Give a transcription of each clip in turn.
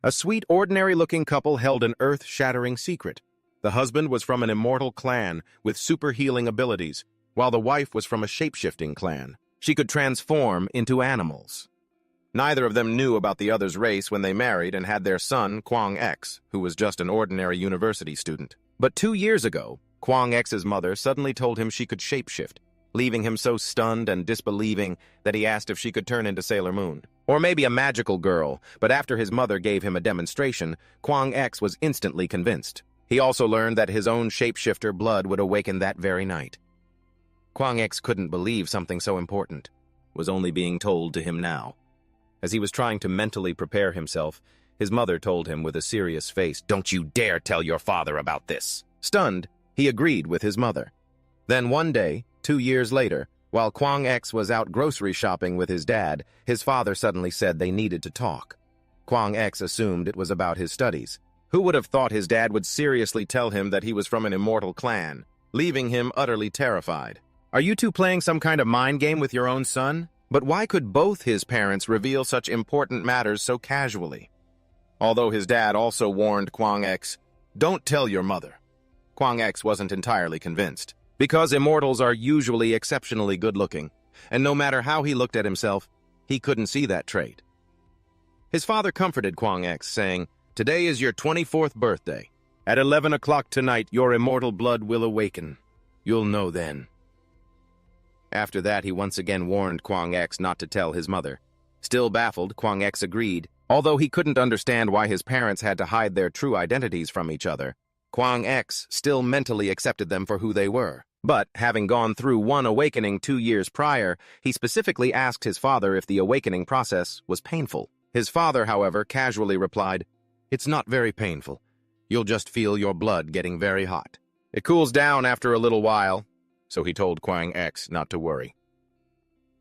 A sweet, ordinary-looking couple held an earth-shattering secret. The husband was from an immortal clan with super healing abilities, while the wife was from a shape-shifting clan. She could transform into animals. Neither of them knew about the other's race when they married and had their son, Kwang X, who was just an ordinary university student. But 2 years ago, Kwang X's mother suddenly told him she could shapeshift, leaving him so stunned and disbelieving that he asked if she could turn into Sailor Moon. Or maybe a magical girl, but after his mother gave him a demonstration, Kwang X was instantly convinced. He also learned that his own shapeshifter blood would awaken that very night. Kwang X couldn't believe something so important was only being told to him now. As he was trying to mentally prepare himself, his mother told him with a serious face, "Don't you dare tell your father about this." Stunned, he agreed with his mother. Then one day, 2 years later, while Kwang X was out grocery shopping with his dad, his father suddenly said they needed to talk. Kwang X assumed it was about his studies. Who would have thought his dad would seriously tell him that he was from an immortal clan, leaving him utterly terrified? Are you two playing some kind of mind game with your own son? But why could both his parents reveal such important matters so casually? Although his dad also warned Kwang X, "Don't tell your mother," Kwang X wasn't entirely convinced. Because immortals are usually exceptionally good-looking, and no matter how he looked at himself, he couldn't see that trait. His father comforted Kwang X, saying, "Today is your 24th birthday. At 11 o'clock tonight, your immortal blood will awaken. You'll know then." After that, he once again warned Kwang X not to tell his mother. Still baffled, Kwang X agreed. Although he couldn't understand why his parents had to hide their true identities from each other, Kwang X still mentally accepted them for who they were. But, having gone through one awakening 2 years prior, he specifically asked his father if the awakening process was painful. His father, however, casually replied, "It's not very painful. You'll just feel your blood getting very hot. It cools down after a little while," so he told Kwang X not to worry.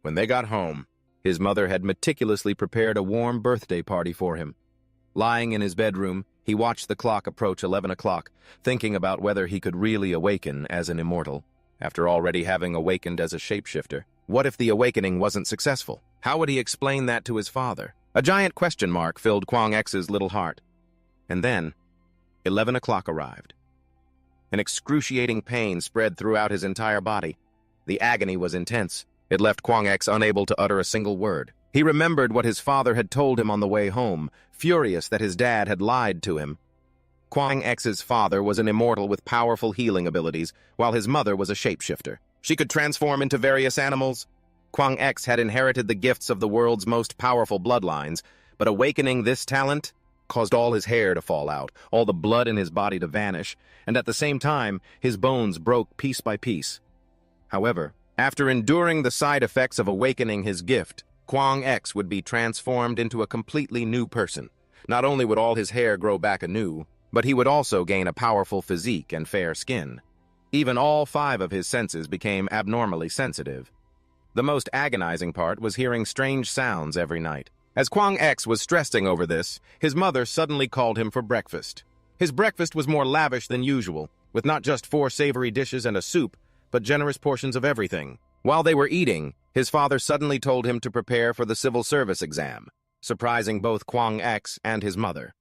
When they got home, his mother had meticulously prepared a warm birthday party for him. Lying in his bedroom, he watched the clock approach 11 o'clock, thinking about whether he could really awaken as an immortal, after already having awakened as a shapeshifter. What if the awakening wasn't successful? How would he explain that to his father? A giant question mark filled Kwang X's little heart. And then, 11 o'clock arrived. An excruciating pain spread throughout his entire body. The agony was intense. It left Kwang X unable to utter a single word. He remembered what his father had told him on the way home, furious that his dad had lied to him. Kwang X's father was an immortal with powerful healing abilities, while his mother was a shapeshifter. She could transform into various animals. Kwang X had inherited the gifts of the world's most powerful bloodlines, but awakening this talent caused all his hair to fall out, all the blood in his body to vanish, and at the same time, his bones broke piece by piece. However, after enduring the side effects of awakening his gift, Kwang X would be transformed into a completely new person. Not only would all his hair grow back anew, but he would also gain a powerful physique and fair skin. Even all 5 of his senses became abnormally sensitive. The most agonizing part was hearing strange sounds every night. As Kwang X was stressing over this, his mother suddenly called him for breakfast. His breakfast was more lavish than usual, with not just 4 savory dishes and a soup, but generous portions of everything. While they were eating, his father suddenly told him to prepare for the civil service exam, surprising both Kwang X and his mother.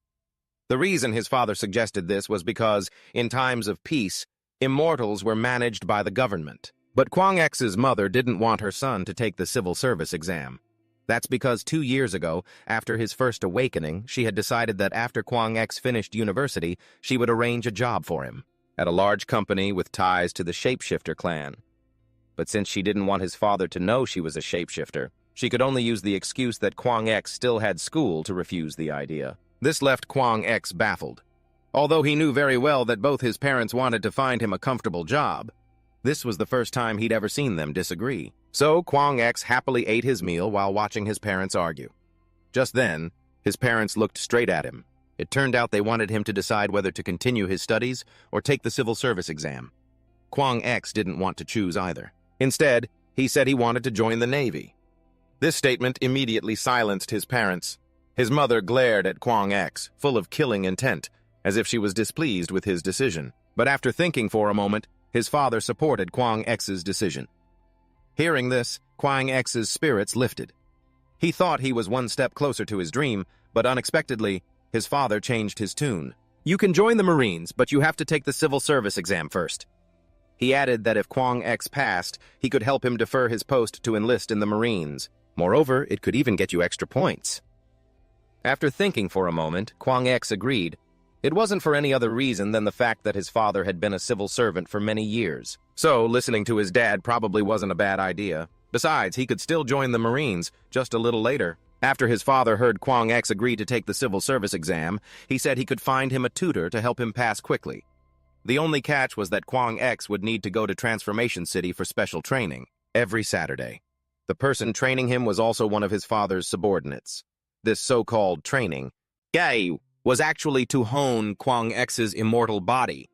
The reason his father suggested this was because, in times of peace, immortals were managed by the government. But Kwang X's mother didn't want her son to take the civil service exam. That's because 2 years ago, after his first awakening, she had decided that after Kwang X finished university, she would arrange a job for him at a large company with ties to the shapeshifter clan. But since she didn't want his father to know she was a shapeshifter, she could only use the excuse that Kwang X still had school to refuse the idea. This left Kwang X baffled. Although he knew very well that both his parents wanted to find him a comfortable job, this was the first time he'd ever seen them disagree. So Kwang X happily ate his meal while watching his parents argue. Just then, his parents looked straight at him. It turned out they wanted him to decide whether to continue his studies or take the civil service exam. Kwang X didn't want to choose either. Instead, he said he wanted to join the Navy. This statement immediately silenced his parents. His mother glared at Kwang X, full of killing intent, as if she was displeased with his decision. But after thinking for a moment, his father supported Kwang X's decision. Hearing this, Kwang X's spirits lifted. He thought he was one step closer to his dream, but unexpectedly, his father changed his tune. "You can join the Marines, but you have to take the civil service exam first." He added that if Kwang X passed, he could help him defer his post to enlist in the Marines. Moreover, it could even get you extra points. After thinking for a moment, Kwang X agreed. It wasn't for any other reason than the fact that his father had been a civil servant for many years. So, listening to his dad probably wasn't a bad idea. Besides, he could still join the Marines just a little later. After his father heard Kwang X agree to take the civil service exam, he said he could find him a tutor to help him pass quickly. The only catch was that Kwang X would need to go to Transformation City for special training every Saturday. The person training him was also one of his father's subordinates. This so-called training, gay, was actually to hone Kwang X's immortal body.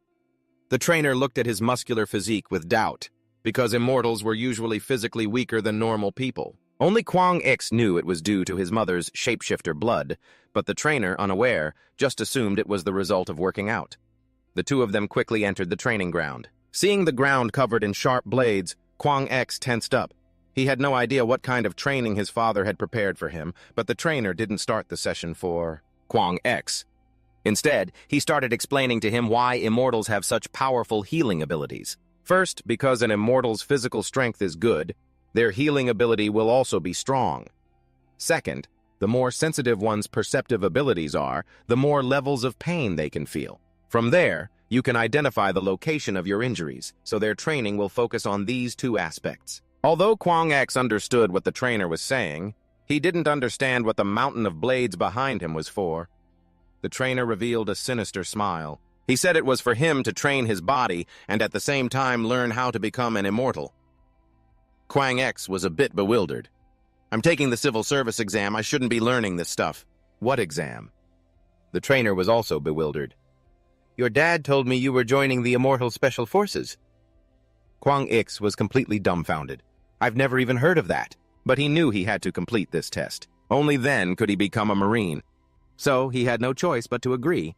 The trainer looked at his muscular physique with doubt, because immortals were usually physically weaker than normal people. Only Kwang X knew it was due to his mother's shapeshifter blood, but the trainer, unaware, just assumed it was the result of working out. The two of them quickly entered the training ground. Seeing the ground covered in sharp blades, Kwang X tensed up. He had no idea what kind of training his father had prepared for him, but the trainer didn't start the session for Kwang X. Instead, he started explaining to him why immortals have such powerful healing abilities. First, because an immortal's physical strength is good, their healing ability will also be strong. Second, the more sensitive one's perceptive abilities are, the more levels of pain they can feel. From there, you can identify the location of your injuries, so their training will focus on these two aspects. Although Kwang X understood what the trainer was saying, he didn't understand what the mountain of blades behind him was for. The trainer revealed a sinister smile. He said it was for him to train his body and at the same time learn how to become an immortal. Kwang X was a bit bewildered. "I'm taking the civil service exam. I shouldn't be learning this stuff." "What exam?" The trainer was also bewildered. "Your dad told me you were joining the Immortal Special Forces." Kwang X was completely dumbfounded. "I've never even heard of that." But he knew he had to complete this test. Only then could he become a Marine. So he had no choice but to agree.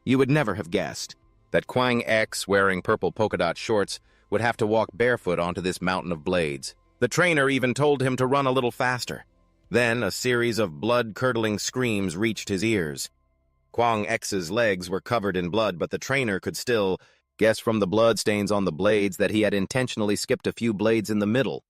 You would never have guessed that Kwang X, wearing purple polka dot shorts, would have to walk barefoot onto this mountain of blades. The trainer even told him to run a little faster. Then a series of blood-curdling screams reached his ears. Kwang X's legs were covered in blood, but the trainer could still guess from the bloodstains on the blades that he had intentionally skipped a few blades in the middle.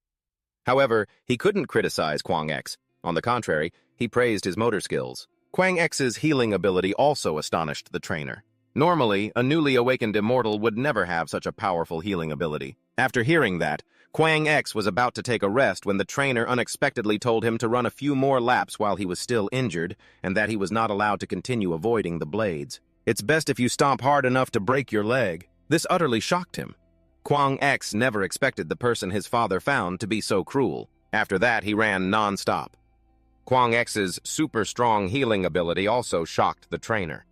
However, he couldn't criticize Kwang X. On the contrary, he praised his motor skills. Kwang X's healing ability also astonished the trainer. Normally, a newly awakened immortal would never have such a powerful healing ability. After hearing that, Kwang X was about to take a rest when the trainer unexpectedly told him to run a few more laps while he was still injured, and that he was not allowed to continue avoiding the blades. "It's best if you stomp hard enough to break your leg." This utterly shocked him. Kwang X never expected the person his father found to be so cruel. After that, he ran non-stop. Kwang X's super-strong healing ability also shocked the trainer.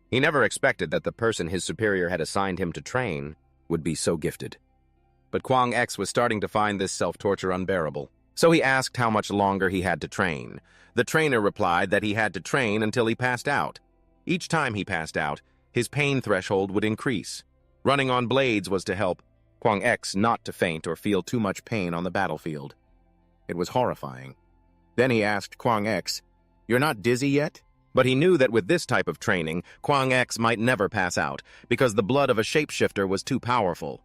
He never expected that the person his superior had assigned him to train would be so gifted. But Kwang X was starting to find this self-torture unbearable. So he asked how much longer he had to train. The trainer replied that he had to train until he passed out. Each time he passed out, his pain threshold would increase. Running on blades was to help Kwang X not to faint or feel too much pain on the battlefield. It was horrifying. Then he asked Kwang X, "You're not dizzy yet?" But he knew that with this type of training, Kwang X might never pass out, because the blood of a shapeshifter was too powerful.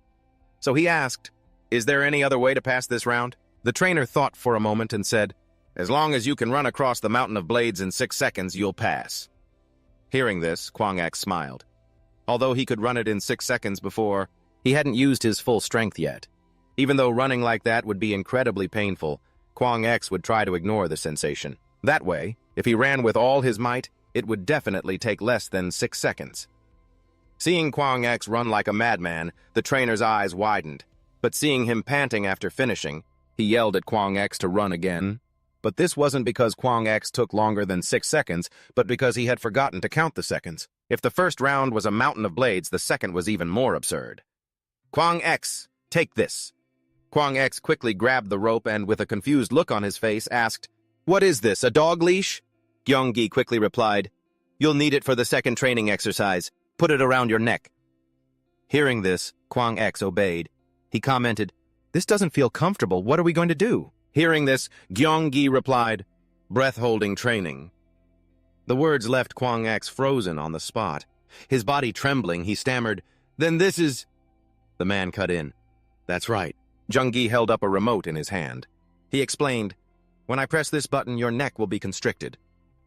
So he asked, "Is there any other way to pass this round?" The trainer thought for a moment and said, "As long as you can run across the mountain of blades in 6 seconds, you'll pass." Hearing this, Kwang X smiled. Although he could run it in 6 seconds before, he hadn't used his full strength yet. Even though running like that would be incredibly painful, Kwang X would try to ignore the sensation. That way, if he ran with all his might, it would definitely take less than 6 seconds. Seeing Kwang X run like a madman, the trainer's eyes widened. But seeing him panting after finishing, he yelled at Kwang X to run again. But this wasn't because Kwang X took longer than 6 seconds, but because he had forgotten to count the seconds. If the first round was a mountain of blades, the second was even more absurd. "Kwang X, take this." Kwang X quickly grabbed the rope and, with a confused look on his face, asked, "What is this, a dog leash?" Gyeonggi quickly replied, "You'll need it for the second training exercise. Put it around your neck." Hearing this, Kwang X obeyed. He commented, "This doesn't feel comfortable. What are we going to do?" Hearing this, Gyeonggi replied, "Breath-holding training." The words left Kwang X frozen on the spot. His body trembling, he stammered, "Then this is—" The man cut in. "That's right." Jung-gi held up a remote in his hand. He explained, "When I press this button, your neck will be constricted."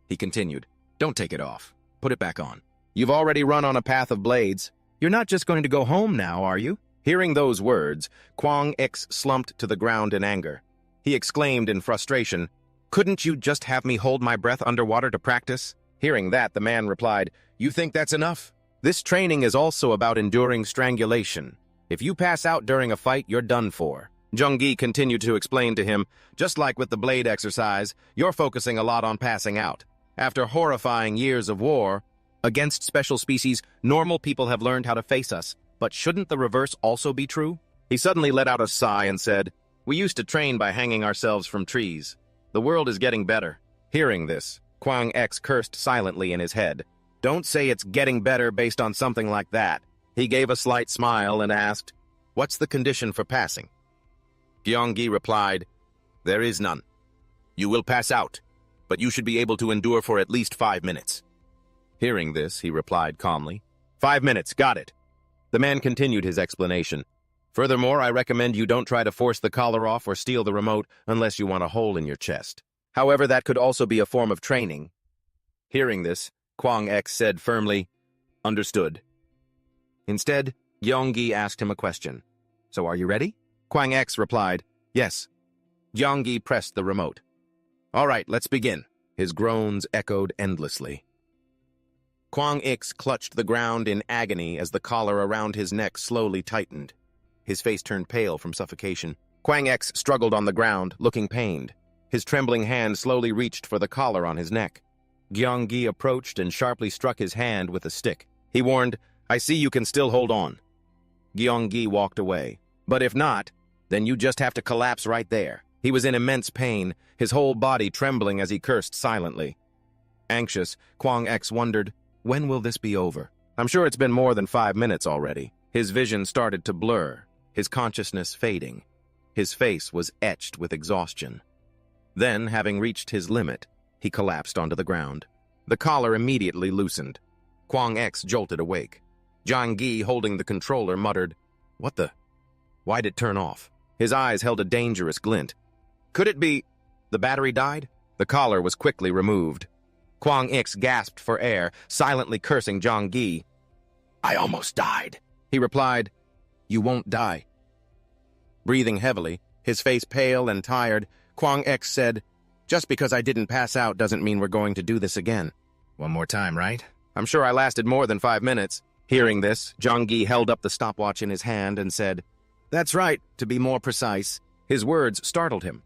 He continued, "Don't take it off. Put it back on. You've already run on a path of blades. You're not just going to go home now, are you?" Hearing those words, Kwang X slumped to the ground in anger. He exclaimed in frustration, "Couldn't you just have me hold my breath underwater to practice?" Hearing that, the man replied, "You think that's enough? This training is also about enduring strangulation. If you pass out during a fight, you're done for." Jung-gi continued to explain to him, "Just like with the blade exercise, you're focusing a lot on passing out. After horrifying years of war against special species, normal people have learned how to face us. But shouldn't the reverse also be true?" He suddenly let out a sigh and said, "We used to train by hanging ourselves from trees. The world is getting better." Hearing this, Kwang X cursed silently in his head. "Don't say it's getting better based on something like that." He gave a slight smile and asked, "What's the condition for passing?" Gyeonggi replied, "There is none. You will pass out, but you should be able to endure for at least 5 minutes." Hearing this, he replied calmly, "5 minutes, got it." The man continued his explanation. "Furthermore, I recommend you don't try to force the collar off or steal the remote unless you want a hole in your chest. However, that could also be a form of training." Hearing this, Kwang X said firmly, "Understood." Instead, Gyeonggi asked him a question. "So are you ready?" Kwang X replied, "Yes." Gyeonggi pressed the remote. "All right, let's begin." His groans echoed endlessly. Kwang X clutched the ground in agony as the collar around his neck slowly tightened. His face turned pale from suffocation. Kwang X struggled on the ground, looking pained. His trembling hand slowly reached for the collar on his neck. Gyeonggi approached and sharply struck his hand with a stick. He warned, "I see you can still hold on." Gyeonggi walked away. "But if not, then you just have to collapse right there." He was in immense pain, his whole body trembling as he cursed silently. Anxious, Kwang X wondered, when will this be over? I'm sure it's been more than 5 minutes already. His vision started to blur, his consciousness fading. His face was etched with exhaustion. Then, having reached his limit, he collapsed onto the ground. The collar immediately loosened. Kwang X jolted awake. Jang-gi, holding the controller, muttered, "What the? Why'd it turn off?" His eyes held a dangerous glint. Could it be the battery died? The collar was quickly removed. Kwang X gasped for air, silently cursing Jang-gi. "I almost died." He replied, "You won't die." Breathing heavily, his face pale and tired, Kwang X said, "Just because I didn't pass out doesn't mean we're going to do this again." "One more time, right?" "I'm sure I lasted more than 5 minutes." Hearing this, Jang-gi held up the stopwatch in his hand and said, "That's right, to be more precise." His words startled him.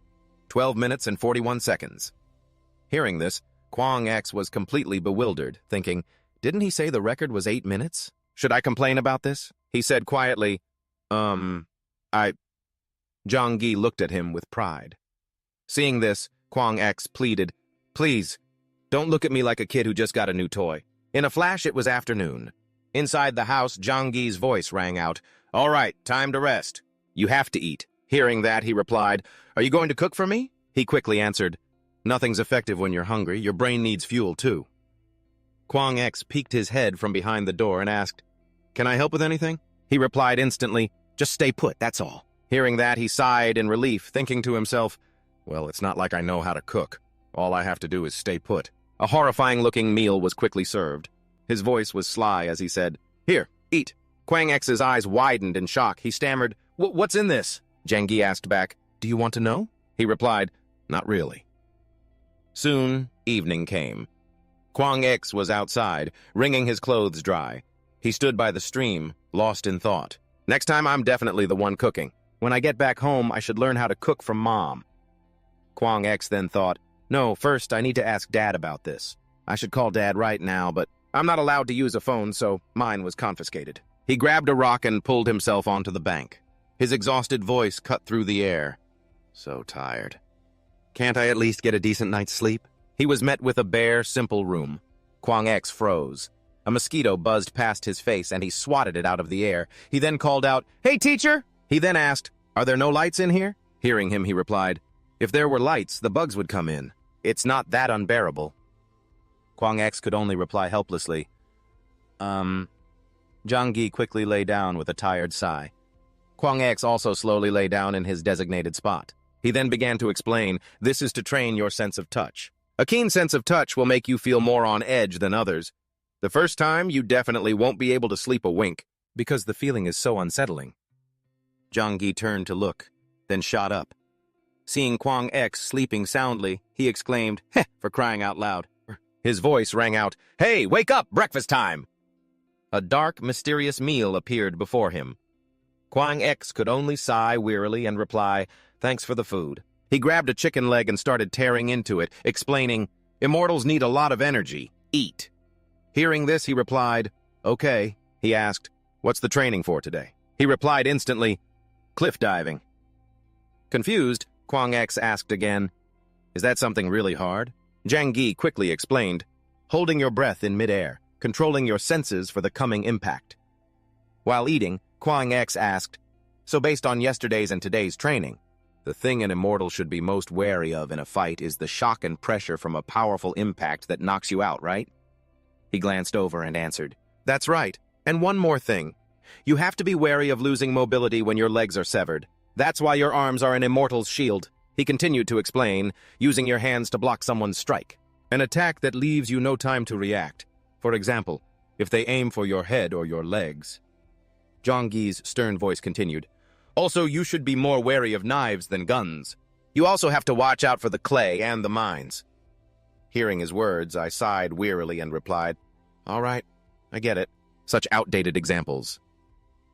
12 minutes and 41 seconds. Hearing this, Kwang X was completely bewildered, thinking, didn't he say the record was 8 minutes? Should I complain about this? He said quietly, Jang-gi looked at him with pride. Seeing this, Kwang X pleaded, "Please, don't look at me like a kid who just got a new toy." In a flash, it was afternoon. Inside the house, Jang-gi's voice rang out, "All right, time to rest. You have to eat." Hearing that, he replied, "Are you going to cook for me?" He quickly answered, "Nothing's effective when you're hungry. Your brain needs fuel, too." Kwang X peeked his head from behind the door and asked, "Can I help with anything?" He replied instantly, "Just stay put, that's all." Hearing that, he sighed in relief, thinking to himself, "Well, it's not like I know how to cook. All I have to do is stay put." A horrifying-looking meal was quickly served. His voice was sly as he said, "Here, eat." Kwang X's eyes widened in shock. He stammered, "What's in this?" Jang-gi asked back, "Do you want to know?" He replied, "Not really." Soon, evening came. Kwang X was outside, wringing his clothes dry. He stood by the stream, lost in thought. Next time, I'm definitely the one cooking. When I get back home, I should learn how to cook from Mom. Kwang X then thought, no, first I need to ask Dad about this. I should call Dad right now, but I'm not allowed to use a phone, so mine was confiscated. He grabbed a rock and pulled himself onto the bank. His exhausted voice cut through the air. So tired. Can't I at least get a decent night's sleep? He was met with a bare, simple room. Kwang X froze. A mosquito buzzed past his face, and he swatted it out of the air. He then called out, "Hey, teacher!" He then asked, "Are there no lights in here?" Hearing him, he replied, "If there were lights, the bugs would come in. It's not that unbearable." Kwang X could only reply helplessly. Zhang Gi quickly lay down with a tired sigh. Kwang X also slowly lay down in his designated spot. He then began to explain, this is to train your sense of touch. A keen sense of touch will make you feel more on edge than others. The first time, you definitely won't be able to sleep a wink, because the feeling is so unsettling. Zhang Gi turned to look, then shot up. Seeing Kwang X sleeping soundly, he exclaimed, "Heh, for crying out loud." His voice rang out, "Hey, wake up, breakfast time!" A dark, mysterious meal appeared before him. Kwang X could only sigh wearily and reply, "Thanks for the food." He grabbed a chicken leg and started tearing into it, explaining, "Immortals need a lot of energy. Eat." Hearing this, he replied, "Okay." He asked, "What's the training for today?" He replied instantly, "Cliff diving." Confused, Kwang X asked again, "Is that something really hard?" Zhang Gi quickly explained, "Holding your breath in midair, controlling your senses for the coming impact." While eating, Kwang X asked, "So based on yesterday's and today's training, the thing an immortal should be most wary of in a fight is the shock and pressure from a powerful impact that knocks you out, right?" He glanced over and answered, "That's right. And one more thing. You have to be wary of losing mobility when your legs are severed. That's why your arms are an immortal's shield." He continued to explain, using your hands to block someone's strike. An attack that leaves you no time to react. For example, if they aim for your head or your legs. Zhang Gi's stern voice continued, "Also, you should be more wary of knives than guns. You also have to watch out for the clay and the mines." Hearing his words, I sighed wearily and replied, "All right, I get it." Such outdated examples.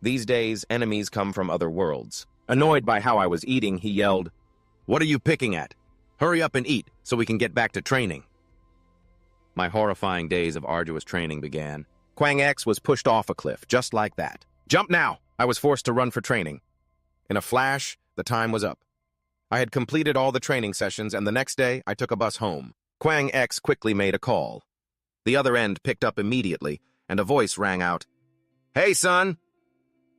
These days, enemies come from other worlds. Annoyed by how I was eating, he yelled, "What are you picking at? Hurry up and eat so we can get back to training." My horrifying days of arduous training began. Kwang X was pushed off a cliff, just like that. "Jump now!" I was forced to run for training. In a flash, the time was up. I had completed all the training sessions, and the next day, I took a bus home. Kwang X quickly made a call. The other end picked up immediately, and a voice rang out, "Hey, son!"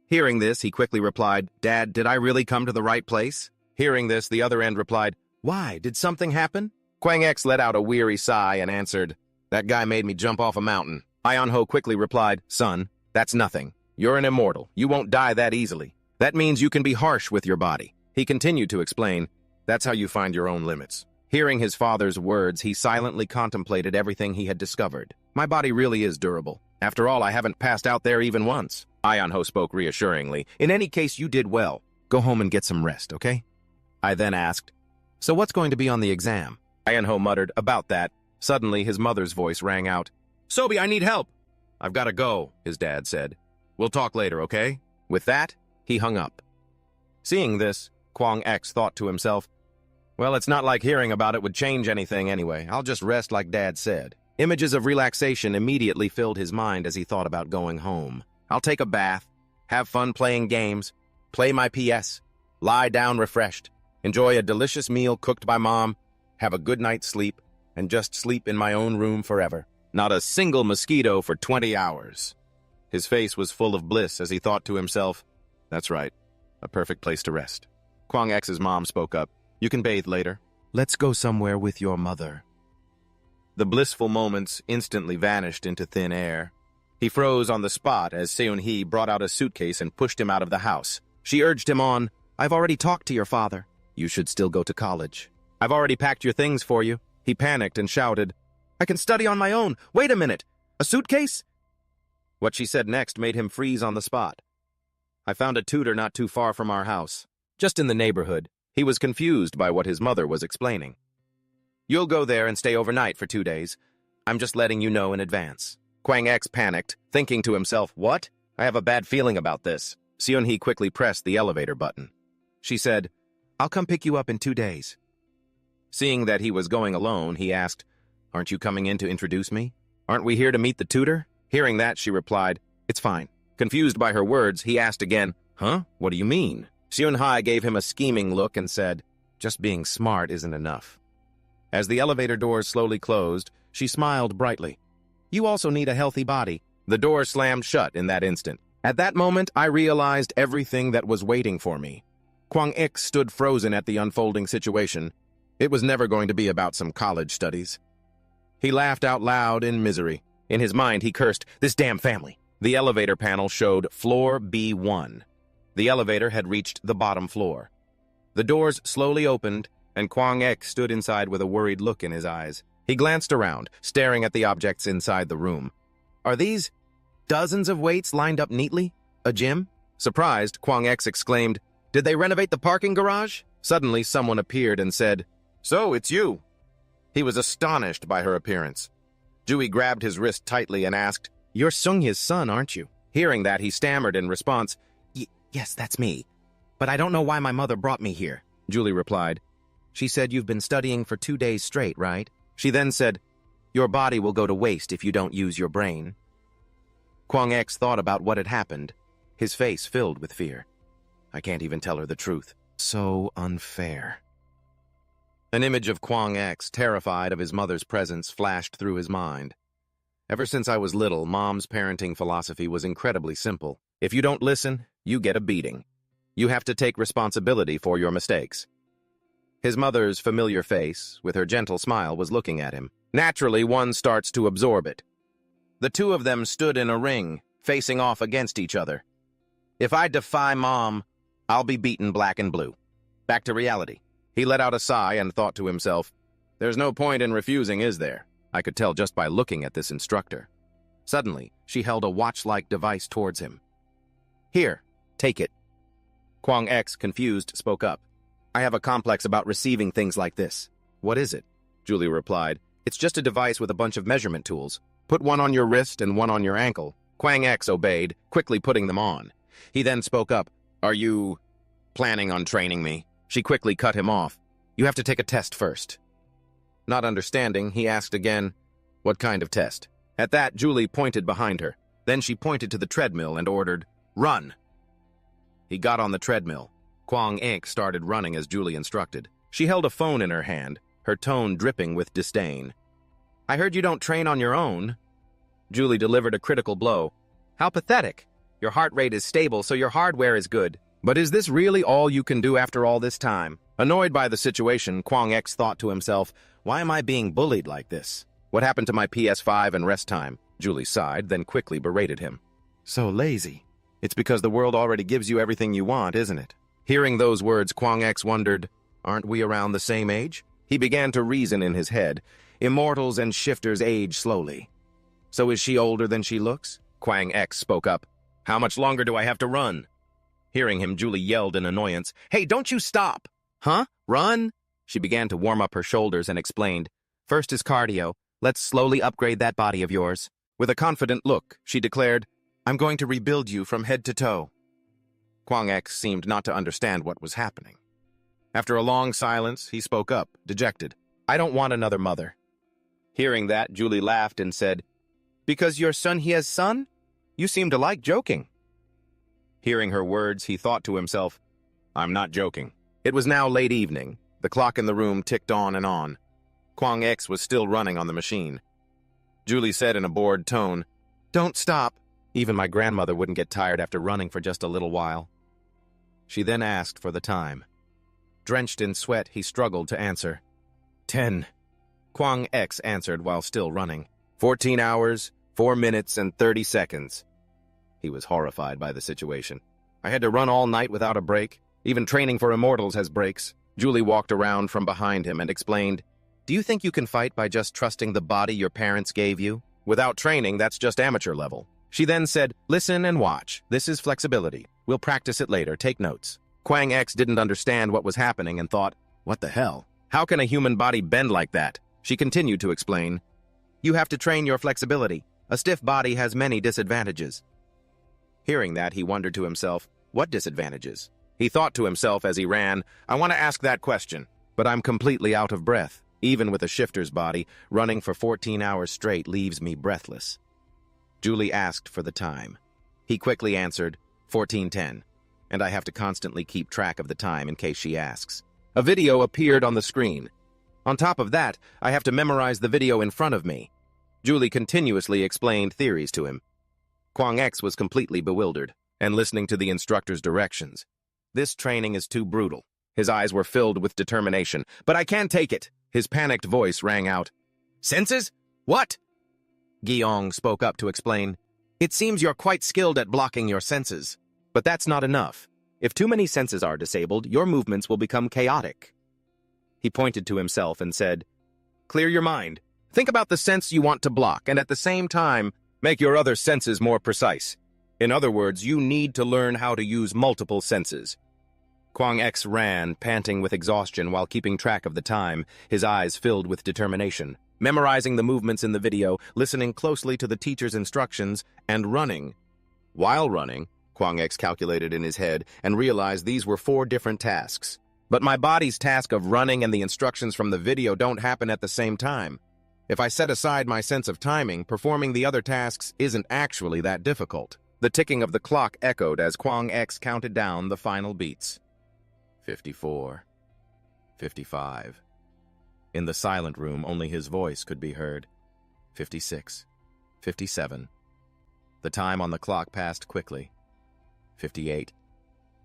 Hearing this, he quickly replied, "Dad, did I really come to the right place?" Hearing this, the other end replied, "Why? Did something happen?" Kwang X let out a weary sigh and answered, "That guy made me jump off a mountain." Ho quickly replied, "Son, that's nothing. You're an immortal. You won't die that easily. That means you can be harsh with your body." He continued to explain, "That's how you find your own limits." Hearing his father's words, he silently contemplated everything he had discovered. "My body really is durable. After all, I haven't passed out there even once." Ho spoke reassuringly, "In any case, you did well. Go home and get some rest, okay?" I then asked, "So what's going to be on the exam?" Ho muttered, "About that." Suddenly, his mother's voice rang out, "Sobi, I need help." "I've got to go," his dad said. "We'll talk later, okay?" With that, he hung up. Seeing this, Kwang X thought to himself, "Well, it's not like hearing about it would change anything anyway. I'll just rest like Dad said." Images of relaxation immediately filled his mind as he thought about going home. I'll take a bath, have fun playing games, play my PS, lie down refreshed, enjoy a delicious meal cooked by Mom, have a good night's sleep, and just sleep in my own room forever. Not a single mosquito for 20 hours. His face was full of bliss as he thought to himself, "That's right, a perfect place to rest." Kwang X's mom spoke up, "You can bathe later. Let's go somewhere with your mother." The blissful moments instantly vanished into thin air. He froze on the spot as Seon-hee brought out a suitcase and pushed him out of the house. She urged him on, "I've already talked to your father. You should still go to college. I've already packed your things for you." He panicked and shouted, "I can study on my own. Wait a minute. A suitcase?" What she said next made him freeze on the spot. "I found a tutor not too far from our house, just in the neighborhood." He was confused by what his mother was explaining. "You'll go there and stay overnight for 2 days. I'm just letting you know in advance." Kwang X panicked, thinking to himself, "What? I have a bad feeling about this." Seon-hee quickly pressed the elevator button. She said, "I'll come pick you up in 2 days." Seeing that he was going alone, he asked, "Aren't you coming in to introduce me? Aren't we here to meet the tutor?" Hearing that, she replied, "It's fine." Confused by her words, he asked again, "Huh? What do you mean?" Seon-hee gave him a scheming look and said, "Just being smart isn't enough." As the elevator doors slowly closed, she smiled brightly. "You also need a healthy body." The door slammed shut in that instant. At that moment, I realized everything that was waiting for me. Kwang X stood frozen at the unfolding situation. It was never going to be about some college studies. He laughed out loud in misery. In his mind, he cursed, "This damn family." The elevator panel showed floor B1. The elevator had reached the bottom floor. The doors slowly opened, and Kwang Ek stood inside with a worried look in his eyes. He glanced around, staring at the objects inside the room. Are these dozens of weights lined up neatly? A gym? Surprised, Kwang Ek exclaimed, "Did they renovate the parking garage?" Suddenly, someone appeared and said, "So, it's you." He was astonished by her appearance. Jui grabbed his wrist tightly and asked, "You're Sung-hye's son, aren't you?" Hearing that, he stammered in response, Yes, that's me. But I don't know why my mother brought me here." Julie replied, "She said you've been studying for 2 days straight, right?" She then said, "Your body will go to waste if you don't use your brain." Kwang Ek thought about what had happened, his face filled with fear. I can't even tell her the truth. So unfair. An image of Kwang Ek, terrified of his mother's presence, flashed through his mind. Ever since I was little, Mom's parenting philosophy was incredibly simple. If you don't listen, you get a beating. You have to take responsibility for your mistakes. His mother's familiar face, with her gentle smile, was looking at him. Naturally, one starts to absorb it. The two of them stood in a ring, facing off against each other. If I defy Mom, I'll be beaten black and blue. Back to reality. He let out a sigh and thought to himself, "There's no point in refusing, is there?" I could tell just by looking at this instructor. Suddenly, she held a watch-like device towards him. "Here, take it." Kwang Ek, confused, spoke up. "I have a complex about receiving things like this." "What is it?" Julie replied. "It's just a device with a bunch of measurement tools. Put one on your wrist and one on your ankle." Kwang Ek obeyed, quickly putting them on. He then spoke up. "Are you planning on training me?" She quickly cut him off. "You have to take a test first." Not understanding, he asked again, "What kind of test?" At that, Julie pointed behind her. Then she pointed to the treadmill and ordered, "Run!" He got on the treadmill. Kwang Ek started running as Julie instructed. She held a phone in her hand, her tone dripping with disdain. "I heard you don't train on your own." Julie delivered a critical blow. "How pathetic. Your heart rate is stable, so your hardware is good. But is this really all you can do after all this time?" Annoyed by the situation, Kwang Ek thought to himself, "Why am I being bullied like this? What happened to my PS5 and rest time?" Julie sighed, then quickly berated him. "So lazy. It's because the world already gives you everything you want, isn't it?" Hearing those words, Kwang Ek wondered, aren't we around the same age? He began to reason in his head. Immortals and shifters age slowly. So is she older than she looks? Kwang Ek spoke up. "How much longer do I have to run?" Hearing him, Julie yelled in annoyance, "Hey, don't you stop!" "Huh? Run?" She began to warm up her shoulders and explained, "First is cardio. Let's slowly upgrade that body of yours." With a confident look, she declared, "I'm going to rebuild you from head to toe." Kwang Ek seemed not to understand what was happening. After a long silence, he spoke up, dejected. "I don't want another mother." Hearing that, Julie laughed and said, "Because your Sung-hye's son? You seem to like joking." Hearing her words, he thought to himself, "I'm not joking." It was now late evening. The clock in the room ticked on and on. Kwang Ek was still running on the machine. Julie said in a bored tone, "Don't stop." Even my grandmother wouldn't get tired after running for just a little while. She then asked for the time. Drenched in sweat, he struggled to answer. 10. Kwang Ek answered while still running. 14 hours, 4 minutes, and 30 seconds. He was horrified by the situation. "I had to run all night without a break. Even training for Immortals has breaks." Julie walked around from behind him and explained, "Do you think you can fight by just trusting the body your parents gave you? Without training, that's just amateur level." She then said, "Listen and watch. This is flexibility. We'll practice it later. Take notes." Kwang Ek didn't understand what was happening and thought, "What the hell? How can a human body bend like that?" She continued to explain, "You have to train your flexibility. A stiff body has many disadvantages." Hearing that, he wondered to himself, what disadvantages? He thought to himself as he ran, "I want to ask that question, but I'm completely out of breath. Even with a shifter's body, running for 14 hours straight leaves me breathless." Julie asked for the time. He quickly answered, 14:10, and I have to constantly keep track of the time in case she asks. A video appeared on the screen. On top of that, I have to memorize the video in front of me. Julie continuously explained theories to him. Kwang Ek was completely bewildered and listening to the instructor's directions. This training is too brutal. His eyes were filled with determination. "But I can't take it." His panicked voice rang out. "Senses? What? Guiyong spoke up to explain. It seems you're quite skilled at blocking your senses. But that's not enough. If too many senses are disabled, your movements will become chaotic. He pointed to himself and said, Clear your mind. Think about the sense you want to block, and at the same time, make your other senses more precise. In other words, you need to learn how to use multiple senses. Kwang X ran, panting with exhaustion while keeping track of the time, his eyes filled with determination, memorizing the movements in the video, listening closely to the teacher's instructions, and running. While running, Kwang X calculated in his head and realized these were 4 different tasks. But my body's task of running and the instructions from the video don't happen at the same time. If I set aside my sense of timing, performing the other tasks isn't actually that difficult. The ticking of the clock echoed as Kwang X counted down the final beats. 54. 55. In the silent room, only his voice could be heard. 56. 57. The time on the clock passed quickly. 58.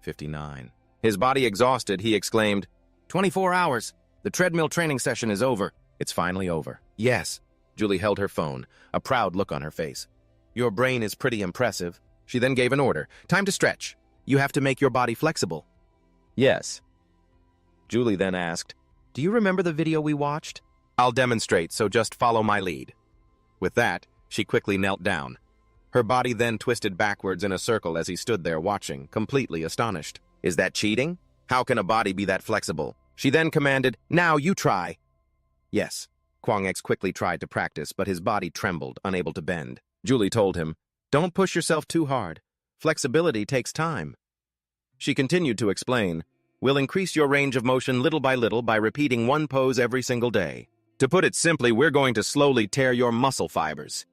59. His body exhausted, he exclaimed, 24 hours. The treadmill training session is over. It's finally over. Yes. Julie held her phone, a proud look on her face. Your brain is pretty impressive. She then gave an order. Time to stretch. You have to make your body flexible. Yes. Julie then asked, Do you remember the video we watched? I'll demonstrate, so just follow my lead. With that, she quickly knelt down. Her body then twisted backwards in a circle as he stood there watching, completely astonished. Is that cheating? How can a body be that flexible? She then commanded, Now you try. Yes. Kwang X quickly tried to practice, but his body trembled, unable to bend. Julie told him, Don't push yourself too hard. Flexibility takes time. She continued to explain, We'll increase your range of motion little by repeating one pose every single day. To put it simply, we're going to slowly tear your muscle fibers.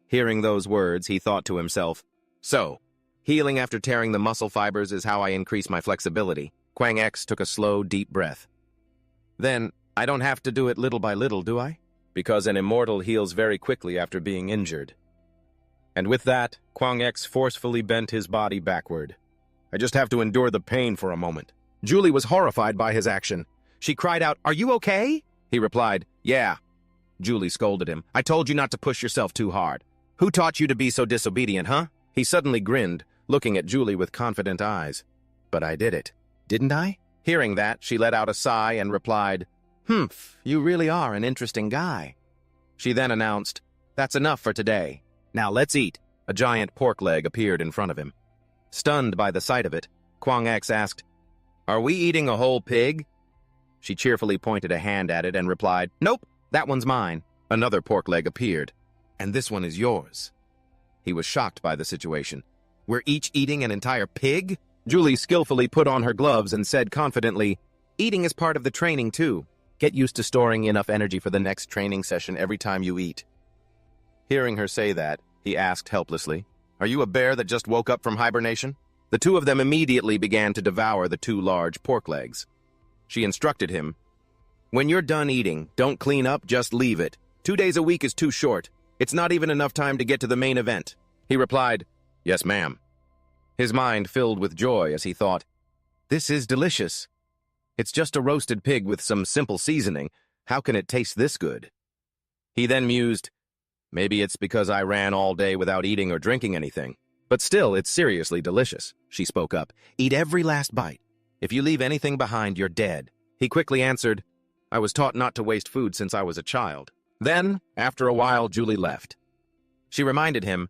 Hearing those words, he thought to himself, So, healing after tearing the muscle fibers is how I increase my flexibility. Kwang X took a slow, deep breath. Then, I don't have to do it little by little, do I? Because an immortal heals very quickly after being injured. And with that, Kwang X forcefully bent his body backward. I just have to endure the pain for a moment. Julie was horrified by his action. She cried out, Are you okay? He replied, Yeah. Julie scolded him. I told you not to push yourself too hard. Who taught you to be so disobedient, huh? He suddenly grinned, looking at Julie with confident eyes. But I did it, didn't I? Hearing that, she let out a sigh and replied, Humph, you really are an interesting guy. She then announced, That's enough for today. Now let's eat. A giant pork leg appeared in front of him. Stunned by the sight of it, Kwang X asked, Are we eating a whole pig? She cheerfully pointed a hand at it and replied, Nope, that one's mine. Another pork leg appeared. And this one is yours. He was shocked by the situation. We're each eating an entire pig? Julie skillfully put on her gloves and said confidently, Eating is part of the training too. Get used to storing enough energy for the next training session every time you eat. Hearing her say that, he asked helplessly, Are you a bear that just woke up from hibernation? The two of them immediately began to devour the 2 large pork legs. She instructed him, When you're done eating, don't clean up, just leave it. 2 days a week is too short. It's not even enough time to get to the main event. He replied, Yes, ma'am. His mind filled with joy as he thought, This is delicious. It's just a roasted pig with some simple seasoning. How can it taste this good? He then mused, Maybe it's because I ran all day without eating or drinking anything. But still, it's seriously delicious. She spoke up. Eat every last bite. If you leave anything behind, you're dead. He quickly answered, I was taught not to waste food since I was a child. Then, after a while, Julie left. She reminded him,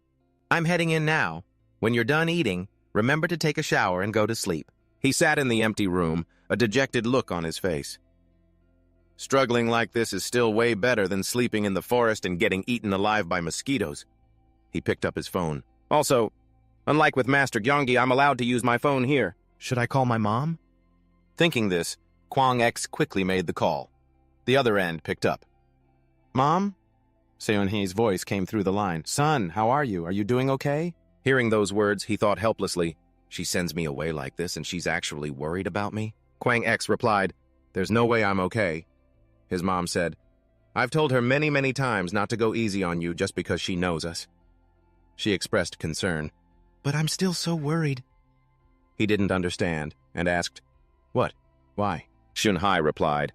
I'm heading in now. When you're done eating, remember to take a shower and go to sleep. He sat in the empty room, a dejected look on his face. Struggling like this is still way better than sleeping in the forest and getting eaten alive by mosquitoes. He picked up his phone. Also, unlike with Master Gyeonggi, I'm allowed to use my phone here. Should I call my mom? Thinking this, Kwang X quickly made the call. The other end picked up. Mom? Seon-hee's voice came through the line. Son, how are you? Are you doing okay? Hearing those words, he thought helplessly, She sends me away like this and she's actually worried about me? Kwang X replied, There's no way I'm okay. His mom said, I've told her many, many times not to go easy on you just because she knows us. She expressed concern. But I'm still so worried. He didn't understand and asked, What? Why? Shun-hai replied,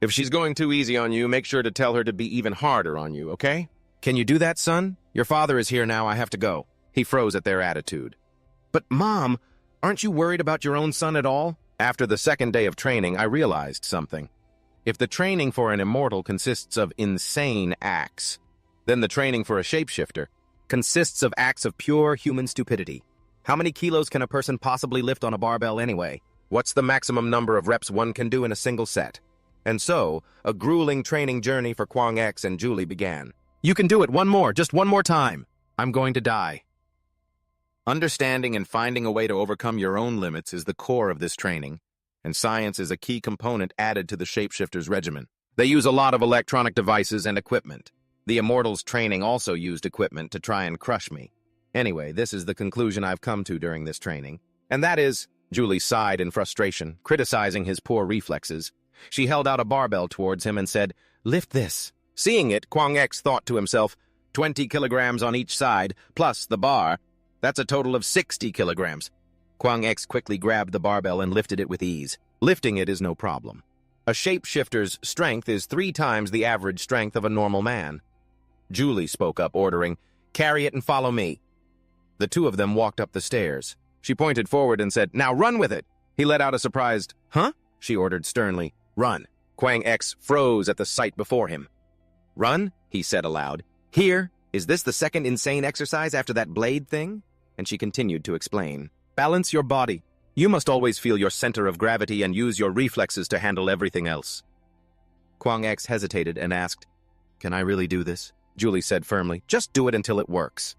If she's going too easy on you, make sure to tell her to be even harder on you, okay? Can you do that, son? Your father is here now, I have to go. He froze at their attitude. But, Mom, aren't you worried about your own son at all? After the second day of training, I realized something. If the training for an immortal consists of insane acts, then the training for a shapeshifter consists of acts of pure human stupidity. How many kilos can a person possibly lift on a barbell anyway? What's the maximum number of reps one can do in a single set? And so, a grueling training journey for Kwang X and Julie began. You can do it just one more time. I'm going to die. Understanding and finding a way to overcome your own limits is the core of this training, and science is a key component added to the shapeshifter's regimen. They use a lot of electronic devices and equipment. The Immortals' training also used equipment to try and crush me. Anyway, this is the conclusion I've come to during this training, and that is, Julie sighed in frustration, criticizing his poor reflexes. She held out a barbell towards him and said, "Lift this." Seeing it, Kwang X thought to himself, 20 kilograms on each side, plus the bar. That's a total of 60 kilograms. Kwang X quickly grabbed the barbell and lifted it with ease. Lifting it is no problem. A shapeshifter's strength is 3 times the average strength of a normal man. Julie spoke up, ordering, "Carry it and follow me." The two of them walked up the stairs. She pointed forward and said, "Now run with it." He let out a surprised, "Huh?" She ordered sternly, "Run." Kwang X froze at the sight before him. "Run?" he said aloud. "Here? Is this the second insane exercise after that blade thing?" And she continued to explain. "Balance your body. You must always feel your center of gravity and use your reflexes to handle everything else." Kwang X hesitated and asked, "Can I really do this?" Julie said firmly, "Just do it until it works."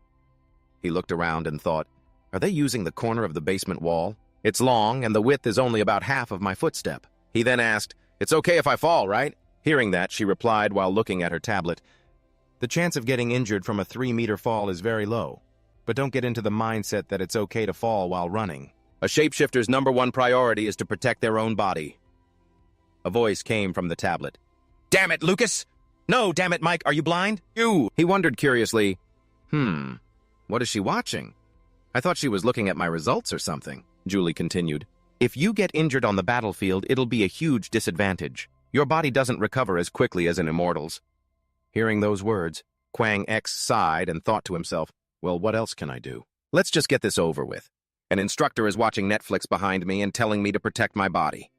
He looked around and thought, are they using the corner of the basement wall? It's long, and the width is only about half of my footstep. He then asked, "It's okay if I fall, right?" Hearing that, she replied while looking at her tablet, "The chance of getting injured from a 3-meter fall is very low, but don't get into the mindset that it's okay to fall while running. A shapeshifter's #1 priority is to protect their own body." A voice came from the tablet. "Damn it, Lucas! No, damn it, Mike, are you blind? You!" He wondered curiously, what is she watching? I thought she was looking at my results or something. Julie continued, "If you get injured on the battlefield, it'll be a huge disadvantage. Your body doesn't recover as quickly as an immortal's." Hearing those words, Kwang X sighed and thought to himself, well, what else can I do? Let's just get this over with. An instructor is watching Netflix behind me and telling me to protect my body.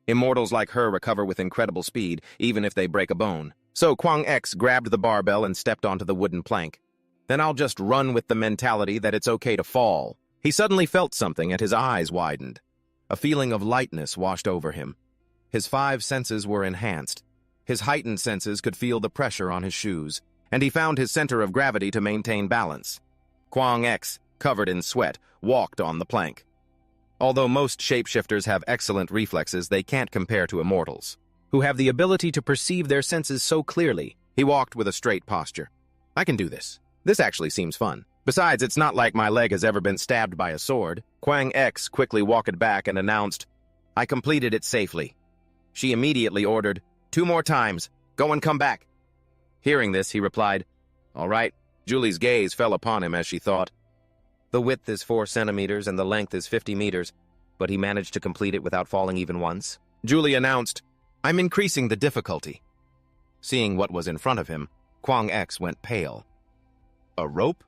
Immortals like her recover with incredible speed, even if they break a bone. So Kwang X grabbed the barbell and stepped onto the wooden plank. Then I'll just run with the mentality that it's okay to fall. He suddenly felt something and his eyes widened. A feeling of lightness washed over him. His 5 senses were enhanced. His heightened senses could feel the pressure on his shoes, and he found his center of gravity to maintain balance. Kwang X, covered in sweat, walked on the plank. Although most shapeshifters have excellent reflexes, they can't compare to immortals, who have the ability to perceive their senses so clearly. He walked with a straight posture. I can do this. This actually seems fun. Besides, it's not like my leg has ever been stabbed by a sword. Kwang X quickly walked back and announced, I completed it safely. She immediately ordered, 2 more times. Go and come back. Hearing this, he replied, all right. Julie's gaze fell upon him as she thought. The width is 4 centimeters and the length is 50 meters, but he managed to complete it without falling even once. Julie announced, I'm increasing the difficulty. Seeing what was in front of him, Kwang X went pale. A rope?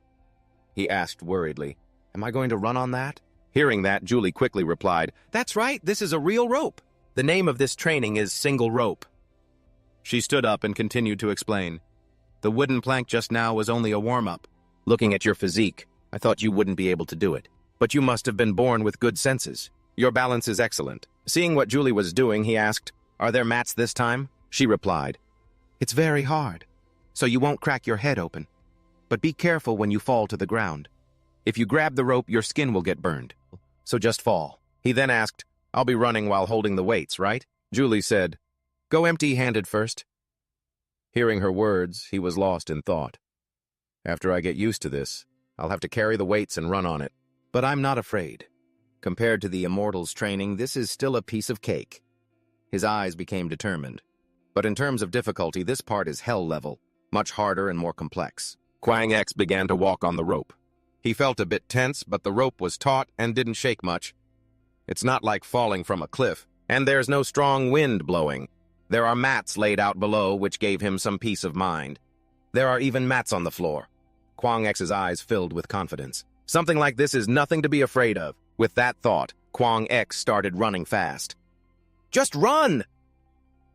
He asked worriedly. Am I going to run on that? Hearing that, Julie quickly replied, That's right, this is a real rope. The name of this training is single rope. She stood up and continued to explain. The wooden plank just now was only a warm-up. Looking at your physique, I thought you wouldn't be able to do it. But you must have been born with good senses. Your balance is excellent. Seeing what Julie was doing, he asked, Are there mats this time? She replied, It's very hard, so you won't crack your head open. But be careful when you fall to the ground. If you grab the rope, your skin will get burned. So just fall. He then asked, I'll be running while holding the weights, right? Julie said, Go empty-handed first. Hearing her words, he was lost in thought. After I get used to this, I'll have to carry the weights and run on it. But I'm not afraid. Compared to the Immortals training, this is still a piece of cake. His eyes became determined. But in terms of difficulty, this part is hell level, much harder and more complex. Kwang X began to walk on the rope. He felt a bit tense, but the rope was taut and didn't shake much. It's not like falling from a cliff, and there's no strong wind blowing. There are mats laid out below, which gave him some peace of mind. There are even mats on the floor. Kwang X's eyes filled with confidence. Something like this is nothing to be afraid of. With that thought, Kwang X started running fast. Just run!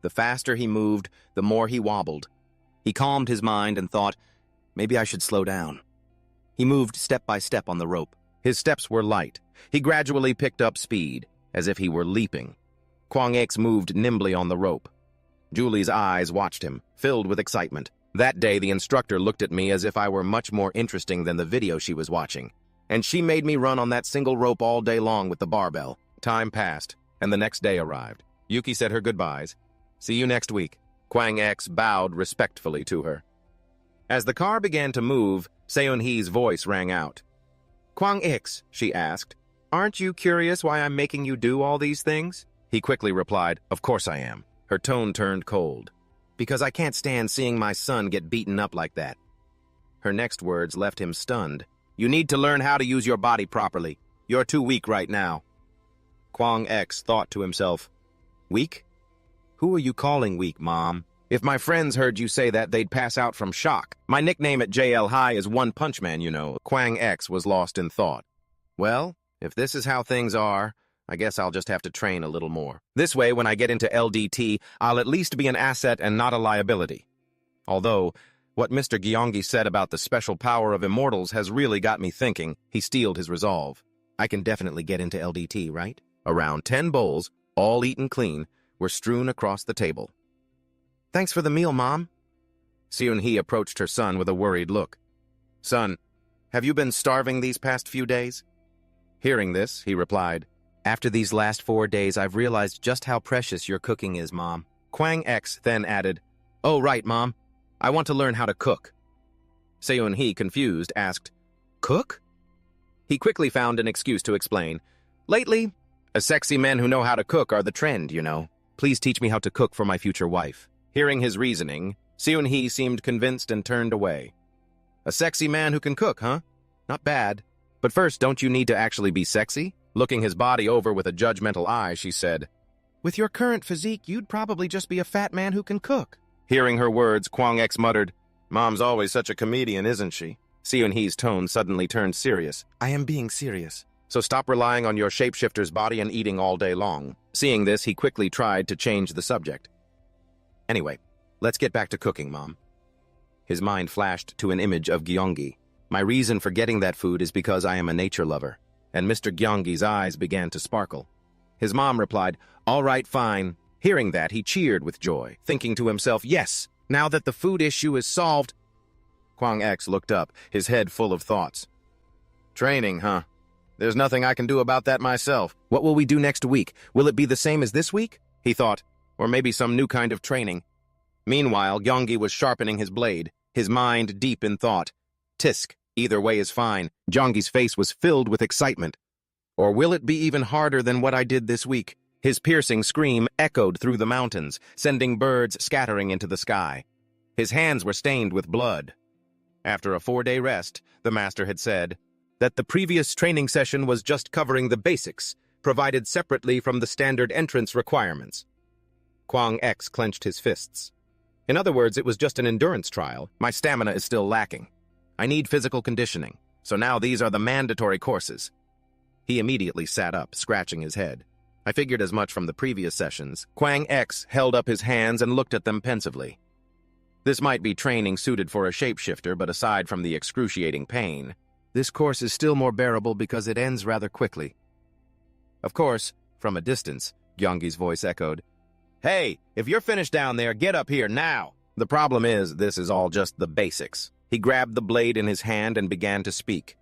The faster he moved, the more he wobbled. He calmed his mind and thought, maybe I should slow down. He moved step by step on the rope. His steps were light. He gradually picked up speed, as if he were leaping. Kwang X moved nimbly on the rope. Julie's eyes watched him, filled with excitement. That day, the instructor looked at me as if I were much more interesting than the video she was watching. And she made me run on that single rope all day long with the barbell. Time passed, and the next day arrived. Yuki said her goodbyes. See you next week. Kwang X bowed respectfully to her. As the car began to move, Seon-hee's voice rang out. Kwang X, she asked, aren't you curious why I'm making you do all these things? He quickly replied, of course I am. Her tone turned cold. Because I can't stand seeing my son get beaten up like that. Her next words left him stunned. You need to learn how to use your body properly. You're too weak right now. Kwang X thought to himself, weak? Who are you calling weak, Mom? If my friends heard you say that, they'd pass out from shock. My nickname at JL High is One Punch Man, you know. Kwang X was lost in thought. Well, if this is how things are, I guess I'll just have to train a little more. This way, when I get into LDT, I'll at least be an asset and not a liability. Although, what Mr. Gyeonggi said about the special power of immortals has really got me thinking. He steeled his resolve. I can definitely get into LDT, right? Around 10 bowls, all eaten clean, were strewn across the table. Thanks for the meal, Mom. Seon-hee approached her son with a worried look. Son, have you been starving these past few days? Hearing this, he replied, after these last 4 days, I've realized just how precious your cooking is, Mom. Kwang X then added, oh, right, Mom. I want to learn how to cook. Seon-hee, confused, asked, cook? He quickly found an excuse to explain. Lately, sexy men who know how to cook are the trend, you know. Please teach me how to cook for my future wife. Hearing his reasoning, Seon-hee seemed convinced and turned away. A sexy man who can cook, huh? Not bad. But first, don't you need to actually be sexy? Looking his body over with a judgmental eye, she said, with your current physique, you'd probably just be a fat man who can cook. Hearing her words, Kwang X muttered, Mom's always such a comedian, isn't she? Seon-hee's tone suddenly turned serious. I am being serious. So stop relying on your shapeshifter's body and eating all day long. Seeing this, he quickly tried to change the subject. Anyway, let's get back to cooking, Mom. His mind flashed to an image of Gyeonggi. My reason for getting that food is because I am a nature lover. And Mr. Gyeonggi's eyes began to sparkle. His mom replied, all right, fine. Hearing that, he cheered with joy, thinking to himself, yes, now that the food issue is solved. Kwang X looked up, his head full of thoughts. Training, huh? There's nothing I can do about that myself. What will we do next week? Will it be the same as this week? He thought, or maybe some new kind of training. Meanwhile, Gyeonggi was sharpening his blade, his mind deep in thought. Tisk, either way is fine. Gyeonggi's face was filled with excitement. Or will it be even harder than what I did this week? His piercing scream echoed through the mountains, sending birds scattering into the sky. His hands were stained with blood. After a 4-day rest, the master had said that the previous training session was just covering the basics, provided separately from the standard entrance requirements. Kwang X clenched his fists. In other words, it was just an endurance trial. My stamina is still lacking. I need physical conditioning, so now these are the mandatory courses. He immediately sat up, scratching his head. I figured as much from the previous sessions. Kwang X held up his hands and looked at them pensively. This might be training suited for a shapeshifter, but aside from the excruciating pain, this course is still more bearable because it ends rather quickly. Of course, from a distance, Gyeonggi's voice echoed, Hey, if you're finished down there, get up here now! The problem is, this is all just the basics. He grabbed the blade in his hand and began to speak.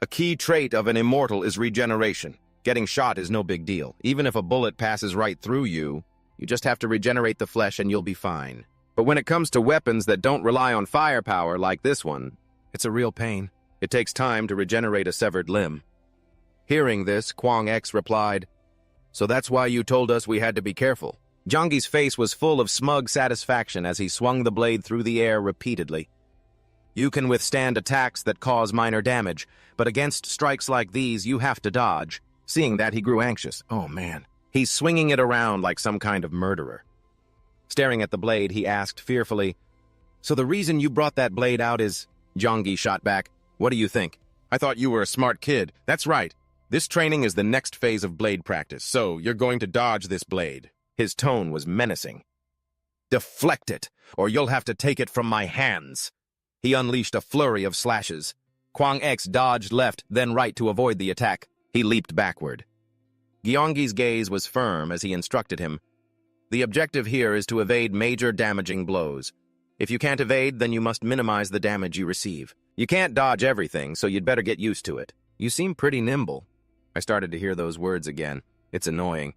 A key trait of an immortal is regeneration. Getting shot is no big deal. Even if a bullet passes right through you, you just have to regenerate the flesh and you'll be fine. But when it comes to weapons that don't rely on firepower like this one, it's a real pain. It takes time to regenerate a severed limb. Hearing this, Kwang X replied, So that's why you told us we had to be careful. Gyeonggi's face was full of smug satisfaction as he swung the blade through the air repeatedly. You can withstand attacks that cause minor damage, but against strikes like these, you have to dodge. Seeing that, he grew anxious. Oh, man. He's swinging it around like some kind of murderer. Staring at the blade, he asked fearfully, "So the reason you brought that blade out is—" Gyeonggi shot back, "What do you think? I thought you were a smart kid. That's right. This training is the next phase of blade practice, so you're going to dodge this blade." His tone was menacing. "Deflect it, or you'll have to take it from my hands." He unleashed a flurry of slashes. Kwang X dodged left, then right to avoid the attack. He leaped backward. Gyeonggi's gaze was firm as he instructed him. "The objective here is to evade major damaging blows. If you can't evade, then you must minimize the damage you receive. You can't dodge everything, so you'd better get used to it. You seem pretty nimble." I started to hear those words again. It's annoying.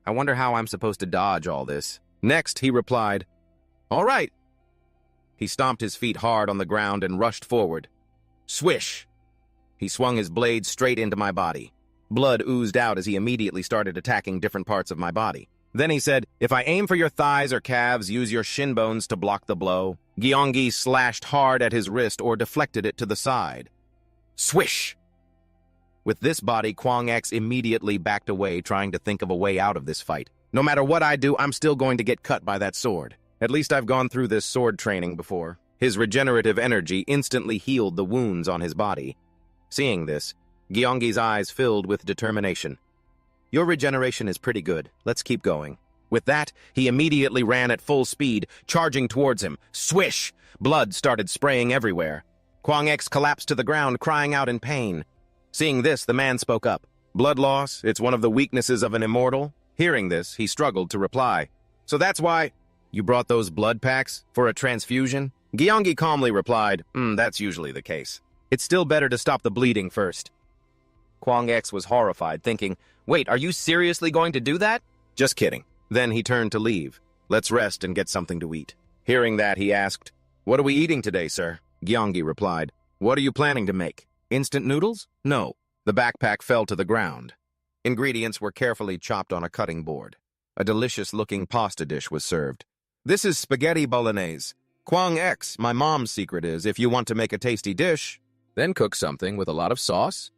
I wonder how I'm supposed to dodge all this. Next, he replied, "All right." He stomped his feet hard on the ground and rushed forward. Swish! He swung his blade straight into my body. Blood oozed out as he immediately started attacking different parts of my body. Then he said, "If I aim for your thighs or calves, use your shin bones to block the blow." Gyeonggi slashed hard at his wrist or deflected it to the side. Swish! With this body, Kwang X immediately backed away, trying to think of a way out of this fight. No matter what I do, I'm still going to get cut by that sword. At least I've gone through this sword training before. His regenerative energy instantly healed the wounds on his body. Seeing this, Gyeonggi's eyes filled with determination. "Your regeneration is pretty good. Let's keep going." With that, he immediately ran at full speed, charging towards him. Swish! Blood started spraying everywhere. Kwang X collapsed to the ground, crying out in pain. Seeing this, the man spoke up. "Blood loss, it's one of the weaknesses of an immortal." Hearing this, he struggled to reply. "So that's why you brought those blood packs? For a transfusion?" Gyeonggi calmly replied, "That's usually the case. It's still better to stop the bleeding first." Kwang X was horrified, thinking, "Wait, are you seriously going to do that?" "Just kidding." Then he turned to leave. "Let's rest and get something to eat." Hearing that, he asked, "What are we eating today, sir?" Gyeonggi replied, "What are you planning to make? Instant noodles?" "No." The backpack fell to the ground. Ingredients were carefully chopped on a cutting board. A delicious-looking pasta dish was served. "This is spaghetti bolognese. Kwang X, my mom's secret is, if you want to make a tasty dish, then cook something with a lot of sauce."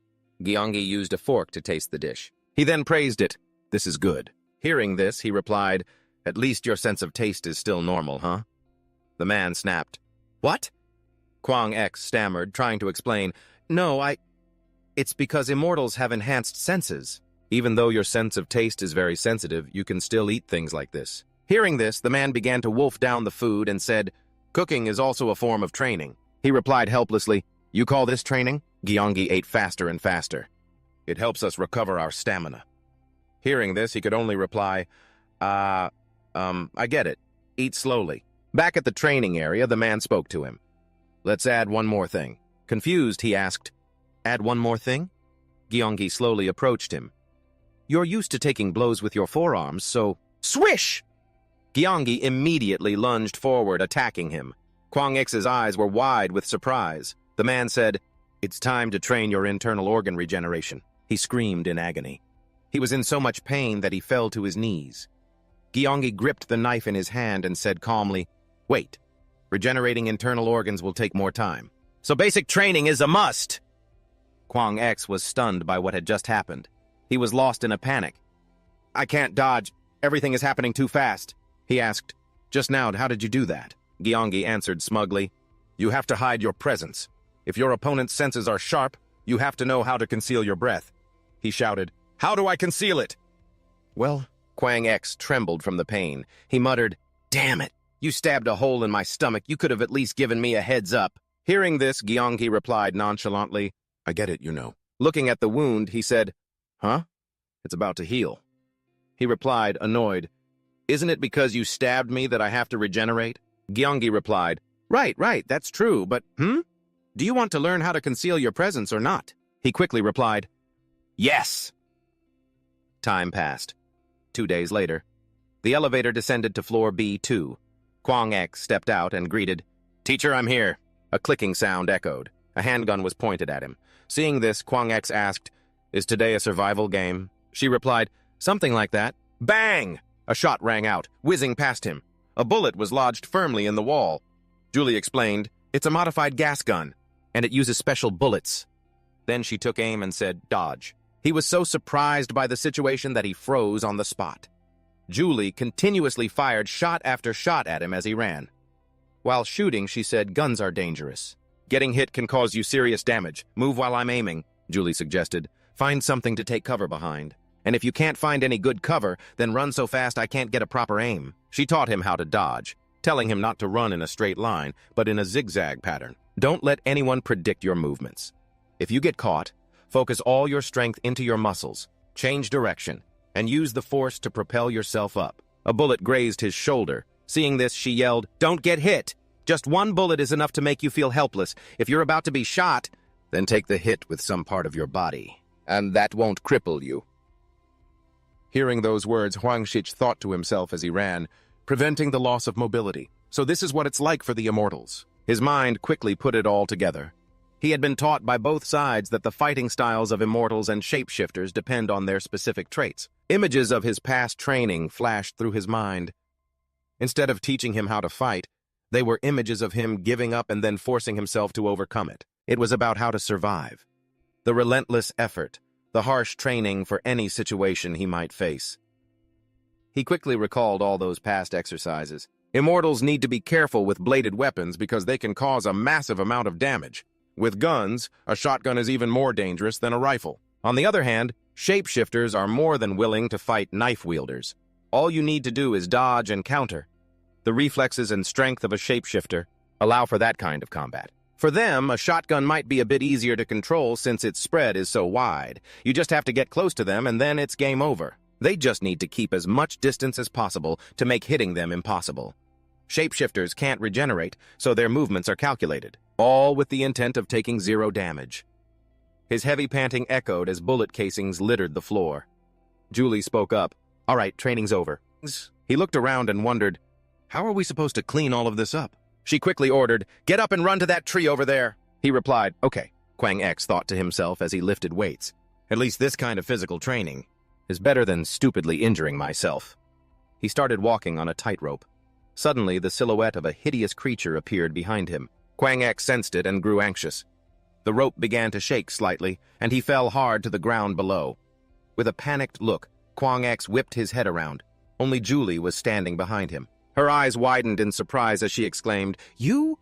Gyeonggi used a fork to taste the dish. He then praised it. "This is good." Hearing this, he replied, "At least your sense of taste is still normal, huh?" The man snapped. "What?" Kwang X stammered, trying to explain. "No, It's because immortals have enhanced senses. Even though your sense of taste is very sensitive, you can still eat things like this." Hearing this, the man began to wolf down the food and said, "Cooking is also a form of training." He replied helplessly, "You call this training?" Gyeonggi ate faster and faster. "It helps us recover our stamina." Hearing this, he could only reply, I get it. Eat slowly." Back at the training area, the man spoke to him. "Let's add one more thing." Confused, he asked, "Add one more thing?" Gyeonggi slowly approached him. "You're used to taking blows with your forearms, so—" Swish! Gyeonggi immediately lunged forward, attacking him. Kwang X's eyes were wide with surprise. The man said, "It's time to train your internal organ regeneration." He screamed in agony. He was in so much pain that he fell to his knees. Gyeonggi gripped the knife in his hand and said calmly, "Wait. Regenerating internal organs will take more time. So basic training is a must." Kwang X was stunned by what had just happened. He was lost in a panic. "I can't dodge. Everything is happening too fast." He asked, "Just now, how did you do that?" Gyeonggi answered smugly, "You have to hide your presence. If your opponent's senses are sharp, you have to know how to conceal your breath." He shouted, "How do I conceal it?" "Well," Kwang X trembled from the pain. He muttered, "Damn it! You stabbed a hole in my stomach. You could have at least given me a heads up." Hearing this, Gyeonggi replied nonchalantly, "I get it, you know." Looking at the wound, he said, "Huh? It's about to heal." He replied, annoyed, "Isn't it because you stabbed me that I have to regenerate?" Gyeonggi replied, Right, that's true, but, Do you want to learn how to conceal your presence or not?" He quickly replied, "Yes." Time passed. 2 days later, the elevator descended to floor B2. Kwang X stepped out and greeted, "Teacher, I'm here." A clicking sound echoed. A handgun was pointed at him. Seeing this, Kwang X asked, "Is today a survival game?" She replied, "Something like that." Bang! A shot rang out, whizzing past him. A bullet was lodged firmly in the wall. Julie explained, "It's a modified gas gun, and it uses special bullets." Then she took aim and said, "Dodge." He was so surprised by the situation that he froze on the spot. Julie continuously fired shot after shot at him as he ran. While shooting, she said, "Guns are dangerous. Getting hit can cause you serious damage. Move while I'm aiming," Julie suggested. "Find something to take cover behind. And if you can't find any good cover, then run so fast I can't get a proper aim." She taught him how to dodge, telling him not to run in a straight line, but in a zigzag pattern. Don't let anyone predict your movements. If you get caught, focus all your strength into your muscles, change direction, and use the force to propel yourself up. A bullet grazed his shoulder. Seeing this, she yelled, "Don't get hit! Just one bullet is enough to make you feel helpless. If you're about to be shot, then take the hit with some part of your body, and that won't cripple you." Hearing those words, Huang Shich thought to himself as he ran, preventing the loss of mobility. So this is what it's like for the immortals. His mind quickly put it all together. He had been taught by both sides that the fighting styles of immortals and shapeshifters depend on their specific traits. Images of his past training flashed through his mind. Instead of teaching him how to fight, they were images of him giving up and then forcing himself to overcome it. It was about how to survive. The relentless effort, the harsh training for any situation he might face. He quickly recalled all those past exercises. Immortals need to be careful with bladed weapons because they can cause a massive amount of damage. With guns, a shotgun is even more dangerous than a rifle. On the other hand, shapeshifters are more than willing to fight knife wielders. All you need to do is dodge and counter. The reflexes and strength of a shapeshifter allow for that kind of combat. For them, a shotgun might be a bit easier to control since its spread is so wide. You just have to get close to them and then it's game over. They just need to keep as much distance as possible to make hitting them impossible. Shapeshifters can't regenerate, so their movements are calculated, all with the intent of taking zero damage. His heavy panting echoed as bullet casings littered the floor. Julie spoke up. "All right, training's over." He looked around and wondered, how are we supposed to clean all of this up? She quickly ordered, "Get up and run to that tree over there." He replied, "Okay." Kwang X thought to himself as he lifted weights. At least this kind of physical training is better than stupidly injuring myself. He started walking on a tightrope. Suddenly, the silhouette of a hideous creature appeared behind him. Kwang X sensed it and grew anxious. The rope began to shake slightly, and he fell hard to the ground below. With a panicked look, Kwang X whipped his head around. Only Julie was standing behind him. Her eyes widened in surprise as she exclaimed, "You?"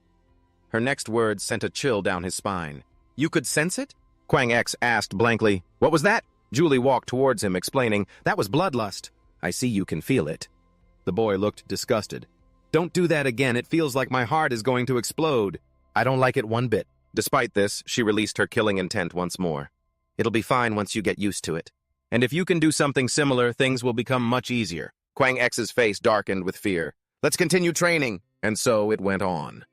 Her next words sent a chill down his spine. "You could sense it?" Kwang X asked blankly. "What was that?" Julie walked towards him, explaining, "That was bloodlust." "I see you can feel it." The boy looked disgusted. "Don't do that again. It feels like my heart is going to explode." "I don't like it one bit." Despite this, she released her killing intent once more. "It'll be fine once you get used to it. And if you can do something similar, things will become much easier." Kwang X's face darkened with fear. "Let's continue training." And so it went on.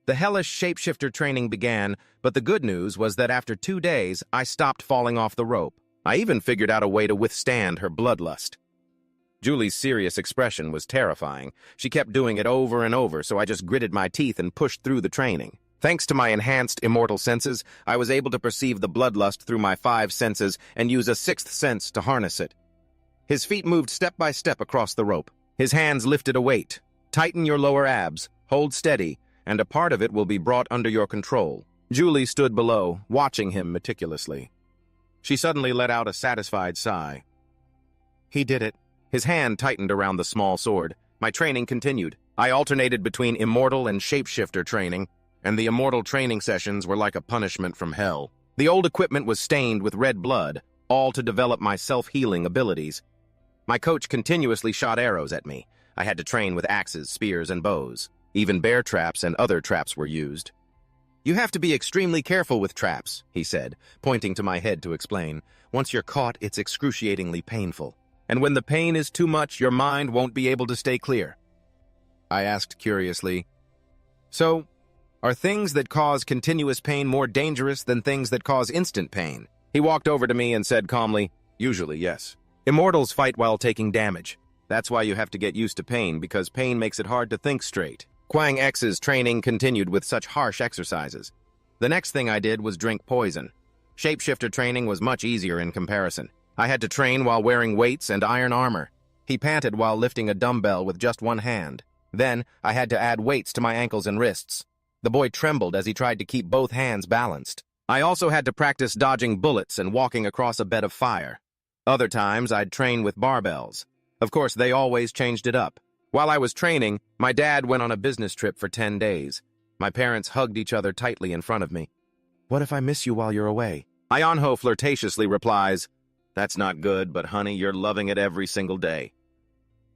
The hellish shapeshifter training began, but the good news was that after 2 days, I stopped falling off the rope. I even figured out a way to withstand her bloodlust. Julie's serious expression was terrifying. She kept doing it over and over, so I just gritted my teeth and pushed through the training. Thanks to my enhanced immortal senses, I was able to perceive the bloodlust through my 5 senses and use a 6th sense to harness it. His feet moved step by step across the rope. His hands lifted a weight. "Tighten your lower abs, hold steady, and a part of it will be brought under your control." Julie stood below, watching him meticulously. She suddenly let out a satisfied sigh. He did it. His hand tightened around the small sword. My training continued. I alternated between immortal and shapeshifter training, and the immortal training sessions were like a punishment from hell. The old equipment was stained with red blood, all to develop my self-healing abilities. My coach continuously shot arrows at me. I had to train with axes, spears, and bows. Even bear traps and other traps were used. "You have to be extremely careful with traps," he said, pointing to my head to explain. "Once you're caught, it's excruciatingly painful. And when the pain is too much, your mind won't be able to stay clear." I asked curiously, "So, are things that cause continuous pain more dangerous than things that cause instant pain?" He walked over to me and said calmly, "Usually, yes. Immortals fight while taking damage. That's why you have to get used to pain, because pain makes it hard to think straight." Kwang X's training continued with such harsh exercises. The next thing I did was drink poison. Shapeshifter training was much easier in comparison. I had to train while wearing weights and iron armor. He panted while lifting a dumbbell with just one hand. Then, I had to add weights to my ankles and wrists. The boy trembled as he tried to keep both hands balanced. I also had to practice dodging bullets and walking across a bed of fire. Other times, I'd train with barbells. Of course, they always changed it up. While I was training, my dad went on a business trip for 10 days. My parents hugged each other tightly in front of me. What if I miss you while you're away? Ianho flirtatiously replies, That's not good, but honey, you're loving it every single day.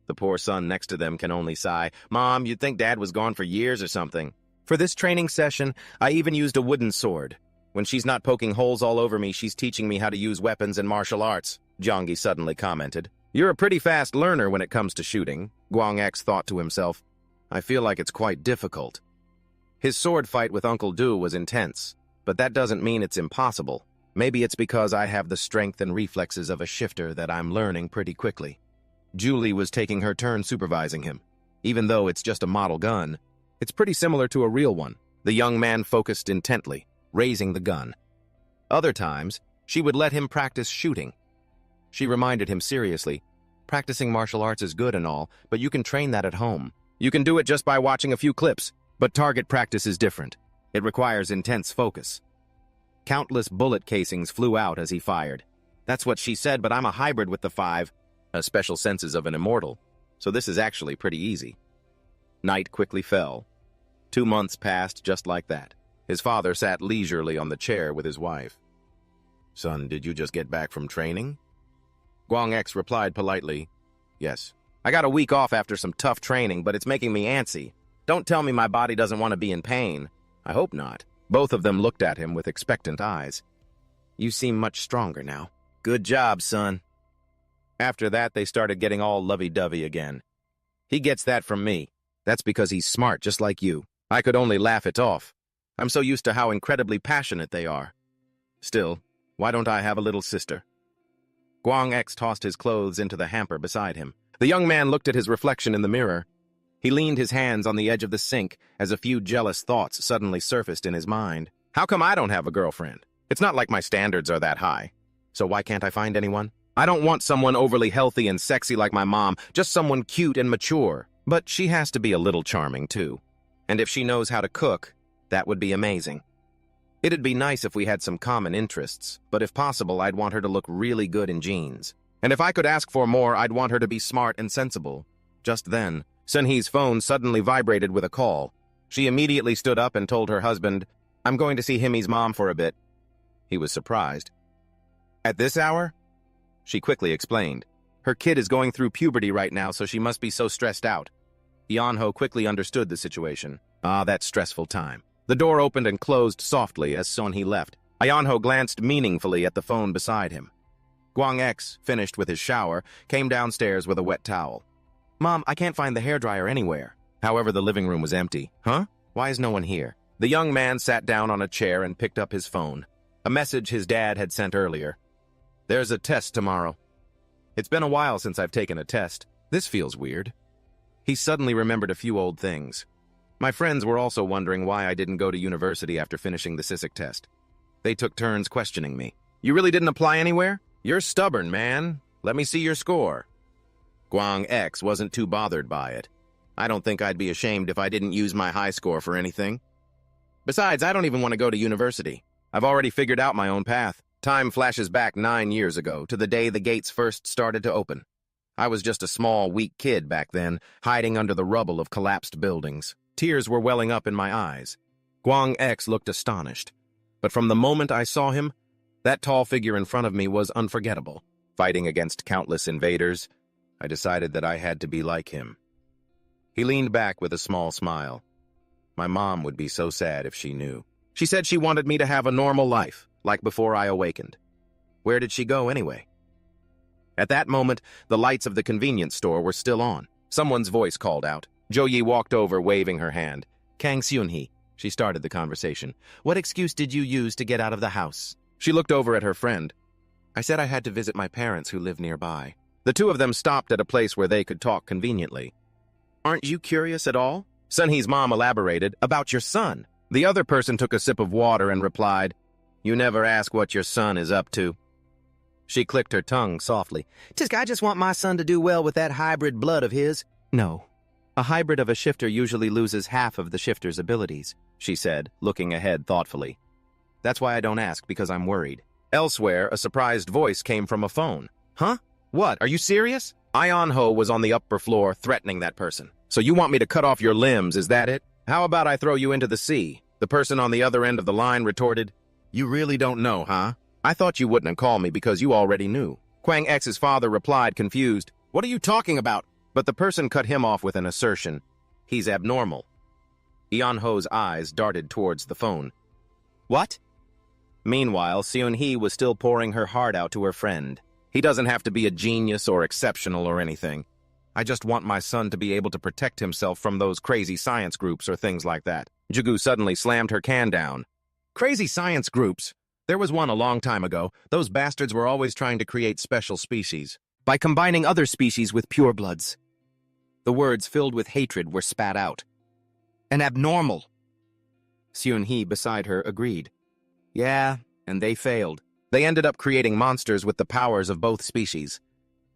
The poor son next to them can only sigh, Mom, you'd think Dad was gone for years or something. For this training session, I even used a wooden sword. When she's not poking holes all over me, she's teaching me how to use weapons and martial arts, Jianggi suddenly commented. You're a pretty fast learner when it comes to shooting, Guang X thought to himself. I feel like it's quite difficult. His sword fight with Uncle Du was intense, but that doesn't mean it's impossible. Maybe it's because I have the strength and reflexes of a shifter that I'm learning pretty quickly. Julie was taking her turn supervising him. Even though it's just a model gun, it's pretty similar to a real one. The young man focused intently, raising the gun. Other times, she would let him practice shooting. She reminded him seriously, practicing martial arts is good and all, but you can train that at home. You can do it just by watching a few clips, but target practice is different. It requires intense focus. Countless bullet casings flew out as he fired. That's what she said, but I'm a hybrid with the 5, special senses of an immortal, so this is actually pretty easy. Night quickly fell. 2 months passed just like that. His father sat leisurely on the chair with his wife. Son, did you just get back from training? Guang X replied politely, Yes. I got a week off after some tough training, but it's making me antsy. Don't tell me my body doesn't want to be in pain. I hope not. Both of them looked at him with expectant eyes. You seem much stronger now. Good job, son. After that, they started getting all lovey-dovey again. He gets that from me. That's because he's smart, just like you. I could only laugh it off. I'm so used to how incredibly passionate they are. Still, why don't I have a little sister? Guang X tossed his clothes into the hamper beside him. The young man looked at his reflection in the mirror. He leaned his hands on the edge of the sink as a few jealous thoughts suddenly surfaced in his mind. How come I don't have a girlfriend? It's not like my standards are that high. So why can't I find anyone? I don't want someone overly healthy and sexy like my mom, just someone cute and mature. But she has to be a little charming, too. And if she knows how to cook, that would be amazing. It'd be nice if we had some common interests, but if possible, I'd want her to look really good in jeans. And if I could ask for more, I'd want her to be smart and sensible. Just then, Sunhee's phone suddenly vibrated with a call. She immediately stood up and told her husband, I'm going to see Himi's mom for a bit. He was surprised. At this hour? She quickly explained. Her kid is going through puberty right now, so she must be so stressed out. Yeonho quickly understood the situation. That stressful time. The door opened and closed softly as Sunhee left. Yeonho glanced meaningfully at the phone beside him. Guang X, finished with his shower, came downstairs with a wet towel. Mom, I can't find the hairdryer anywhere. However, the living room was empty. Huh? Why is no one here? The young man sat down on a chair and picked up his phone. A message his dad had sent earlier. There's a test tomorrow. It's been a while since I've taken a test. This feels weird. He suddenly remembered a few old things. My friends were also wondering why I didn't go to university after finishing the SSS-Rank test. They took turns questioning me. You really didn't apply anywhere? You're stubborn, man. Let me see your score. Guang X wasn't too bothered by it. I don't think I'd be ashamed if I didn't use my high score for anything. Besides, I don't even want to go to university. I've already figured out my own path. Time flashes back 9 years ago to the day the gates first started to open. I was just a small, weak kid back then, hiding under the rubble of collapsed buildings. Tears were welling up in my eyes. Guang X looked astonished. But from the moment I saw him, that tall figure in front of me was unforgettable. Fighting against countless invaders, I decided that I had to be like him. He leaned back with a small smile. My mom would be so sad if she knew. She said she wanted me to have a normal life, like before I awakened. Where did she go anyway? At that moment, the lights of the convenience store were still on. Someone's voice called out. Jo-Yi walked over, waving her hand. Kang Seun-hee. She started the conversation. What excuse did you use to get out of the house? She looked over at her friend. I said I had to visit my parents who live nearby. The two of them stopped at a place where they could talk conveniently. Aren't you curious at all? Sunhee's mom elaborated. About your son. The other person took a sip of water and replied, You never ask what your son is up to. She clicked her tongue softly. Tisk, I just want my son to do well with that hybrid blood of his. No. A hybrid of a shifter usually loses half of the shifter's abilities, she said, looking ahead thoughtfully. That's why I don't ask, because I'm worried. Elsewhere, a surprised voice came from a phone. Huh? What? Are you serious? Ion-ho was on the upper floor threatening that person. So you want me to cut off your limbs, is that it? How about I throw you into the sea? The person on the other end of the line retorted. You really don't know, huh? I thought you wouldn't have called me because you already knew. Kwang X's father replied, confused. What are you talking about? But the person cut him off with an assertion. He's abnormal. Ion-ho's eyes darted towards the phone. What? Meanwhile, Seon-hee was still pouring her heart out to her friend. He doesn't have to be a genius or exceptional or anything. I just want my son to be able to protect himself from those crazy science groups or things like that. Jugu suddenly slammed her can down. Crazy science groups? There was one a long time ago. Those bastards were always trying to create special species by combining other species with purebloods. The words filled with hatred were spat out. An abnormal. Seon-hee beside her agreed. Yeah, and they failed. They ended up creating monsters with the powers of both species.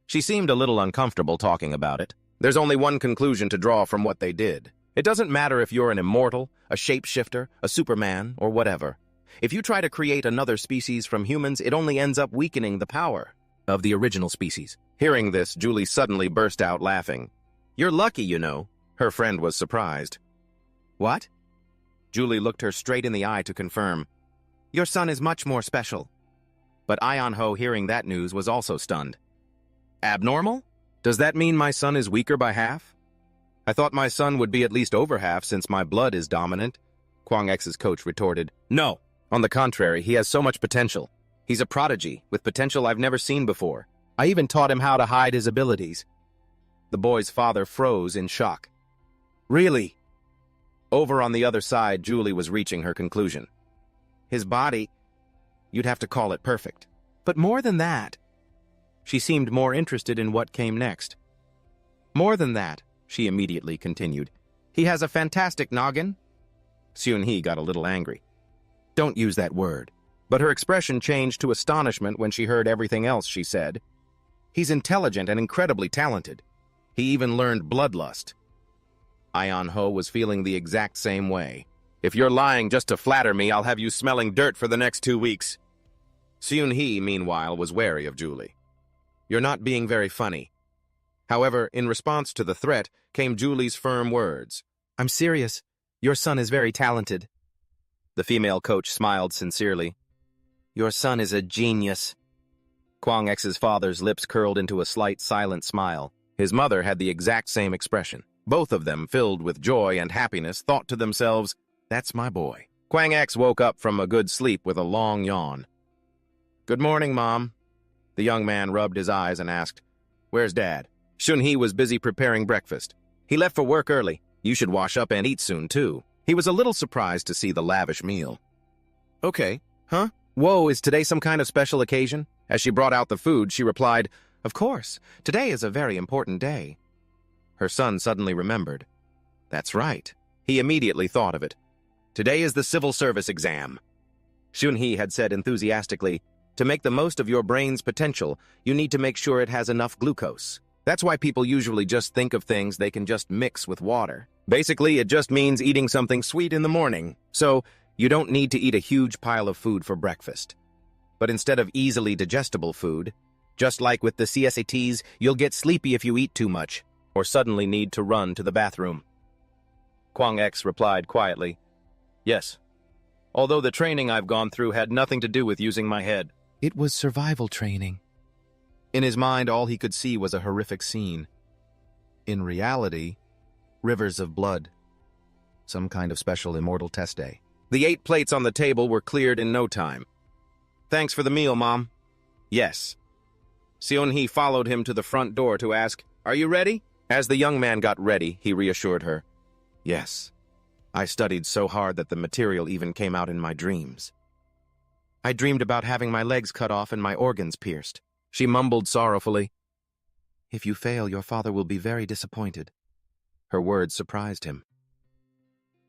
She seemed a little uncomfortable talking about it. There's only one conclusion to draw from what they did. It doesn't matter if you're an immortal, a shapeshifter, a superman, or whatever. If you try to create another species from humans, it only ends up weakening the power of the original species. Hearing this, Julie suddenly burst out laughing. You're lucky, you know. Her friend was surprised. What? Julie looked her straight in the eye to confirm. Your son is much more special. But Ion-ho, hearing that news, was also stunned. Abnormal? Does that mean my son is weaker by half? I thought my son would be at least over half since my blood is dominant. Kwang X's coach retorted. No. On the contrary, he has so much potential. He's a prodigy, with potential I've never seen before. I even taught him how to hide his abilities. The boy's father froze in shock. Really? Over on the other side, Julie was reaching her conclusion. His body, you'd have to call it perfect. But more than that. She seemed more interested in what came next. More than that, she immediately continued. He has a fantastic noggin. Seon-hee got a little angry. Don't use that word. But her expression changed to astonishment when she heard everything else she said. He's intelligent and incredibly talented. He even learned bloodlust. Ion-ho was feeling the exact same way. If you're lying just to flatter me, I'll have you smelling dirt for the next 2 weeks. Seon-hee, meanwhile, was wary of Julie. You're not being very funny. However, in response to the threat came Julie's firm words. I'm serious. Your son is very talented. The female coach smiled sincerely. Your son is a genius. Kwang X's father's lips curled into a slight, silent smile. His mother had the exact same expression. Both of them, filled with joy and happiness, thought to themselves, that's my boy. Kwang X woke up from a good sleep with a long yawn. Good morning, Mom. The young man rubbed his eyes and asked, Where's Dad? Seon-hee was busy preparing breakfast. He left for work early. You should wash up and eat soon, too. He was a little surprised to see the lavish meal. Okay, huh? Whoa, is today some kind of special occasion? As she brought out the food, she replied, Of course, today is a very important day. Her son suddenly remembered. That's right. He immediately thought of it. Today is the civil service exam. Seon-hee had said enthusiastically, To make the most of your brain's potential, you need to make sure it has enough glucose. That's why people usually just think of things they can just mix with water. Basically, it just means eating something sweet in the morning. So, you don't need to eat a huge pile of food for breakfast. But instead of easily digestible food, just like with the CSATs, you'll get sleepy if you eat too much, or suddenly need to run to the bathroom. Kwang X replied quietly, Yes. Although the training I've gone through had nothing to do with using my head. It was survival training. In his mind, all he could see was a horrific scene. In reality, rivers of blood. Some kind of special immortal test day. The 8 plates on the table were cleared in no time. Thanks for the meal, Mom. Yes. Seon-hee followed him to the front door to ask, Are you ready? As the young man got ready, he reassured her. Yes. I studied so hard that the material even came out in my dreams. I dreamed about having my legs cut off and my organs pierced. She mumbled sorrowfully. If you fail, your father will be very disappointed. Her words surprised him.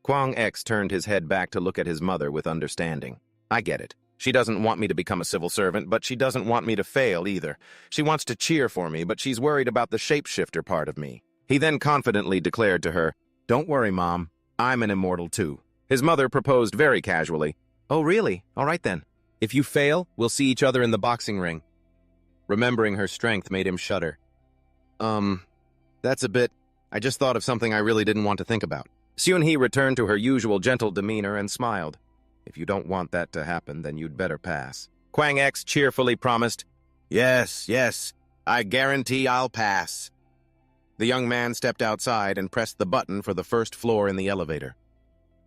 Kwang X turned his head back to look at his mother with understanding. I get it. She doesn't want me to become a civil servant, but she doesn't want me to fail either. She wants to cheer for me, but she's worried about the shapeshifter part of me. He then confidently declared to her, Don't worry, Mom. I'm an immortal too. His mother proposed very casually. Oh, really? All right then. If you fail, we'll see each other in the boxing ring. Remembering her strength made him shudder. That's a bit... I just thought of something I really didn't want to think about. Seon-hee returned to her usual gentle demeanor and smiled. If you don't want that to happen, then you'd better pass. Kwang X cheerfully promised, Yes, I guarantee I'll pass. The young man stepped outside and pressed the button for the first floor in the elevator.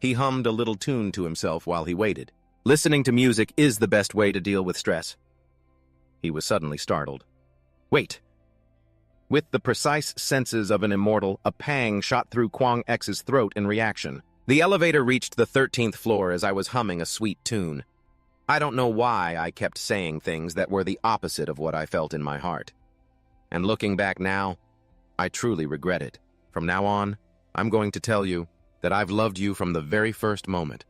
He hummed a little tune to himself while he waited. Listening to music is the best way to deal with stress. He was suddenly startled. Wait. With the precise senses of an immortal, a pang shot through Kwang X's throat in reaction. The elevator reached the 13th floor as I was humming a sweet tune. I don't know why I kept saying things that were the opposite of what I felt in my heart. And looking back now, I truly regret it. From now on, I'm going to tell you that I've loved you from the very first moment.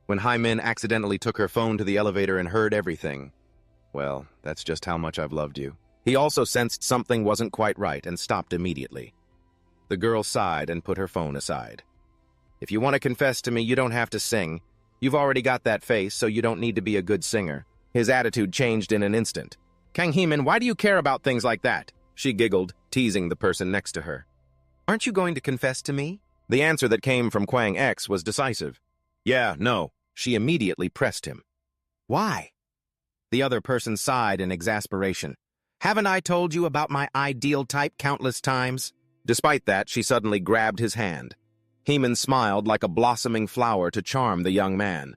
When Hai-min accidentally took her phone to the elevator and heard everything, well, that's just how much I've loved you. He also sensed something wasn't quite right and stopped immediately. The girl sighed and put her phone aside. If you want to confess to me, you don't have to sing. You've already got that face, so you don't need to be a good singer. His attitude changed in an instant. Kang Hee-min, why do you care about things like that? She giggled, teasing the person next to her. Aren't you going to confess to me? The answer that came from Kwang X was decisive. Yeah, no. She immediately pressed him. Why? The other person sighed in exasperation. Haven't I told you about my ideal type countless times? Despite that, she suddenly grabbed his hand. Hee-min smiled like a blossoming flower to charm the young man.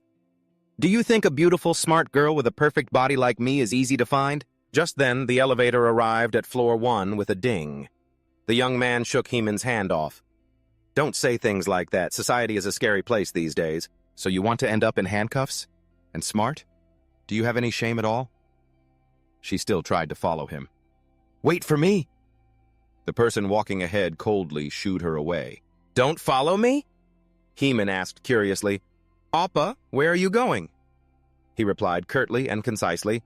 Do you think a beautiful, smart girl with a perfect body like me is easy to find? Just then, the elevator arrived at floor 1 with a ding. The young man shook Hee-min's hand off. Don't say things like that. Society is a scary place these days. So you want to end up in handcuffs? And smart? Do you have any shame at all? She still tried to follow him. Wait for me! The person walking ahead coldly shooed her away. Don't follow me? Hee-min asked curiously. Oppa, where are you going? He replied curtly and concisely,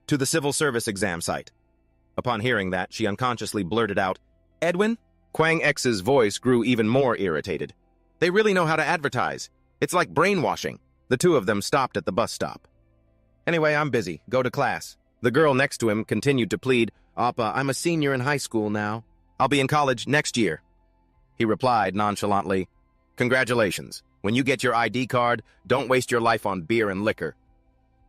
to the civil service exam site. Upon hearing that, she unconsciously blurted out, Edwin? Kwang X's voice grew even more irritated. They really know how to advertise. It's like brainwashing. The two of them stopped at the bus stop. Anyway, I'm busy. Go to class. The girl next to him continued to plead, Appa, I'm a senior in high school now. I'll be in college next year. He replied nonchalantly, Congratulations. When you get your ID card, don't waste your life on beer and liquor.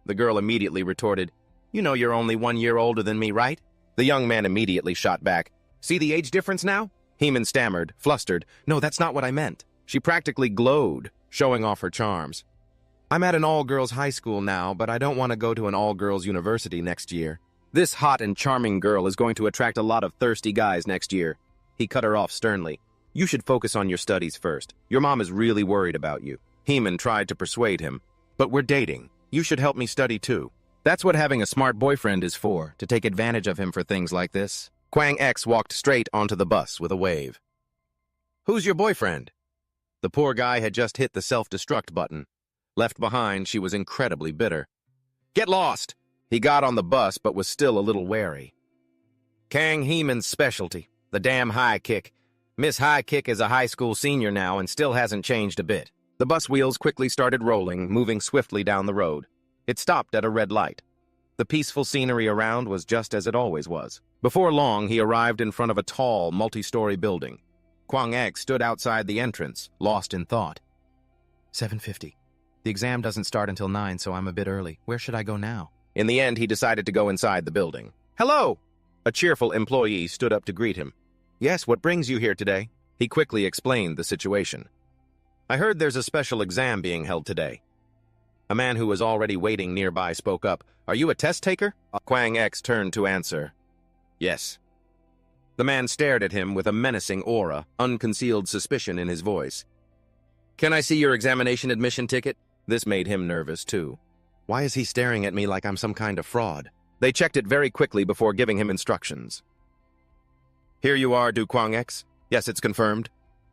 The girl immediately retorted, You know you're only 1 year older than me, right? The young man immediately shot back, See the age difference now? Hee-min stammered, flustered, No, that's not what I meant. She practically glowed, showing off her charms. I'm at an all-girls high school now, but I don't want to go to an all-girls university next year. This hot and charming girl is going to attract a lot of thirsty guys next year. He cut her off sternly. You should focus on your studies first. Your mom is really worried about you. Hee-min tried to persuade him. But we're dating. You should help me study too. That's what having a smart boyfriend is for, to take advantage of him for things like this. Kwang X walked straight onto the bus with a wave. Who's your boyfriend? The poor guy had just hit the self-destruct button. Left behind, she was incredibly bitter. Get lost! He got on the bus, but was still a little wary. Kang Hee-min's specialty, the damn high kick. Miss High Kick is a high school senior now and still hasn't changed a bit. The bus wheels quickly started rolling, moving swiftly down the road. It stopped at a red light. The peaceful scenery around was just as it always was. Before long, he arrived in front of a tall, multi-story building. Kwang X stood outside the entrance, lost in thought. 7:50. The exam doesn't start until 9, so I'm a bit early. Where should I go now? In the end, he decided to go inside the building. Hello! A cheerful employee stood up to greet him. Yes, what brings you here today? He quickly explained the situation. I heard there's a special exam being held today. A man who was already waiting nearby spoke up. Are you a test taker? Kwang X turned to answer. Yes. The man stared at him with a menacing aura, unconcealed suspicion in his voice. Can I see your examination admission ticket? This made him nervous, too. Why is he staring at me like I'm some kind of fraud? They checked it very quickly before giving him instructions. Here you are, Du Kwang X. Yes, it's confirmed.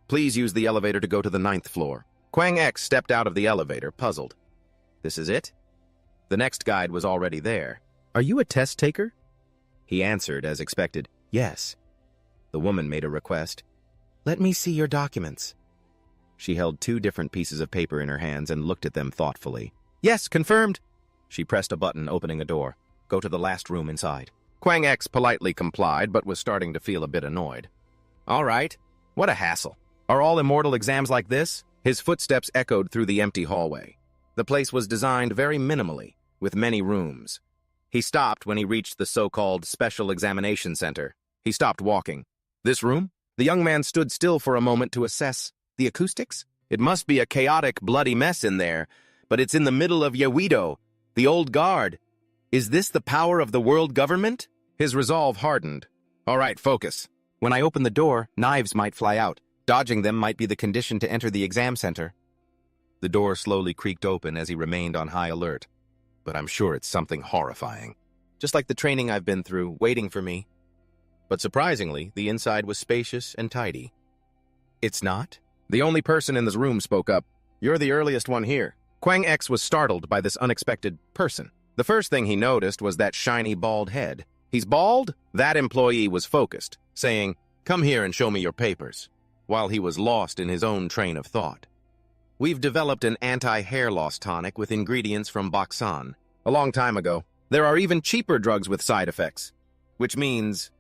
Please use the elevator to go to the 9th floor. Kwang X stepped out of the elevator, puzzled. This is it? The next guide was already there. Are you a test taker? He answered, as expected, yes. The woman made a request. Let me see your documents. She held 2 different pieces of paper in her hands and looked at them thoughtfully. Yes, confirmed. She pressed a button, opening a door. Go to the last room inside. Kwang X politely complied, but was starting to feel a bit annoyed. All right, what a hassle. Are all immortal exams like this? His footsteps echoed through the empty hallway. The place was designed very minimally, with many rooms. He stopped when he reached the so-called Special Examination Center. He stopped walking. This room? The young man stood still for a moment to assess the acoustics. It must be a chaotic, bloody mess in there, but it's in the middle of Yewido, the old guard. Is this the power of the world government? His resolve hardened. All right, focus. When I open the door, knives might fly out. Dodging them might be the condition to enter the exam center. The door slowly creaked open as he remained on high alert. But I'm sure it's something horrifying. Just like the training I've been through, waiting for me. But surprisingly, the inside was spacious and tidy. It's not? The only person in this room spoke up. You're the earliest one here. Kwang X was startled by this unexpected person. The first thing he noticed was that shiny bald head. He's bald? That employee was focused, saying, "Come here and show me your papers," while he was lost in his own train of thought. We've developed an anti-hair loss tonic with ingredients from Baksan. A long time ago. There are even cheaper drugs with side effects. Which means...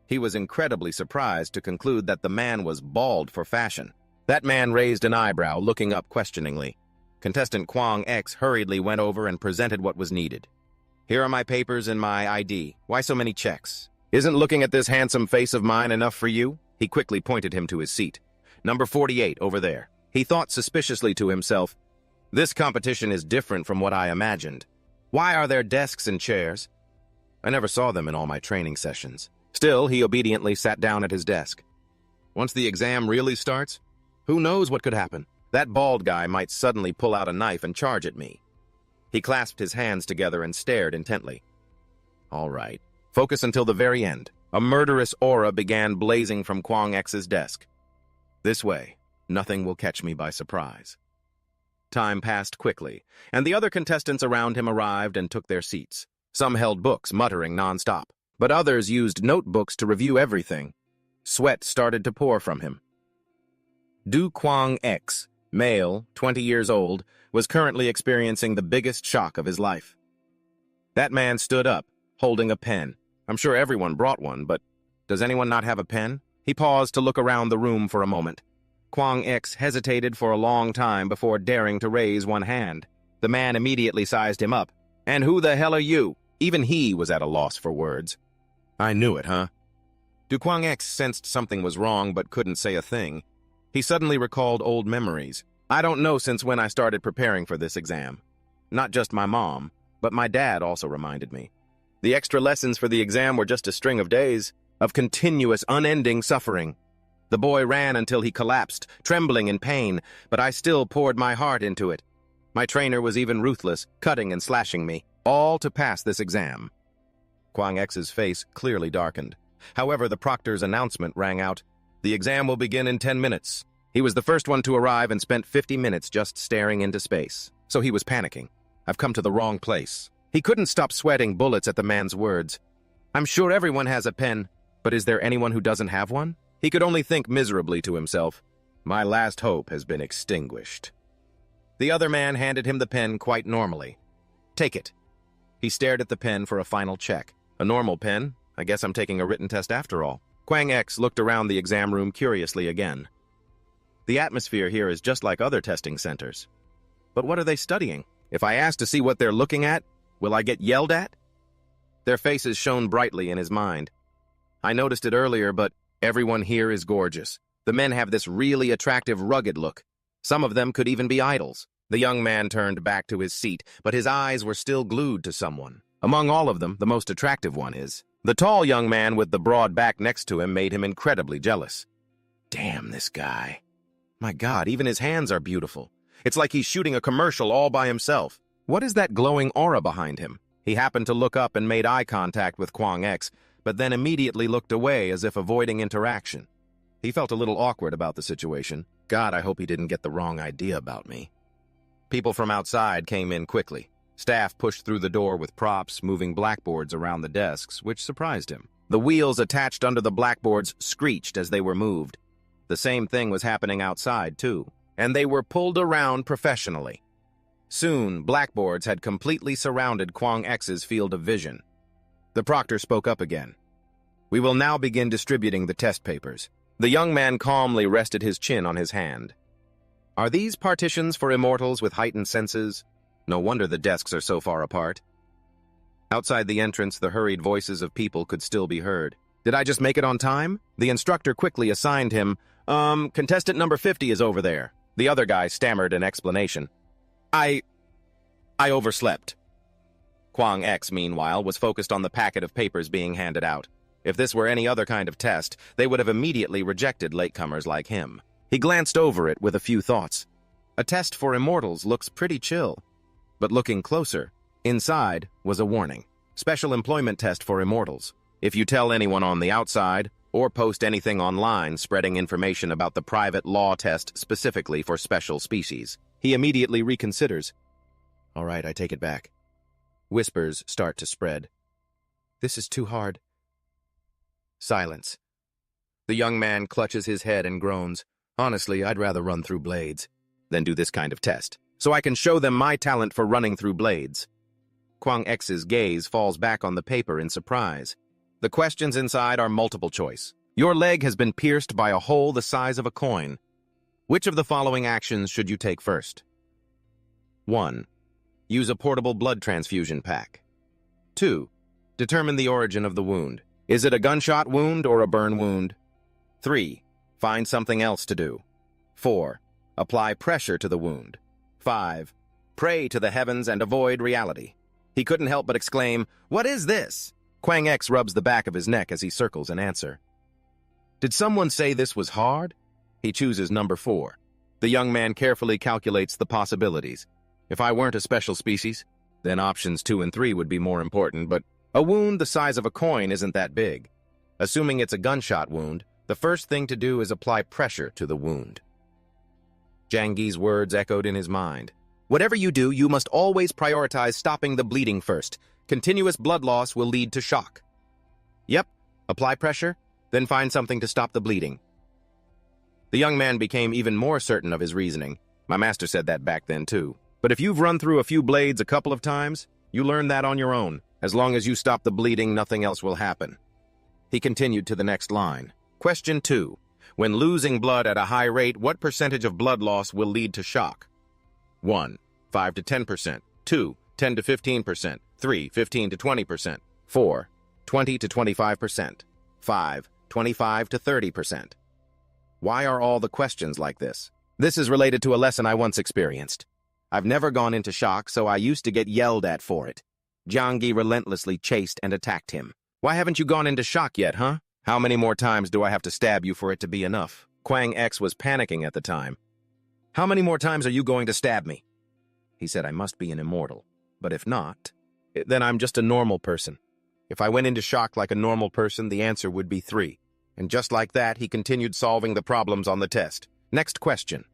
He was incredibly surprised to conclude that the man was bald for fashion. That man raised an eyebrow, looking up questioningly. Contestant Kwang X hurriedly went over and presented what was needed. Here are my papers and my ID. Why so many checks? Isn't looking at this handsome face of mine enough for you? He quickly pointed him to his seat. Number 48, over there. He thought suspiciously to himself, this competition is different from what I imagined. Why are there desks and chairs? I never saw them in all my training sessions. Still, he obediently sat down at his desk. Once the exam really starts, who knows what could happen? That bald guy might suddenly pull out a knife and charge at me. He clasped his hands together and stared intently. All right, focus until the very end. A murderous aura began blazing from Kwang X's desk. This way, nothing will catch me by surprise. Time passed quickly, and the other contestants around him arrived and took their seats. Some held books, muttering nonstop, but others used notebooks to review everything. Sweat started to pour from him. Du Kwang X, male, 20 years old, was currently experiencing the biggest shock of his life. That man stood up, holding a pen. I'm sure everyone brought one, but does anyone not have a pen? He paused to look around the room for a moment. Kwang X hesitated for a long time before daring to raise one hand. The man immediately sized him up. And who the hell are you? Even he was at a loss for words. I knew it, huh? Du Kwang X sensed something was wrong but couldn't say a thing. He suddenly recalled old memories. I don't know since when I started preparing for this exam. Not just my mom, but my dad also reminded me. The extra lessons for the exam were just a string of days of continuous, unending suffering. The boy ran until he collapsed, trembling in pain, but I still poured my heart into it. My trainer was even ruthless, cutting and slashing me, all to pass this exam. Kwang X's face clearly darkened. However, the proctor's announcement rang out. The exam will begin in 10 minutes. He was the first one to arrive and spent 50 minutes just staring into space. So he was panicking. I've come to the wrong place. He couldn't stop sweating bullets at the man's words. I'm sure everyone has a pen, but is there anyone who doesn't have one? He could only think miserably to himself. My last hope has been extinguished. The other man handed him the pen quite normally. Take it. He stared at the pen for a final check. A normal pen? I guess I'm taking a written test after all. Kwang X looked around the exam room curiously again. The atmosphere here is just like other testing centers. But what are they studying? If I ask to see what they're looking at, will I get yelled at? Their faces shone brightly in his mind. I noticed it earlier, but everyone here is gorgeous. The men have this really attractive, rugged look. Some of them could even be idols. The young man turned back to his seat, but his eyes were still glued to someone. Among all of them, the most attractive one is. The tall young man with the broad back next to him made him incredibly jealous. Damn this guy. My God, even his hands are beautiful. It's like he's shooting a commercial all by himself. What is that glowing aura behind him? He happened to look up and made eye contact with Kwang X, but then immediately looked away as if avoiding interaction. He felt a little awkward about the situation. God, I hope he didn't get the wrong idea about me. People from outside came in quickly. Staff pushed through the door with props, moving blackboards around the desks, which surprised him. The wheels attached under the blackboards screeched as they were moved. The same thing was happening outside, too, and they were pulled around professionally. Soon, blackboards had completely surrounded Kwang X's field of vision. The proctor spoke up again. We will now begin distributing the test papers. The young man calmly rested his chin on his hand. Are these partitions for immortals with heightened senses? No wonder the desks are so far apart. Outside the entrance, the hurried voices of people could still be heard. Did I just make it on time? The instructor quickly assigned him, contestant number 50 is over there. The other guy stammered an explanation. I overslept. Kwang X, meanwhile, was focused on the packet of papers being handed out. If this were any other kind of test, they would have immediately rejected latecomers like him. He glanced over it with a few thoughts. A test for immortals looks pretty chill. But looking closer, inside was a warning. Special employment test for immortals. If you tell anyone on the outside, or post anything online spreading information about the private law test specifically for special species, he immediately reconsiders. All right, I take it back. Whispers start to spread. This is too hard. Silence. The young man clutches his head and groans. Honestly, I'd rather run through blades than do this kind of test, so I can show them my talent for running through blades. Kwang X's gaze falls back on the paper in surprise. The questions inside are multiple choice. Your leg has been pierced by a hole the size of a coin. Which of the following actions should you take first? 1. Use a portable blood transfusion pack. 2. Determine the origin of the wound. Is it a gunshot wound or a burn wound? 3. Find something else to do. 4. Apply pressure to the wound. 5. Pray to the heavens and avoid reality. He couldn't help but exclaim, "What is this?" Kwang X rubs the back of his neck as he circles an answer. Did someone say this was hard? He chooses number 4. The young man carefully calculates the possibilities. If I weren't a special species, then options 2 and 3 would be more important, but a wound the size of a coin isn't that big. Assuming it's a gunshot wound, the first thing to do is apply pressure to the wound. Jangi's words echoed in his mind. Whatever you do, you must always prioritize stopping the bleeding first. Continuous blood loss will lead to shock. Yep, apply pressure, then find something to stop the bleeding. The young man became even more certain of his reasoning. My master said that back then too. But if you've run through a few blades a couple of times, you learn that on your own. As long as you stop the bleeding, nothing else will happen. He continued to the next line. Question 2. When losing blood at a high rate, what percentage of blood loss will lead to shock? 1. 5 to 10%. 2. 10 to 15%. 3. 15 to 20%. 4. 20 to 25%. 5. 25 to 30%. Why are all the questions like this? This is related to a lesson I once experienced. I've never gone into shock, so I used to get yelled at for it. Jiangyi relentlessly chased and attacked him. Why haven't you gone into shock yet, huh? How many more times do I have to stab you for it to be enough? Kwang X was panicking at the time. How many more times are you going to stab me? He said I must be an immortal. But if not, then I'm just a normal person. If I went into shock like a normal person, the answer would be 3. And just like that, he continued solving the problems on the test. Next question.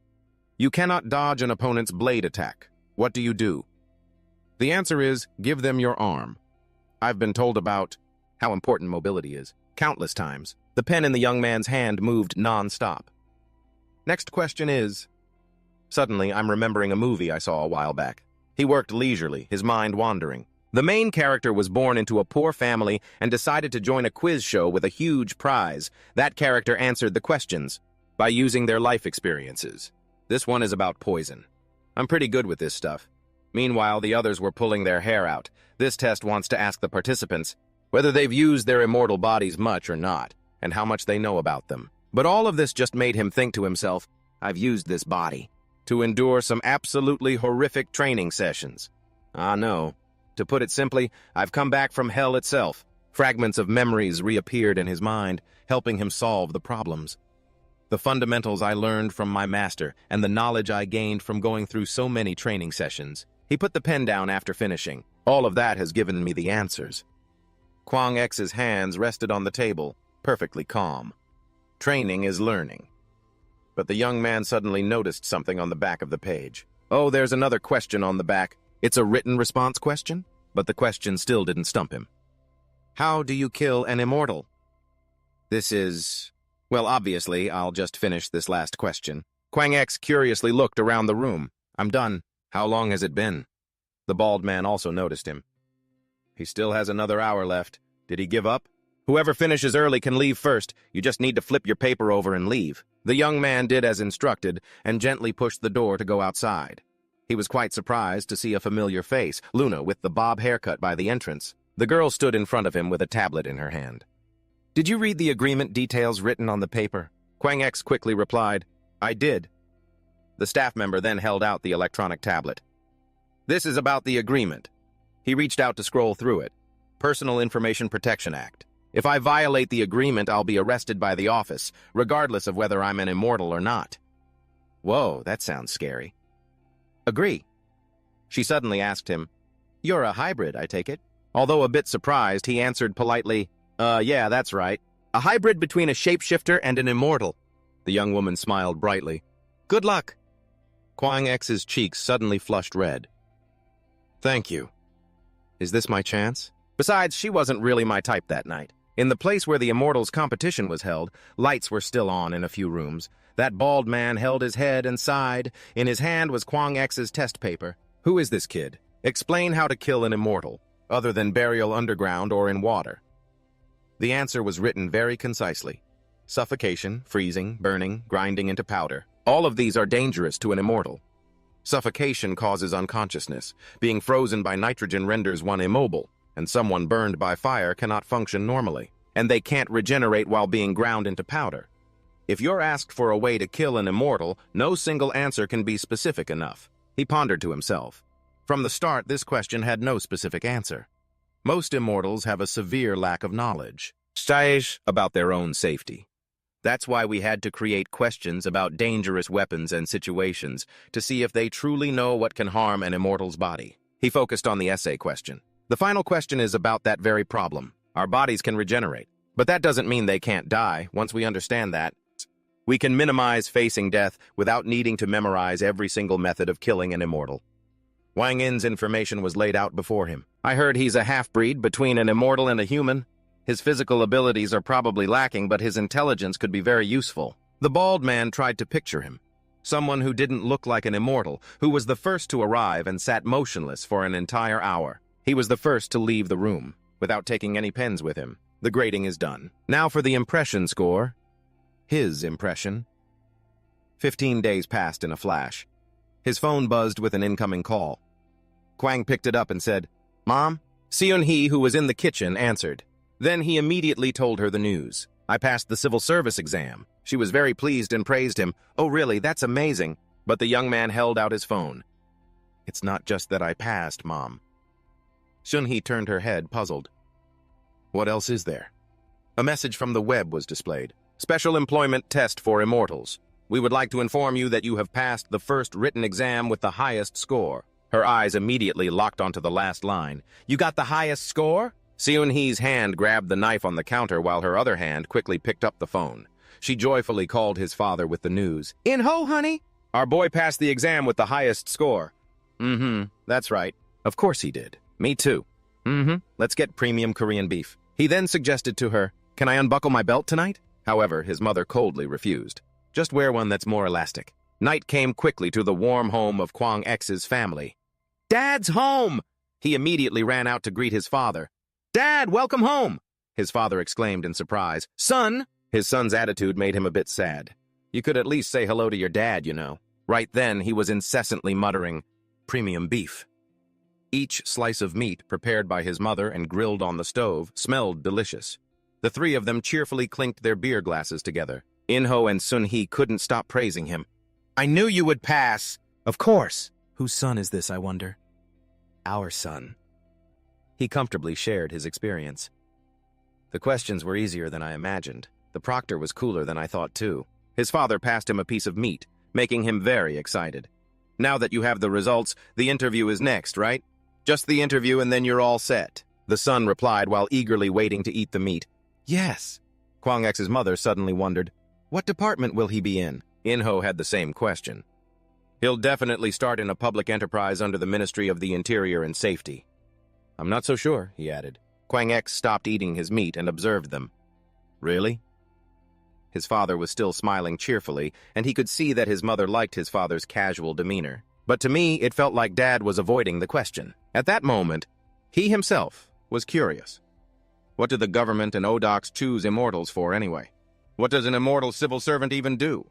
You cannot dodge an opponent's blade attack. What do you do? The answer is, give them your arm. I've been told about how important mobility is. Countless times. The pen in the young man's hand moved non-stop. Next question is... Suddenly, I'm remembering a movie I saw a while back. He worked leisurely, his mind wandering. The main character was born into a poor family and decided to join a quiz show with a huge prize. That character answered the questions by using their life experiences. This one is about poison. I'm pretty good with this stuff. Meanwhile, the others were pulling their hair out. This test wants to ask the participants whether they've used their immortal bodies much or not, and how much they know about them. But all of this just made him think to himself, I've used this body to endure some absolutely horrific training sessions. Ah, no. To put it simply, I've come back from hell itself. Fragments of memories reappeared in his mind, helping him solve the problems. The fundamentals I learned from my master and the knowledge I gained from going through so many training sessions. He put the pen down after finishing. All of that has given me the answers. Kwang X's hands rested on the table, perfectly calm. Training is learning. But the young man suddenly noticed something on the back of the page. Oh, there's another question on the back. It's a written response question? But the question still didn't stump him. How do you kill an immortal? This is... Well, obviously, I'll just finish this last question. Kwang X curiously looked around the room. I'm done. How long has it been? The bald man also noticed him. He still has another hour left. Did he give up? Whoever finishes early can leave first. You just need to flip your paper over and leave. The young man did as instructed and gently pushed the door to go outside. He was quite surprised to see a familiar face, Luna with the bob haircut by the entrance. The girl stood in front of him with a tablet in her hand. Did you read the agreement details written on the paper? Kwang X quickly replied, I did. The staff member then held out the electronic tablet. This is about the agreement. He reached out to scroll through it. Personal Information Protection Act. If I violate the agreement, I'll be arrested by the office, regardless of whether I'm an immortal or not. Whoa, that sounds scary. Agree. She suddenly asked him, You're a hybrid, I take it? Although a bit surprised, he answered politely, yeah, that's right. A hybrid between a shapeshifter and an immortal. The young woman smiled brightly. Good luck. Kwang X's cheeks suddenly flushed red. Thank you. Is this my chance? Besides, she wasn't really my type that night. In the place where the Immortals competition was held, lights were still on in a few rooms. That bald man held his head and sighed. In his hand was Kwang X's test paper. Who is this kid? Explain how to kill an immortal, other than burial underground or in water. The answer was written very concisely. Suffocation, freezing, burning, grinding into powder. All of these are dangerous to an immortal. Suffocation causes unconsciousness. Being frozen by nitrogen renders one immobile, and someone burned by fire cannot function normally, and they can't regenerate while being ground into powder. If you're asked for a way to kill an immortal, no single answer can be specific enough. He pondered to himself. From the start, this question had no specific answer. Most immortals have a severe lack of knowledge about their own safety. That's why we had to create questions about dangerous weapons and situations to see if they truly know what can harm an immortal's body. He focused on the essay question. The final question is about that very problem. Our bodies can regenerate, but that doesn't mean they can't die. Once we understand that, we can minimize facing death without needing to memorize every single method of killing an immortal. Wang Yin's information was laid out before him. I heard he's a half-breed between an immortal and a human. His physical abilities are probably lacking, but his intelligence could be very useful. The bald man tried to picture him. Someone who didn't look like an immortal, who was the first to arrive and sat motionless for an entire hour. He was the first to leave the room, without taking any pens with him. The grading is done. Now for the impression score. His impression. 15 days passed in a flash. His phone buzzed with an incoming call. Kwang picked it up and said, Mom? Seon-hee, who was in the kitchen, answered. Then he immediately told her the news. I passed the civil service exam. She was very pleased and praised him. Oh, really? That's amazing. But the young man held out his phone. It's not just that I passed, Mom. Seon-hee turned her head, puzzled. What else is there? A message from the web was displayed. Special employment test for immortals. We would like to inform you that you have passed the first written exam with the highest score. Her eyes immediately locked onto the last line. You got the highest score? Seon-hee's hand grabbed the knife on the counter while her other hand quickly picked up the phone. She joyfully called his father with the news. In-ho, honey? Our boy passed the exam with the highest score. That's right. Of course he did. Me too. Let's get premium Korean beef. He then suggested to her, Can I unbuckle my belt tonight? However, his mother coldly refused. Just wear one that's more elastic. Night came quickly to the warm home of Kwang X's family. Dad's home! He immediately ran out to greet his father. Dad, welcome home! His father exclaimed in surprise. Son! His son's attitude made him a bit sad. You could at least say hello to your dad, you know. Right then, he was incessantly muttering, Premium beef. Each slice of meat, prepared by his mother and grilled on the stove, smelled delicious. The three of them cheerfully clinked their beer glasses together. In-ho and Seon-hee couldn't stop praising him. I knew you would pass. Of course. Whose son is this, I wonder? Our son. He comfortably shared his experience. The questions were easier than I imagined. The proctor was cooler than I thought, too. His father passed him a piece of meat, making him very excited. Now that you have the results, the interview is next, right? Just the interview and then you're all set. The son replied while eagerly waiting to eat the meat. Yes. Kwang X's mother suddenly wondered, what department will he be in? In-ho had the same question. He'll definitely start in a public enterprise under the Ministry of the Interior and Safety. I'm not so sure, he added. Kwang X stopped eating his meat and observed them. Really? His father was still smiling cheerfully, and he could see that his mother liked his father's casual demeanor. But to me, it felt like Dad was avoiding the question. At that moment, he himself was curious. What do the government and ODOX choose immortals for anyway? What does an immortal civil servant even do?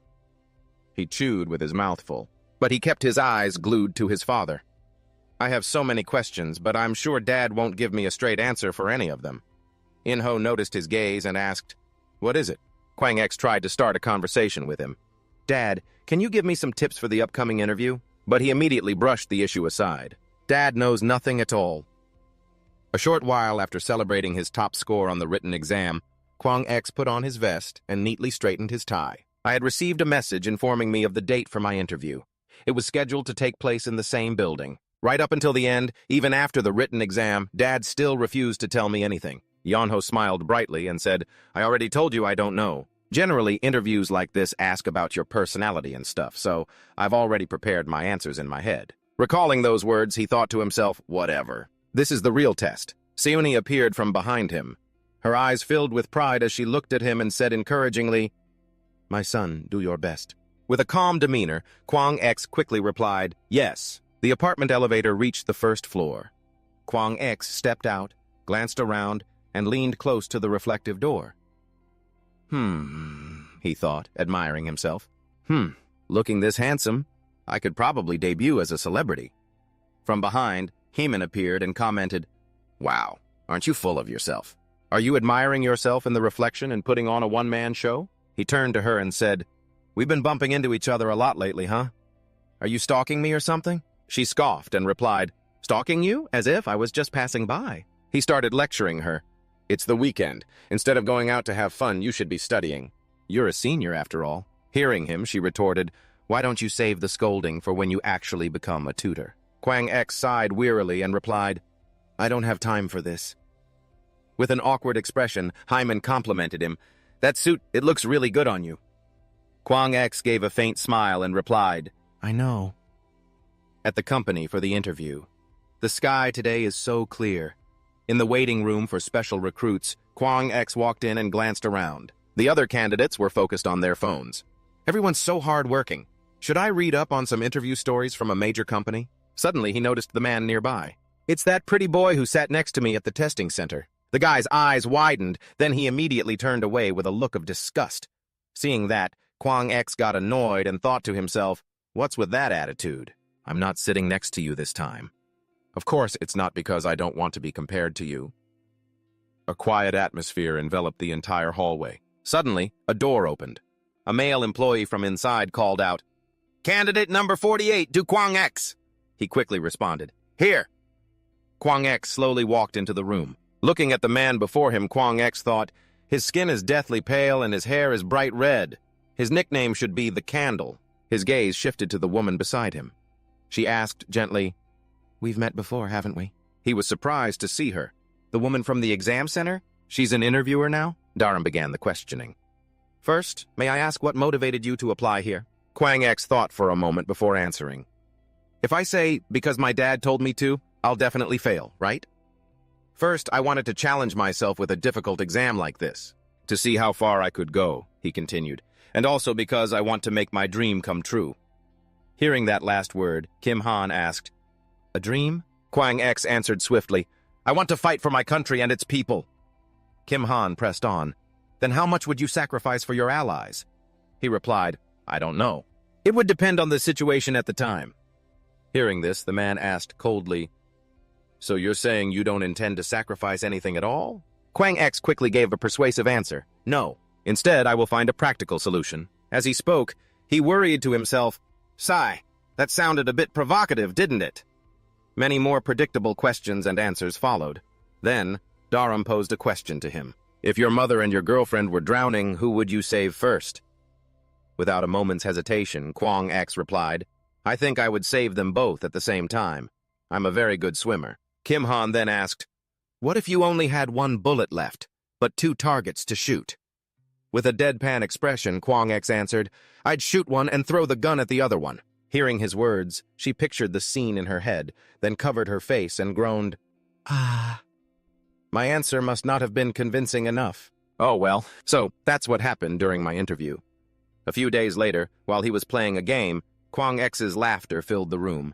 He chewed with his mouth full, but he kept his eyes glued to his father. I have so many questions, but I'm sure Dad won't give me a straight answer for any of them. In-ho noticed his gaze and asked, "What is it?" Kwang X tried to start a conversation with him. "Dad, can you give me some tips for the upcoming interview?" But he immediately brushed the issue aside. Dad knows nothing at all. A short while after celebrating his top score on the written exam, Kwang X put on his vest and neatly straightened his tie. I had received a message informing me of the date for my interview. It was scheduled to take place in the same building. Right up until the end, even after the written exam, Dad still refused to tell me anything. Yonho smiled brightly and said, "I already told you I don't know. Generally, interviews like this ask about your personality and stuff, so I've already prepared my answers in my head." Recalling those words, he thought to himself, whatever. This is the real test. Seuni appeared from behind him. Her eyes filled with pride as she looked at him and said encouragingly, "My son, do your best." With a calm demeanor, Kwang X quickly replied, "Yes." The apartment elevator reached the first floor. Kwang X stepped out, glanced around, and leaned close to the reflective door. He thought, admiring himself. Looking this handsome, I could probably debut as a celebrity. From behind, Heeman appeared and commented, "Wow, aren't you full of yourself? Are you admiring yourself in the reflection and putting on a one-man show?" He turned to her and said, "We've been bumping into each other a lot lately, huh? Are you stalking me or something?" She scoffed and replied, "Stalking you? As if I was just passing by." He started lecturing her. "It's the weekend. Instead of going out to have fun, you should be studying. You're a senior, after all." Hearing him, she retorted, "Why don't you save the scolding for when you actually become a tutor?" Kwang X sighed wearily and replied, "I don't have time for this." With an awkward expression, Hyman complimented him, "That suit, it looks really good on you." Kwang X gave a faint smile and replied, "I know." At the company for the interview. The sky today is so clear. In the waiting room for special recruits, Kwang X walked in and glanced around. The other candidates were focused on their phones. Everyone's so hard-working. Should I read up on some interview stories from a major company? Suddenly, he noticed the man nearby. "It's that pretty boy who sat next to me at the testing center." The guy's eyes widened, then he immediately turned away with a look of disgust. Seeing that, Kwang X got annoyed and thought to himself, "What's with that attitude? I'm not sitting next to you this time. Of course, it's not because I don't want to be compared to you." A quiet atmosphere enveloped the entire hallway. Suddenly, a door opened. A male employee from inside called out, "Candidate number 48, to Kwang X." He quickly responded, "Here." Kwang X slowly walked into the room. Looking at the man before him, Kwang X thought, his skin is deathly pale and his hair is bright red. His nickname should be the Candle. His gaze shifted to the woman beside him. She asked gently, "We've met before, haven't we?" He was surprised to see her. "The woman from the exam center? She's an interviewer now?" Dharam began the questioning. "First, may I ask what motivated you to apply here?" Kwang X thought for a moment before answering. "If I say, because my dad told me to, I'll definitely fail, right?" "First, I wanted to challenge myself with a difficult exam like this, to see how far I could go," he continued, "and also because I want to make my dream come true." Hearing that last word, Kim Han asked, "A dream?" Kwang X answered swiftly, "I want to fight for my country and its people." Kim Han pressed on, "Then how much would you sacrifice for your allies?" He replied, "I don't know. It would depend on the situation at the time." Hearing this, the man asked coldly, "So you're saying you don't intend to sacrifice anything at all?" Kwang X quickly gave a persuasive answer, "No. Instead, I will find a practical solution." As he spoke, he worried to himself, "Sigh, that sounded a bit provocative, didn't it?" Many more predictable questions and answers followed. Then, Dharam posed a question to him. "If your mother and your girlfriend were drowning, who would you save first?" Without a moment's hesitation, Kwang X replied, "I think I would save them both at the same time. I'm a very good swimmer." Kim Han then asked, "What if you only had one bullet left, but 2 targets to shoot?" With a deadpan expression, Kwang X answered, "I'd shoot one and throw the gun at the other one." Hearing his words, she pictured the scene in her head, then covered her face and groaned, "Ah." My answer must not have been convincing enough. Oh well, so that's what happened during my interview. A few days later, while he was playing a game, Kwang X's laughter filled the room.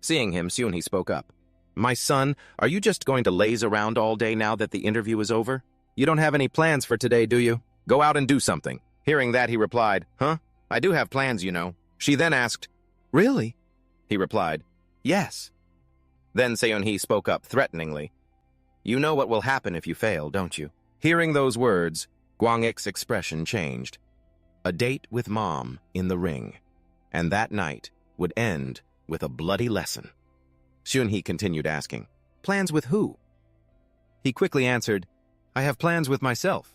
Seeing him, Seuni spoke up. My son, are you just going to laze around all day now that the interview is over? You don't have any plans for today, do you? Go out and do something. Hearing that, he replied, Huh? I do have plans, you know. She then asked, Really? He replied, Yes. Then Seon-hee spoke up threateningly. You know what will happen if you fail, don't you? Hearing those words, Kwang-ik's expression changed. A date with Mom in the ring. And that night would end with a bloody lesson. Seon-hee continued asking, Plans with who? He quickly answered, I have plans with myself.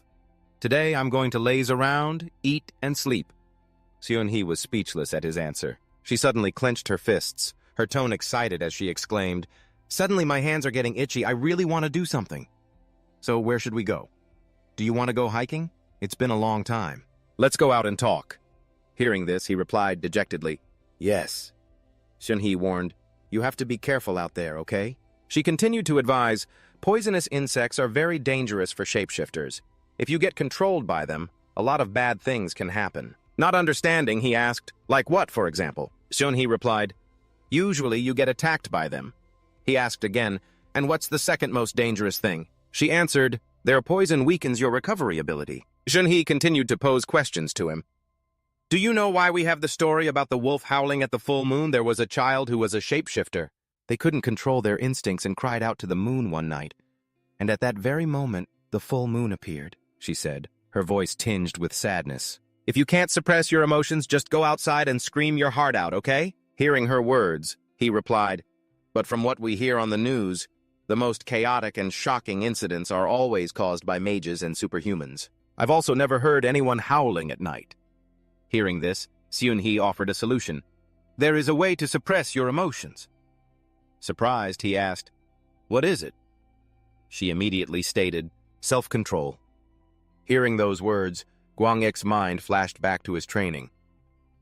Today I'm going to laze around, eat, and sleep. Seon-hee was speechless at his answer. She suddenly clenched her fists, her tone excited as she exclaimed, Suddenly my hands are getting itchy. I really want to do something. So where should we go? Do you want to go hiking? It's been a long time. Let's go out and talk. Hearing this, he replied dejectedly, Yes. Seon-hee warned, You have to be careful out there, okay? She continued to advise, Poisonous insects are very dangerous for shapeshifters. If you get controlled by them, a lot of bad things can happen. Not understanding, he asked, Like what, for example? Seon-hee replied, Usually you get attacked by them. He asked again, And what's the second most dangerous thing? She answered, Their poison weakens your recovery ability. Seon-hee continued to pose questions to him. Do you know why we have the story about the wolf howling at the full moon? There was a child who was a shapeshifter. They couldn't control their instincts and cried out to the moon one night. And at that very moment, the full moon appeared, she said, her voice tinged with sadness. If you can't suppress your emotions, just go outside and scream your heart out, okay? Hearing her words, he replied, But from what we hear on the news, the most chaotic and shocking incidents are always caused by mages and superhumans. I've also never heard anyone howling at night. Hearing this, Seon-hee offered a solution. There is a way to suppress your emotions. Surprised, he asked, What is it? She immediately stated, Self-control. Hearing those words, Kwang-ik's mind flashed back to his training.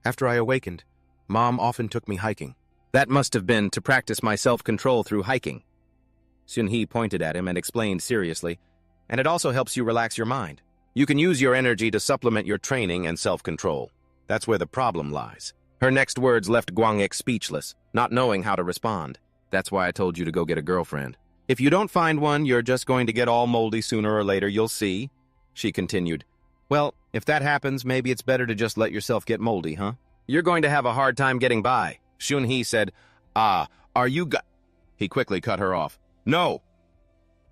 After I awakened, Mom often took me hiking. That must have been to practice my self-control through hiking. Seon-hee pointed at him and explained seriously, And it also helps you relax your mind. You can use your energy to supplement your training and self-control. That's where the problem lies. Her next words left Kwang-ik speechless, not knowing how to respond. That's why I told you to go get a girlfriend. If you don't find one, you're just going to get all moldy sooner or later, you'll see. She continued. Well, if that happens, maybe it's better to just let yourself get moldy, huh? You're going to have a hard time getting by. Seon-hee said, are you He quickly cut her off. No!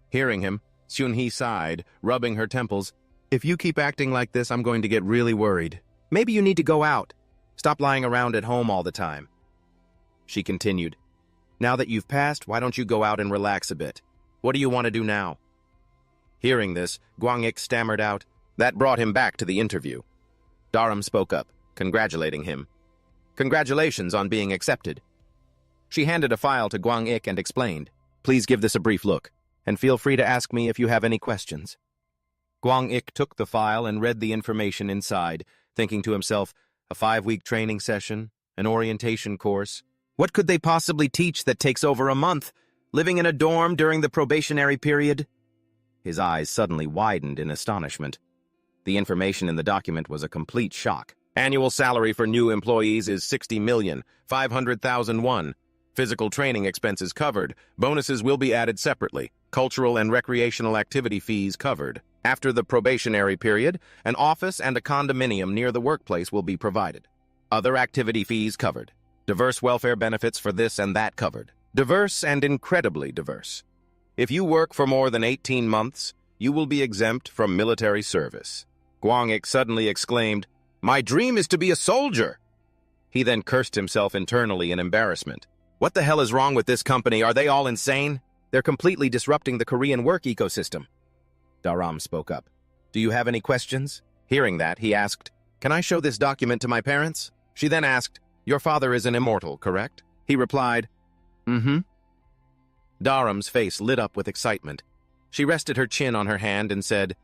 Hearing him, Seon-hee sighed, rubbing her temples. If you keep acting like this, I'm going to get really worried. Maybe you need to go out. Stop lying around at home all the time. She continued. Now that you've passed, why don't you go out and relax a bit? What do you want to do now? Hearing this, Kwang-ik stammered out. That brought him back to the interview. Daram spoke up, congratulating him. Congratulations on being accepted. She handed a file to Kwang-ik and explained, Please give this a brief look, and feel free to ask me if you have any questions. Kwang-ik took the file and read the information inside, thinking to himself, a 5-week training session, an orientation course. What could they possibly teach that takes over a month? Living in a dorm during the probationary period? His eyes suddenly widened in astonishment. The information in the document was a complete shock. Annual salary for new employees is 60,500,000 won. Physical training expenses covered. Bonuses will be added separately. Cultural and recreational activity fees covered. After the probationary period, an office and a condominium near the workplace will be provided. Other activity fees covered. Diverse welfare benefits for this and that covered. Diverse and incredibly diverse. If you work for more than 18 months, you will be exempt from military service. Kwang-ik suddenly exclaimed, My dream is to be a soldier! He then cursed himself internally in embarrassment. What the hell is wrong with this company? Are they all insane? They're completely disrupting the Korean work ecosystem. Daram spoke up. Do you have any questions? Hearing that, he asked, Can I show this document to my parents? She then asked, Your father is an immortal, correct? He replied, Mm-hmm. Daram's face lit up with excitement. She rested her chin on her hand and said,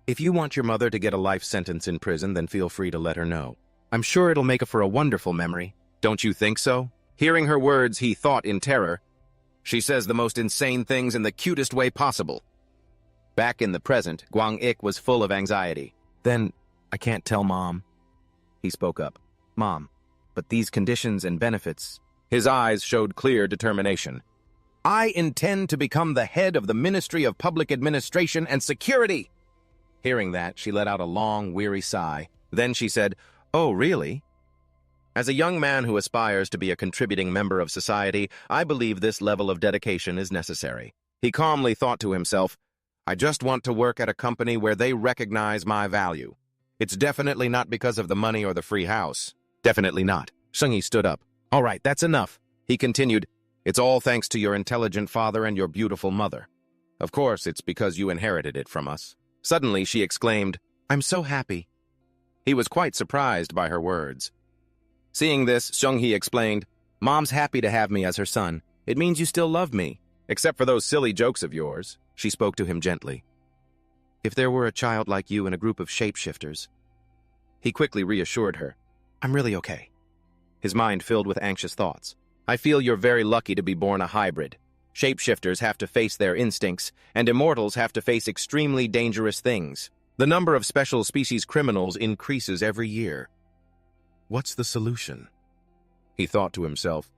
If you want your mother to get a life sentence in prison, then feel free to let her know. I'm sure it'll make for a wonderful memory. Don't you think so? Hearing her words, he thought in terror. She says the most insane things in the cutest way possible. Back in the present, Kwang-ik was full of anxiety. Then, I can't tell Mom. He spoke up. Mom, but these conditions and benefits... His eyes showed clear determination. I intend to become the head of the Ministry of Public Administration and Security. Hearing that, she let out a long, weary sigh. Then she said, "Oh, really?" As a young man who aspires to be a contributing member of society, I believe this level of dedication is necessary. He calmly thought to himself, I just want to work at a company where they recognize my value. It's definitely not because of the money or the free house. Definitely not. Seung-hee stood up. All right, that's enough. He continued, it's all thanks to your intelligent father and your beautiful mother. Of course, it's because you inherited it from us. Suddenly, she exclaimed, I'm so happy. He was quite surprised by her words. Seeing this, Seung-hee explained, Mom's happy to have me as her son. It means you still love me, except for those silly jokes of yours. She spoke to him gently. If there were a child like you in a group of shapeshifters. He quickly reassured her. I'm really okay. His mind filled with anxious thoughts. I feel you're very lucky to be born a hybrid. Shapeshifters have to face their instincts, and immortals have to face extremely dangerous things. The number of special species criminals increases every year. What's the solution? He thought to himself.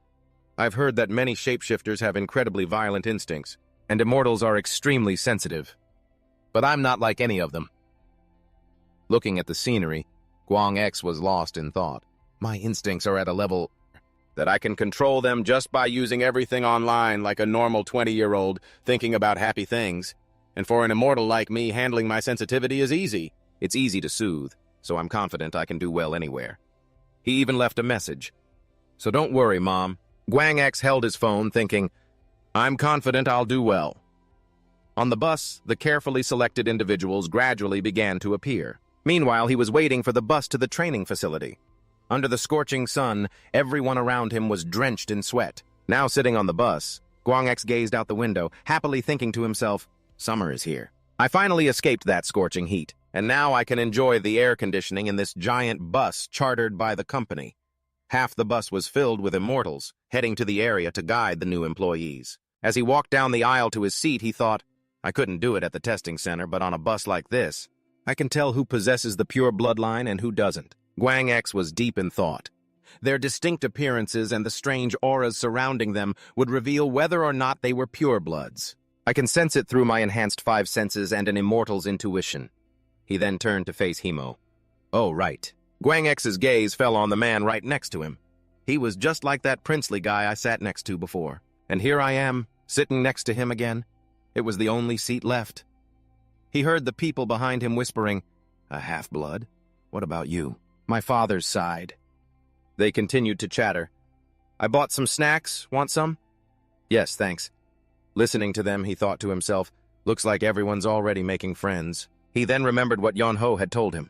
I've heard that many shapeshifters have incredibly violent instincts, and immortals are extremely sensitive. But I'm not like any of them. Looking at the scenery, Gwang X was lost in thought. My instincts are at a level that I can control them just by using everything online like a normal 20-year-old thinking about happy things. And for an immortal like me, handling my sensitivity is easy. It's easy to soothe, so I'm confident I can do well anywhere. He even left a message. So don't worry, Mom. Gwang X held his phone, thinking, I'm confident I'll do well. On the bus, the carefully selected individuals gradually began to appear. Meanwhile, he was waiting for the bus to the training facility. Under the scorching sun, everyone around him was drenched in sweat. Now sitting on the bus, Gwang X gazed out the window, happily thinking to himself, summer is here. I finally escaped that scorching heat, and now I can enjoy the air conditioning in this giant bus chartered by the company. Half the bus was filled with immortals, heading to the area to guide the new employees. As he walked down the aisle to his seat, he thought, I couldn't do it at the testing center, but on a bus like this, I can tell who possesses the pure bloodline and who doesn't. Gwang X was deep in thought. Their distinct appearances and the strange auras surrounding them would reveal whether or not they were purebloods. I can sense it through my enhanced 5 senses and an immortal's intuition. He then turned to face Himo. Oh, right. Gwang X's gaze fell on the man right next to him. He was just like that princely guy I sat next to before. And here I am, sitting next to him again. It was the only seat left. He heard the people behind him whispering, a half-blood? What about you? My father's side. They continued to chatter. I bought some snacks. Want some? Yes, thanks. Listening to them, he thought to himself, looks like everyone's already making friends. He then remembered what Yeon-ho had told him.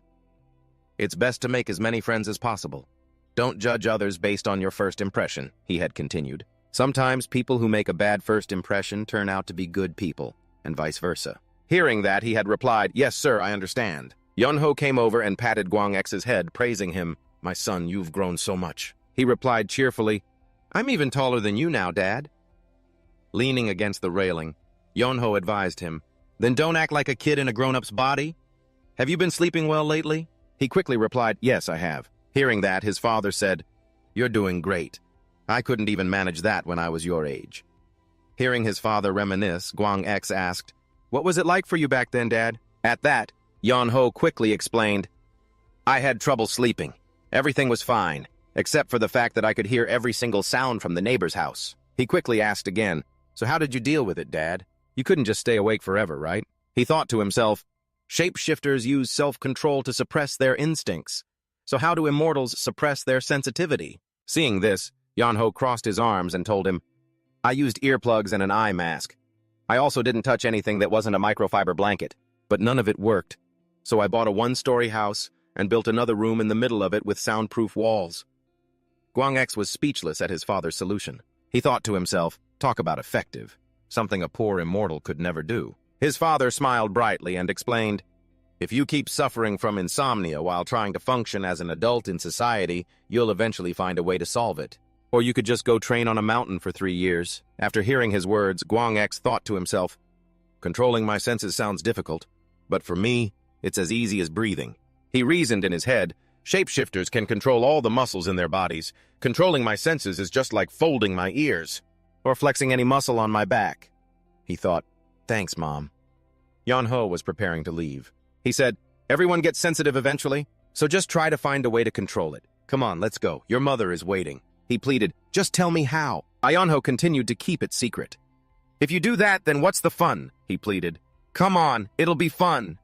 It's best to make as many friends as possible. Don't judge others based on your first impression, he had continued. Sometimes people who make a bad first impression turn out to be good people, and vice versa. Hearing that, he had replied, yes, sir, I understand. Yeon-ho came over and patted Gwang X's head, praising him. My son, you've grown so much. He replied cheerfully, I'm even taller than you now, Dad. Leaning against the railing, Yeon-ho advised him, then don't act like a kid in a grown-up's body. Have you been sleeping well lately? He quickly replied, yes, I have. Hearing that, his father said, you're doing great. I couldn't even manage that when I was your age. Hearing his father reminisce, Gwang X asked, what was it like for you back then, Dad? At that, Yeon-ho quickly explained, I had trouble sleeping. Everything was fine, except for the fact that I could hear every single sound from the neighbor's house. He quickly asked again, so how did you deal with it, Dad? You couldn't just stay awake forever, right? He thought to himself, shapeshifters use self-control to suppress their instincts. So how do immortals suppress their sensitivity? Seeing this, Yeon-ho crossed his arms and told him, I used earplugs and an eye mask. I also didn't touch anything that wasn't a microfiber blanket, but none of it worked. So I bought a 1-story house and built another room in the middle of it with soundproof walls. Gwang X was speechless at his father's solution. He thought to himself, talk about effective, something a poor immortal could never do. His father smiled brightly and explained, if you keep suffering from insomnia while trying to function as an adult in society, you'll eventually find a way to solve it. Or you could just go train on a mountain for 3 years. After hearing his words, Gwang X thought to himself, controlling my senses sounds difficult, but for me, it's as easy as breathing. He reasoned in his head, shapeshifters can control all the muscles in their bodies. Controlling my senses is just like folding my ears. or flexing any muscle on my back. He thought, thanks, Mom. Yeon-ho was preparing to leave. He said, everyone gets sensitive eventually, so just try to find a way to control it. Come on, let's go. Your mother is waiting. He pleaded, just tell me how. Yeon-ho continued to keep it secret. If you do that, then what's the fun? He pleaded. Come on, it'll be fun.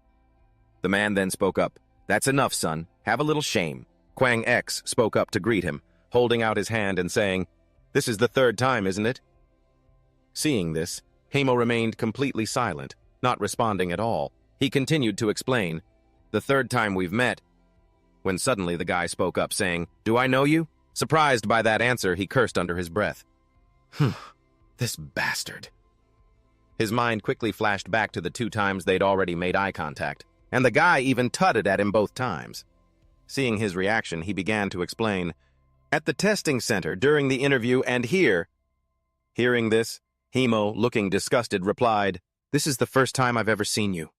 The man then spoke up. That's enough, son. Have a little shame. Kwang X spoke up to greet him, holding out his hand and saying, this is the third time, isn't it? Seeing this, Hamo remained completely silent, not responding at all. He continued to explain, the third time we've met, when suddenly the guy spoke up saying, do I know you? Surprised by that answer, he cursed under his breath. This bastard. His mind quickly flashed back to the 2 times they'd already made eye contact, and the guy even tutted at him both times. Seeing his reaction, he began to explain, at the testing center, during the interview, and here. Hearing this, Himo, looking disgusted, replied, this is the first time I've ever seen you.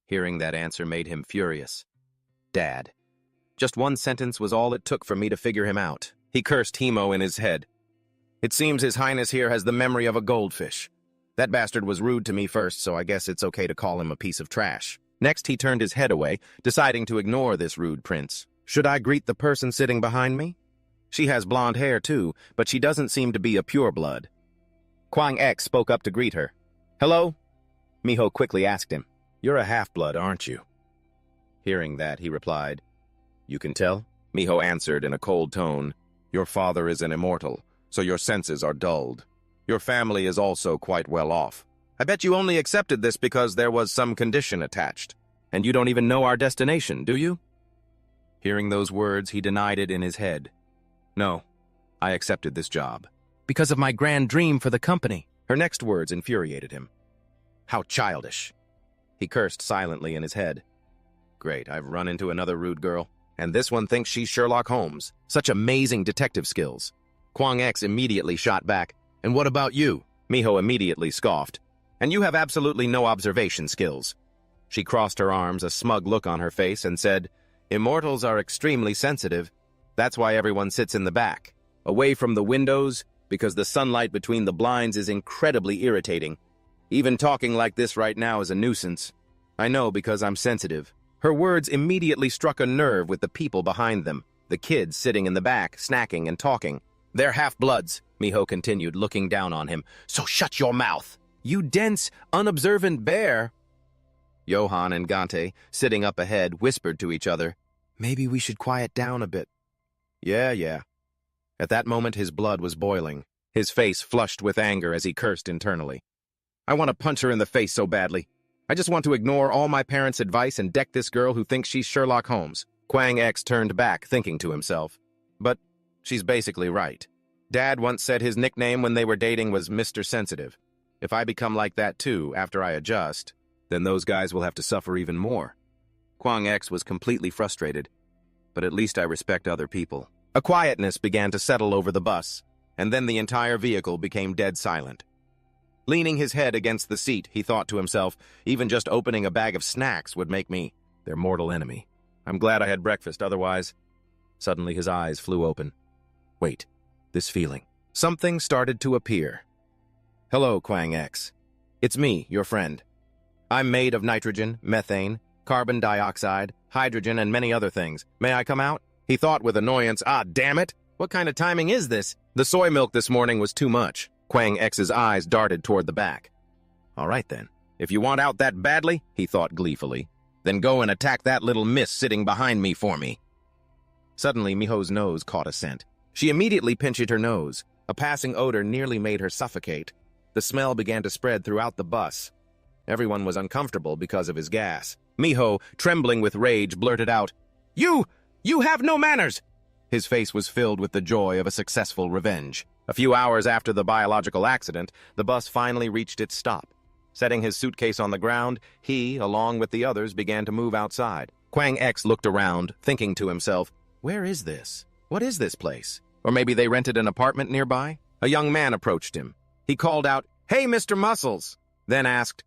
Hearing that answer made him furious. Dad. Just one sentence was all it took for me to figure him out. He cursed Himo in his head. It seems His Highness here has the memory of a goldfish. That bastard was rude to me first, so I guess it's okay to call him a piece of trash. Next, he turned his head away, deciding to ignore this rude prince. Should I greet the person sitting behind me? She has blonde hair, too, but she doesn't seem to be a pureblood. Kwang X spoke up to greet her. Hello? Miho quickly asked him. You're a half-blood, aren't you? Hearing that, he replied. You can tell? Miho answered in a cold tone. Your father is an immortal, so your senses are dulled. Your family is also quite well off. I bet you only accepted this because there was some condition attached. And you don't even know our destination, do you? Hearing those words, he denied it in his head. No, I accepted this job. Because of my grand dream for the company. Her next words infuriated him. How childish. He cursed silently in his head. Great, I've run into another rude girl. And this one thinks she's Sherlock Holmes. Such amazing detective skills. Kwang X immediately shot back. And what about you? Miho immediately scoffed. And you have absolutely no observation skills. She crossed her arms, a smug look on her face, and said, Immortals are extremely sensitive. That's why everyone sits in the back, away from the windows, because the sunlight between the blinds is incredibly irritating. Even talking like this right now is a nuisance. I know because I'm sensitive. Her words immediately struck a nerve with the people behind them, the kids sitting in the back, snacking and talking. They're half-bloods, Miho continued, looking down on him. So shut your mouth. You dense, unobservant bear. Johan and Gante, sitting up ahead, whispered to each other, maybe we should quiet down a bit. Yeah. At that moment, his blood was boiling. His face flushed with anger as he cursed internally. I want to punch her in the face so badly. I just want to ignore all my parents' advice and deck this girl who thinks she's Sherlock Holmes. Kwang X turned back, thinking to himself. But she's basically right. Dad once said his nickname when they were dating was Mr. Sensitive. If I become like that too, after I adjust, then those guys will have to suffer even more. Kwang X was completely frustrated. But at least I respect other people. A quietness began to settle over the bus, and then the entire vehicle became dead silent. Leaning his head against the seat, he thought to himself, even just opening a bag of snacks would make me their mortal enemy. I'm glad I had breakfast, otherwise... Suddenly his eyes flew open. Wait, this feeling. Something started to appear. Hello, Kwang X. It's me, your friend. I'm made of nitrogen, methane, carbon dioxide, hydrogen, and many other things. May I come out? He thought with annoyance, damn it! What kind of timing is this? The soy milk this morning was too much. Kwang X's eyes darted toward the back. All right then. If you want out that badly, he thought gleefully, then go and attack that little miss sitting behind me for me. Suddenly, Miho's nose caught a scent. She immediately pinched her nose. A passing odor nearly made her suffocate. The smell began to spread throughout the bus. Everyone was uncomfortable because of his gas. Miho, trembling with rage, blurted out, You have no manners! His face was filled with the joy of a successful revenge. A few hours after the biological accident, the bus finally reached its stop. Setting his suitcase on the ground, he, along with the others, began to move outside. Kwang X looked around, thinking to himself, where is this? What is this place? Or maybe they rented an apartment nearby? A young man approached him. He called out, Hey, Mr. Muscles! Then asked,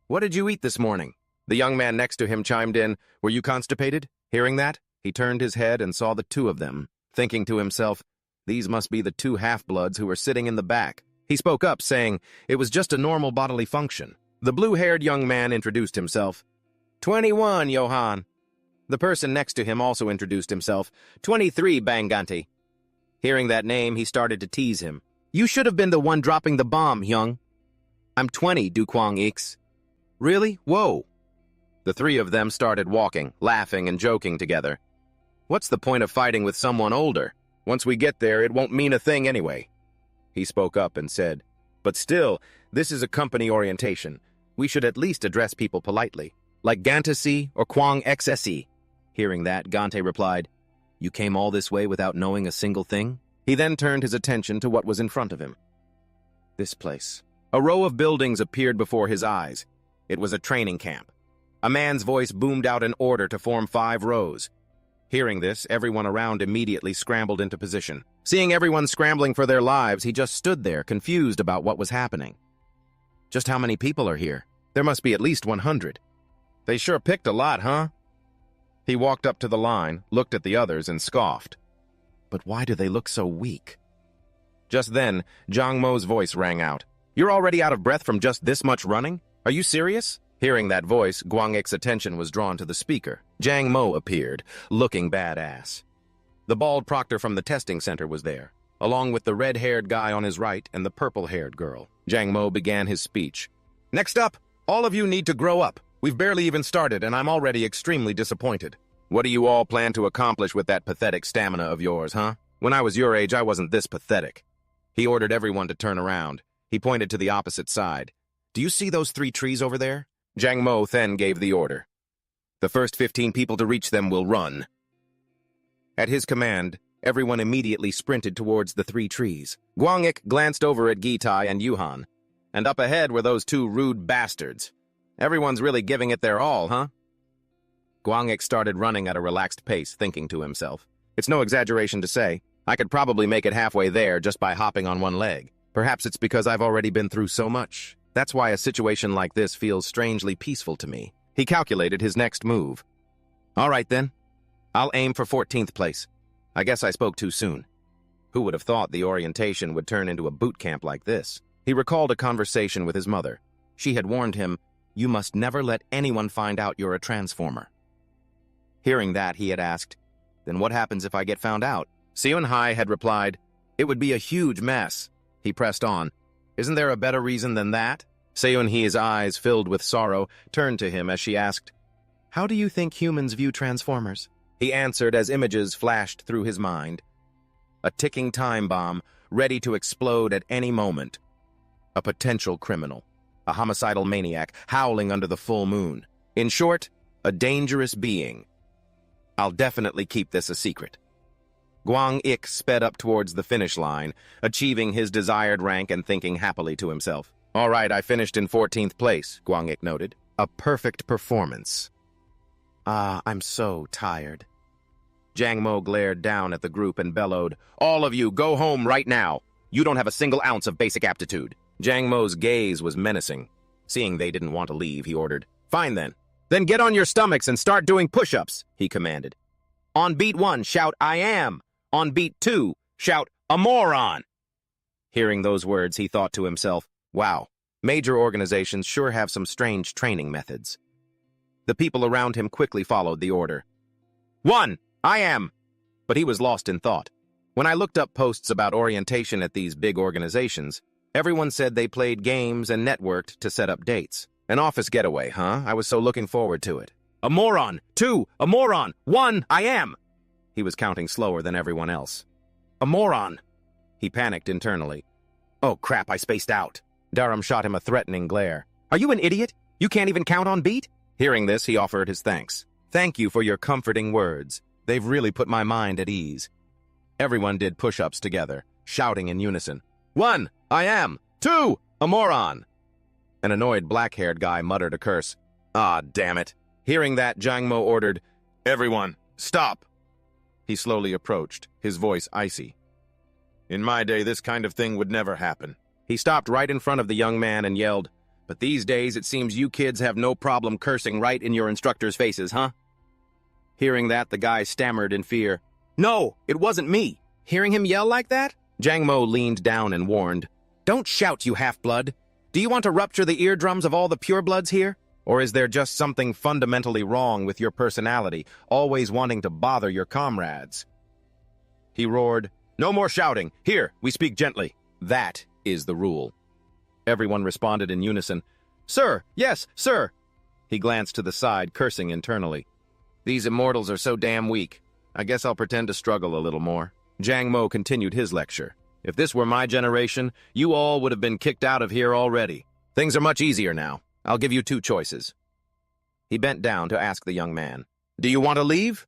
What did you eat this morning? The young man next to him chimed in, Were you constipated? Hearing that, he turned his head and saw the two of them, thinking to himself, These must be the two half-bloods who were sitting in the back. He spoke up, saying it was just a normal bodily function. The blue-haired young man introduced himself. 21, Johann. The person next to him also introduced himself. 23, Banganti. Hearing that name, he started to tease him. You should have been the one dropping the bomb, Hyung. I'm 20, Dukwang Ix. Really? Whoa. The three of them started walking, laughing and joking together. What's the point of fighting with someone older? Once we get there, it won't mean a thing anyway. He spoke up and said, but still, this is a company orientation. We should at least address people politely, like Gantasi or Kwang XSE. Hearing that, Gante replied, You came all this way without knowing a single thing? He then turned his attention to what was in front of him. This place. A row of buildings appeared before his eyes. It was a training camp. A man's voice boomed out an order to form 5 rows. Hearing this, everyone around immediately scrambled into position. Seeing everyone scrambling for their lives, he just stood there, confused about what was happening. Just how many people are here? There must be at least 100. They sure picked a lot, huh? He walked up to the line, looked at the others, and scoffed. But why do they look so weak? Just then, Jang Mo's voice rang out. You're already out of breath from just this much running? Are you serious? Hearing that voice, Guang Ik's attention was drawn to the speaker. Jang Mo appeared, looking badass. The bald proctor from the testing center was there, along with the red-haired guy on his right and the purple-haired girl. Jang Mo began his speech. Next up, all of you need to grow up. We've barely even started, and I'm already extremely disappointed. What do you all plan to accomplish with that pathetic stamina of yours, huh? When I was your age, I wasn't this pathetic. He ordered everyone to turn around. He pointed to the opposite side. Do you see those 3 trees over there? Jang Mo then gave the order. The first 15 people to reach them will run. At his command, everyone immediately sprinted towards the 3 trees. Guang Ik glanced over at Gitai and Yuhan. And up ahead were those 2 rude bastards. Everyone's really giving it their all, huh? Guang Ik started running at a relaxed pace, thinking to himself. It's no exaggeration to say, I could probably make it halfway there just by hopping on one leg. Perhaps it's because I've already been through so much. That's why a situation like this feels strangely peaceful to me. He calculated his next move. All right then. I'll aim for 14th place. I guess I spoke too soon. Who would have thought the orientation would turn into a boot camp like this? He recalled a conversation with his mother. She had warned him, You must never let anyone find out you're a transformer. Hearing that, he had asked, Then what happens if I get found out? Seon Hai had replied, It would be a huge mess. He pressed on. Isn't there a better reason than that? Seon Hee's eyes, filled with sorrow, turned to him as she asked, How do you think humans view transformers? He answered as images flashed through his mind. A ticking time bomb, ready to explode at any moment. A potential criminal. A homicidal maniac, howling under the full moon. In short, a dangerous being. I'll definitely keep this a secret. Guang Ik sped up towards the finish line, achieving his desired rank and thinking happily to himself. All right, I finished in 14th place, Guang Ik noted. A perfect performance. I'm so tired. Jang Mo glared down at the group and bellowed, All of you, go home right now. You don't have a single ounce of basic aptitude. Jang Mo's gaze was menacing. Seeing they didn't want to leave, he ordered, Fine then. Then get on your stomachs and start doing push-ups, he commanded. On beat 1, shout, I am. On beat 2, shout, a moron. Hearing those words, he thought to himself, Wow, major organizations sure have some strange training methods. The people around him quickly followed the order. 1, I am. But he was lost in thought. When I looked up posts about orientation at these big organizations, everyone said they played games and networked to set up dates. An office getaway, huh? I was so looking forward to it. A moron. 2, a moron. 1, I am. He was counting slower than everyone else. A moron. He panicked internally. Oh crap, I spaced out. Durham shot him a threatening glare. Are you an idiot? You can't even count on beat? Hearing this, he offered his thanks. Thank you for your comforting words. They've really put my mind at ease. Everyone did push-ups together, shouting in unison. 1, I am. 2, a moron. An annoyed black-haired guy muttered a curse. Ah, damn it. Hearing that, Jang Mo ordered, Everyone, stop. He slowly approached, his voice icy. In my day, this kind of thing would never happen. He stopped right in front of the young man and yelled, But these days, it seems you kids have no problem cursing right in your instructors' faces, huh? Hearing that, the guy stammered in fear. No, it wasn't me. Hearing him yell like that, Jang Mo leaned down and warned, Don't shout, you half-blood. Do you want to rupture the eardrums of all the purebloods here? Or is there just something fundamentally wrong with your personality, always wanting to bother your comrades? He roared, "No more shouting! Here, we speak gently. That is the rule." Everyone responded in unison, "Sir, yes, sir." He glanced to the side, cursing internally. "These immortals are so damn weak. I guess I'll pretend to struggle a little more." Jang Mo continued his lecture. "If this were my generation, you all would have been kicked out of here already. Things are much easier now. I'll give you two choices." He bent down to ask the young man, "Do you want to leave,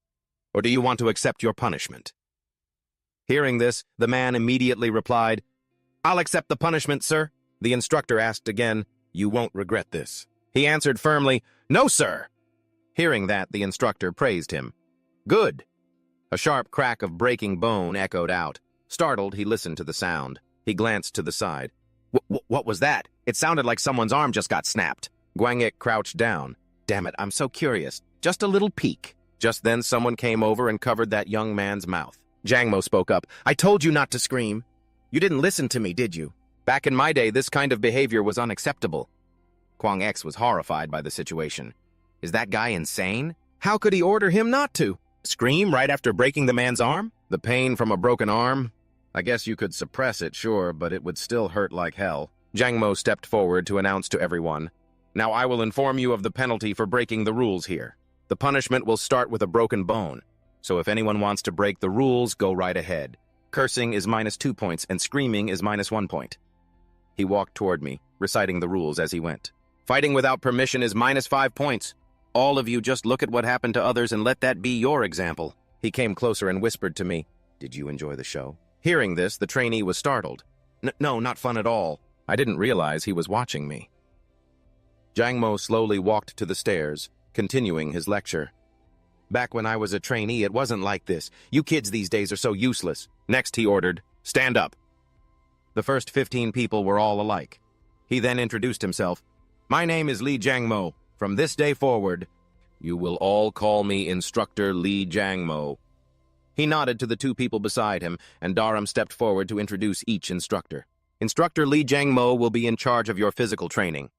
or do you want to accept your punishment?" Hearing this, the man immediately replied, "I'll accept the punishment, sir." The instructor asked again, "You won't regret this." He answered firmly, "No, sir." Hearing that, the instructor praised him. "Good." A sharp crack of breaking bone echoed out. Startled, he listened to the sound. He glanced to the side. What was that? It sounded like someone's arm just got snapped." Gwang-ik crouched down. "Damn it, I'm so curious. Just a little peek." Just then, someone came over and covered that young man's mouth. Jang Mo spoke up. "I told you not to scream. You didn't listen to me, did you? Back in my day, this kind of behavior was unacceptable." Kwang X was horrified by the situation. Is that guy insane? How could he order him not to? Scream right after breaking the man's arm? The pain from a broken arm? I guess you could suppress it, sure, but it would still hurt like hell. Jang Mo stepped forward to announce to everyone, "Now I will inform you of the penalty for breaking the rules here. The punishment will start with a broken bone. So if anyone wants to break the rules, go right ahead. Cursing is -2 points, and screaming is -1 point." He walked toward me, reciting the rules as he went. "Fighting without permission is -5 points. All of you just look at what happened to others and let that be your example." He came closer and whispered to me, "Did you enjoy the show?" Hearing this, the trainee was startled. No, not fun at all." I didn't realize he was watching me. Jang Mo slowly walked to the stairs, continuing his lecture. "Back when I was a trainee, it wasn't like this. You kids these days are so useless." Next, he ordered, "Stand up." The first 15 people were all alike. He then introduced himself. "My name is Lee Jang Mo. From this day forward, you will all call me Instructor Lee Jang Mo." He nodded to the two people beside him, and Dharam stepped forward to introduce each instructor. "Instructor Lee Jang Mo will be in charge of your physical training.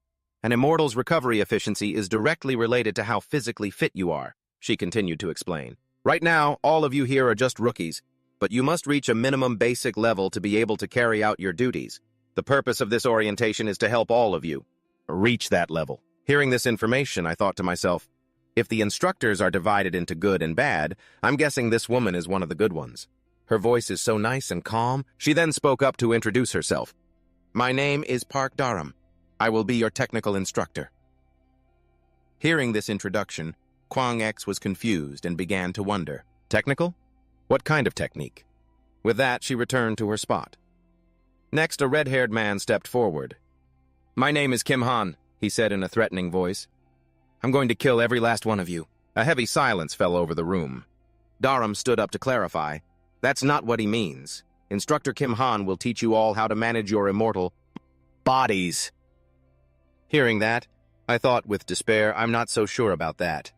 An immortal's recovery efficiency is directly related to how physically fit you are," she continued to explain. "Right now, all of you here are just rookies, but you must reach a minimum basic level to be able to carry out your duties. The purpose of this orientation is to help all of you reach that level." Hearing this information, I thought to myself, if the instructors are divided into good and bad, I'm guessing this woman is one of the good ones. Her voice is so nice and calm. She then spoke up to introduce herself. "My name is Park Dharam. I will be your technical instructor." Hearing this introduction, Kwang X was confused and began to wonder. Technical? What kind of technique? With that, she returned to her spot. Next, a red-haired man stepped forward. "My name is Kim Han," he said in a threatening voice. "I'm going to kill every last one of you." A heavy silence fell over the room. Dharam stood up to clarify. "That's not what he means. Instructor Kim Han will teach you all how to manage your immortal bodies." Hearing that, I thought with despair, I'm not so sure about that.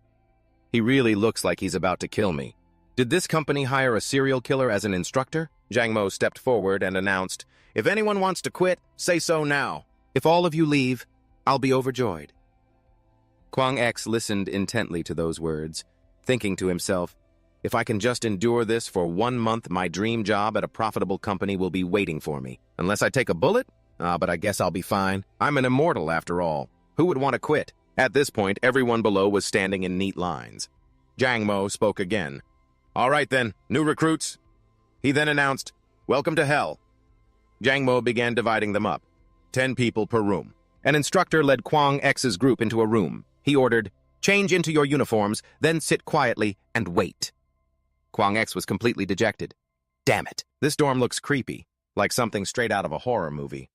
He really looks like he's about to kill me. Did this company hire a serial killer as an instructor? Jang Mo stepped forward and announced, "If anyone wants to quit, say so now. If all of you leave, I'll be overjoyed." Kwang X listened intently to those words, thinking to himself, if I can just endure this for 1 month, my dream job at a profitable company will be waiting for me. Unless I take a bullet? But I guess I'll be fine. I'm an immortal after all. Who would want to quit? At this point, everyone below was standing in neat lines. Jang Mo spoke again. "All right then, new recruits." He then announced, "Welcome to hell." Jang Mo began dividing them up, 10 people per room. An instructor led Kwang X's group into a room. He ordered, "Change into your uniforms, then sit quietly and wait." Kwang X was completely dejected. Damn it, this dorm looks creepy, like something straight out of a horror movie.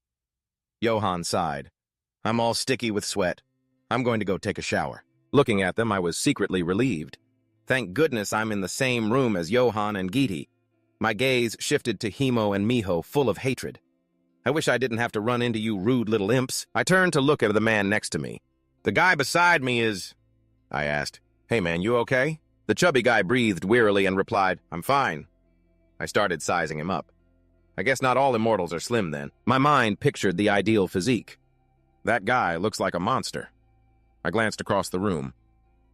Johan sighed. "I'm all sticky with sweat. I'm going to go take a shower." Looking at them, I was secretly relieved. Thank goodness I'm in the same room as Johan and Geeti. My gaze shifted to Himo and Miho, full of hatred. I wish I didn't have to run into you rude little imps. I turned to look at the man next to me. "The guy beside me is—" I asked. "Hey man, you okay?" The chubby guy breathed wearily and replied, "I'm fine." I started sizing him up. I guess not all immortals are slim then. My mind pictured the ideal physique. That guy looks like a monster. I glanced across the room.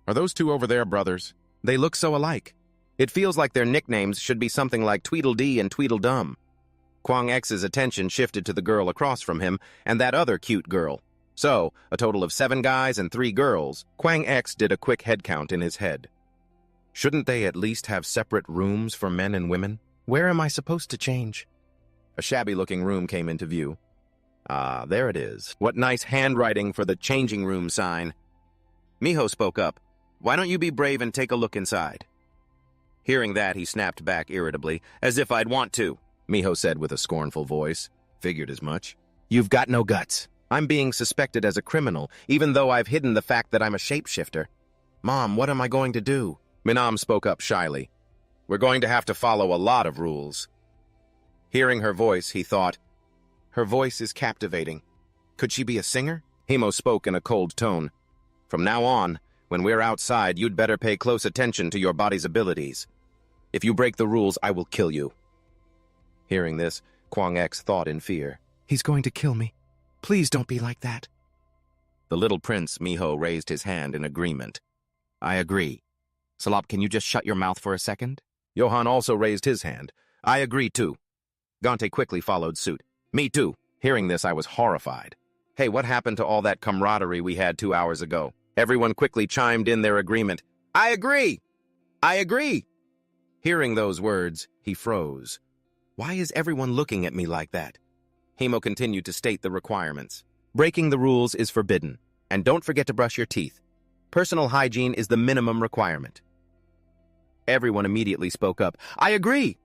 Are those two over there brothers? They look so alike. It feels like their nicknames should be something like Tweedledee and Tweedledum. Kwang X's attention shifted to the girl across from him and that other cute girl. So, a total of 7 guys and 3 girls. Kwang X did a quick head count in his head. Shouldn't they at least have separate rooms for men and women? Where am I supposed to change? A shabby-looking room came into view. Ah, there it is. What nice handwriting for the changing room sign. Miho spoke up. Why don't you be brave and take a look inside? Hearing that, he snapped back irritably, as if I'd want to, Miho said with a scornful voice. Figured as much. You've got no guts. I'm being suspected as a criminal, even though I've hidden the fact that I'm a shapeshifter. Mom, what am I going to do? Minam spoke up shyly. We're going to have to follow a lot of rules. Hearing her voice, he thought, her voice is captivating. Could she be a singer? Himo spoke in a cold tone. From now on, when we're outside, you'd better pay close attention to your body's abilities. If you break the rules, I will kill you. Hearing this, Kwang X thought in fear. He's going to kill me. Please don't be like that. The little prince, Miho, raised his hand in agreement. I agree. Salop, can you just shut your mouth for a second? Johan also raised his hand. I agree, too. Gante quickly followed suit. Me, too. Hearing this, I was horrified. Hey, what happened to all that camaraderie we had 2 hours ago? Everyone quickly chimed in their agreement. I agree! I agree! Hearing those words, he froze. Why is everyone looking at me like that? Himo continued to state the requirements. Breaking the rules is forbidden, and don't forget to brush your teeth. Personal hygiene is the minimum requirement. Everyone immediately spoke up. I agree!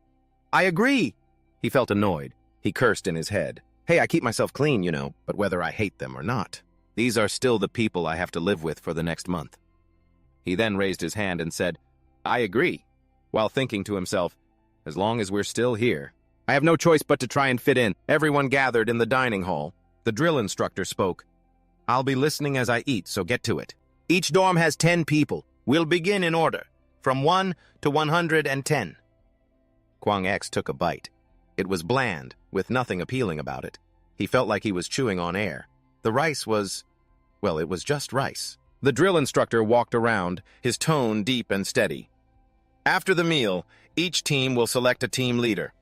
I agree! He felt annoyed. He cursed in his head. Hey, I keep myself clean, you know, but whether I hate them or not, these are still the people I have to live with for the next month. He then raised his hand and said, I agree, while thinking to himself, as long as we're still here, I have no choice but to try and fit in. Everyone gathered in the dining hall. The drill instructor spoke. I'll be listening as I eat, so get to it. Each dorm has 10 people. We'll begin in order, from 1 to 110. Kwang X took a bite. It was bland, with nothing appealing about it. He felt like he was chewing on air. The rice was, well, it was just rice. The drill instructor walked around, his tone deep and steady. After the meal, each team will select a team leader.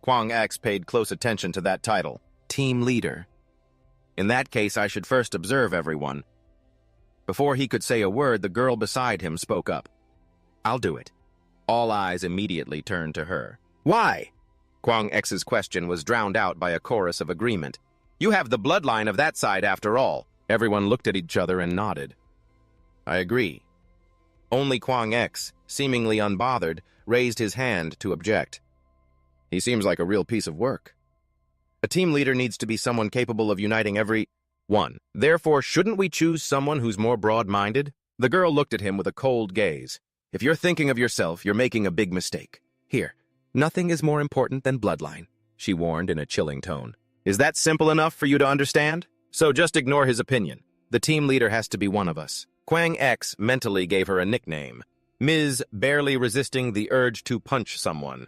Kwang X paid close attention to that title, team leader. In that case, I should first observe everyone. Before he could say a word, the girl beside him spoke up. I'll do it. All eyes immediately turned to her. Why? Kwang X's question was drowned out by a chorus of agreement. You have the bloodline of that side after all. Everyone looked at each other and nodded. I agree. Only Kwang X, seemingly unbothered, raised his hand to object. He seems like a real piece of work. A team leader needs to be someone capable of uniting everyone. Therefore, shouldn't we choose someone who's more broad-minded? The girl looked at him with a cold gaze. If you're thinking of yourself, you're making a big mistake. Here, nothing is more important than bloodline, she warned in a chilling tone. Is that simple enough for you to understand? So just ignore his opinion. The team leader has to be one of us. Kwang X mentally gave her a nickname. Ms. Barely resisting the urge to punch someone.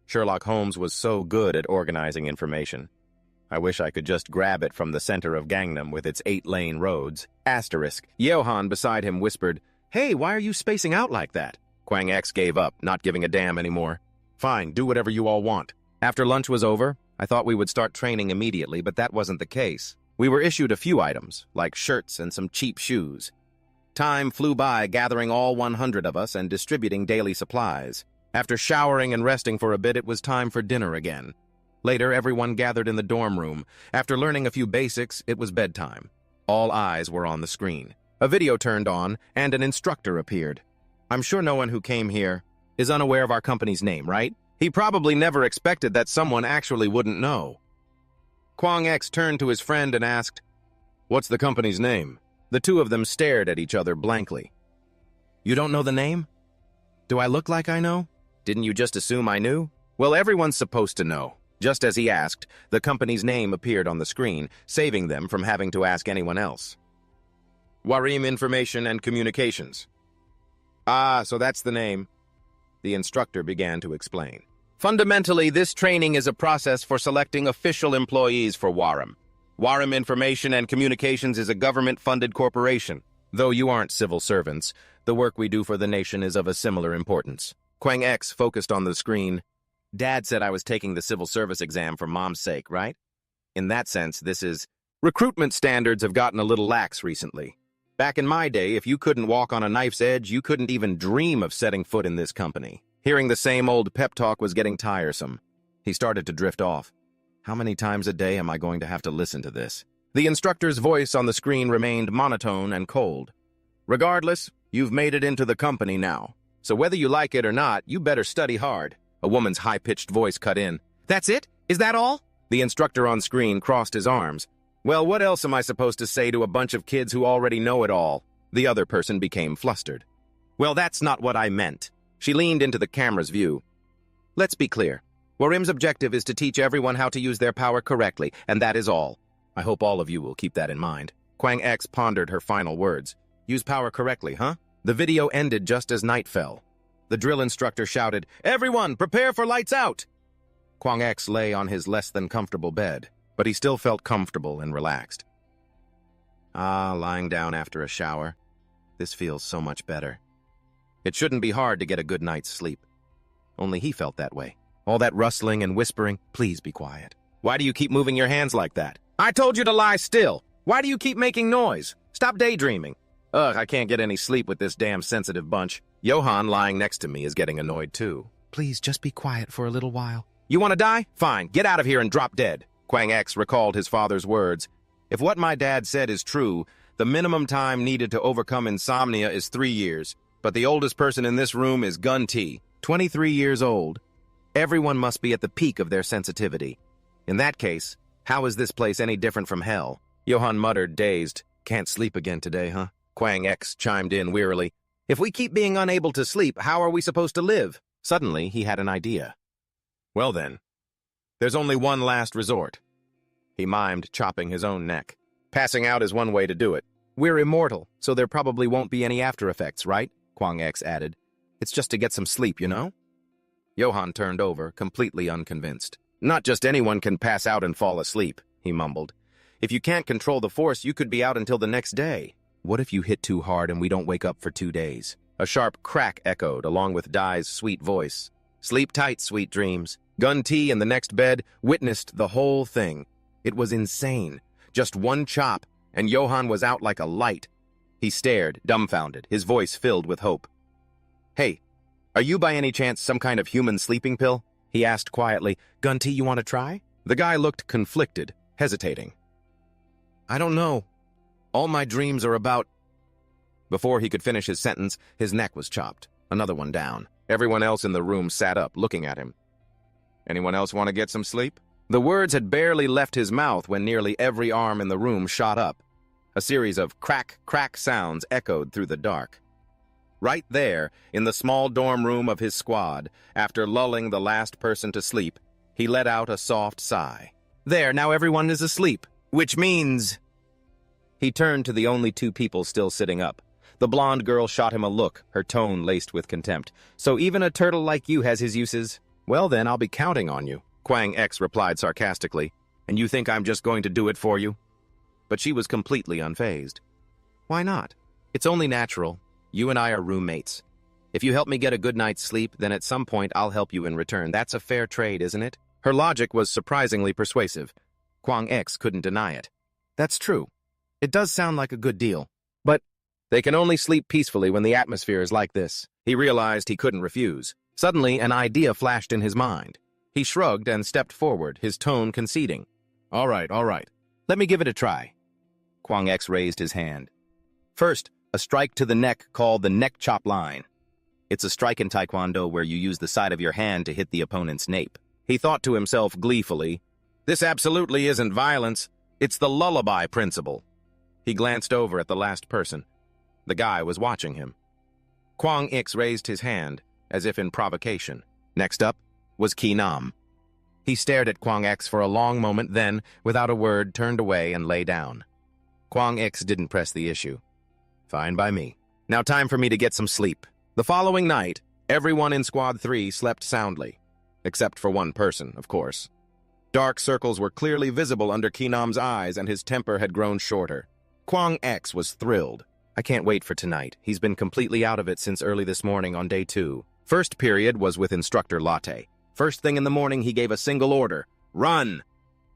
Sherlock Holmes was so good at organizing information. I wish I could just grab it from the center of Gangnam with its 8-lane roads. Asterisk. Yeohan beside him whispered, Hey, why are you spacing out like that? Kwang X gave up, not giving a damn anymore. Fine, do whatever you all want. After lunch was over, I thought we would start training immediately, but that wasn't the case. We were issued a few items, like shirts and some cheap shoes. Time flew by gathering all 100 of us and distributing daily supplies. After showering and resting for a bit, it was time for dinner again. Later, everyone gathered in the dorm room. After learning a few basics, it was bedtime. All eyes were on the screen. A video turned on, and an instructor appeared. I'm sure no one who came here is unaware of our company's name, right? He probably never expected that someone actually wouldn't know. Kwang X turned to his friend and asked, What's the company's name? The two of them stared at each other blankly. You don't know the name? Do I look like I know? Didn't you just assume I knew? Well, everyone's supposed to know. Just as he asked, the company's name appeared on the screen, saving them from having to ask anyone else. Warim Information and Communications. Ah, so that's the name. The instructor began to explain. Fundamentally, this training is a process for selecting official employees for Warem. Warem Information and Communications is a government-funded corporation. Though you aren't civil servants, the work we do for the nation is of a similar importance. Kwang X focused on the screen. Dad said I was taking the civil service exam for Mom's sake, right? In that sense, this is... Recruitment standards have gotten a little lax recently. Back in my day, if you couldn't walk on a knife's edge, you couldn't even dream of setting foot in this company. Hearing the same old pep talk was getting tiresome. He started to drift off. How many times a day am I going to have to listen to this? The instructor's voice on the screen remained monotone and cold. Regardless, you've made it into the company now. So whether you like it or not, you better study hard. A woman's high-pitched voice cut in. That's it? Is that all? The instructor on screen crossed his arms. Well, what else am I supposed to say to a bunch of kids who already know it all? The other person became flustered. Well, that's not what I meant. She leaned into the camera's view. Let's be clear. Warem's objective is to teach everyone how to use their power correctly, and that is all. I hope all of you will keep that in mind. Kwang X pondered her final words. Use power correctly, huh? The video ended just as night fell. The drill instructor shouted, "Everyone, prepare for lights out!" Kwang X lay on his less-than-comfortable bed, but he still felt comfortable and relaxed. Lying down after a shower. This feels so much better. It shouldn't be hard to get a good night's sleep. Only he felt that way. All that rustling and whispering, please be quiet. Why do you keep moving your hands like that? I told you to lie still. Why do you keep making noise? Stop daydreaming. Ugh, I can't get any sleep with this damn sensitive bunch. Johan, lying next to me, is getting annoyed too. Please, just be quiet for a little while. You want to die? Fine, get out of here and drop dead. Kwang X recalled his father's words. If what my dad said is true, the minimum time needed to overcome insomnia is 3 years. But the oldest person in this room is Gun T, 23 years old. Everyone must be at the peak of their sensitivity. In that case, how is this place any different from hell? Johan muttered, dazed. Can't sleep again today, huh? Kwang X chimed in wearily. If we keep being unable to sleep, how are we supposed to live? Suddenly, he had an idea. Well then, there's only one last resort. He mimed, chopping his own neck. Passing out is one way to do it. We're immortal, so there probably won't be any after effects, right? Kwang X added. It's just to get some sleep, you know? Johan turned over, completely unconvinced. Not just anyone can pass out and fall asleep, he mumbled. If you can't control the force, you could be out until the next day. What if you hit too hard and we don't wake up for 2 days? A sharp crack echoed, along with Dai's sweet voice. Sleep tight, sweet dreams. Gun T in the next bed witnessed the whole thing. It was insane. Just one chop, and Johan was out like a light. He stared, dumbfounded, his voice filled with hope. Hey, are you by any chance some kind of human sleeping pill? He asked quietly. Gun T, you want to try? The guy looked conflicted, hesitating. I don't know. All my dreams are about... Before he could finish his sentence, his neck was chopped. Another one down. Everyone else in the room sat up, looking at him. Anyone else want to get some sleep? The words had barely left his mouth when nearly every arm in the room shot up. A series of crack, crack sounds echoed through the dark. Right there, in the small dorm room of his squad, after lulling the last person to sleep, he let out a soft sigh. There, now everyone is asleep, which means... He turned to the only 2 people still sitting up. The blonde girl shot him a look, her tone laced with contempt. So even a turtle like you has his uses? Well then, I'll be counting on you, Kwang X replied sarcastically. And you think I'm just going to do it for you? But she was completely unfazed. Why not? It's only natural. You and I are roommates. If you help me get a good night's sleep, then at some point I'll help you in return. That's a fair trade, isn't it? Her logic was surprisingly persuasive. Kwang X couldn't deny it. That's true. It does sound like a good deal. But they can only sleep peacefully when the atmosphere is like this. He realized he couldn't refuse. Suddenly, an idea flashed in his mind. He shrugged and stepped forward, his tone conceding. All right. Let me give it a try. Kwang X raised his hand. First, a strike to the neck called the neck chop line. It's a strike in Taekwondo where you use the side of your hand to hit the opponent's nape. He thought to himself gleefully, this absolutely isn't violence. It's the lullaby principle. He glanced over at the last person. The guy was watching him. Kwang X raised his hand, as if in provocation. Next up was Ki Nam. He stared at Kwang X for a long moment, then, without a word, turned away and lay down. Kwang X didn't press the issue. Fine by me. Now time for me to get some sleep. The following night, everyone in Squad 3 slept soundly. except for one person, of course. Dark circles were clearly visible under Kinam's eyes, and his temper had grown shorter. Kwang X was thrilled. I can't wait for tonight. He's been completely out of it since early this morning on day 2. First period was with Instructor Latte. First thing in the morning, he gave a single order: run!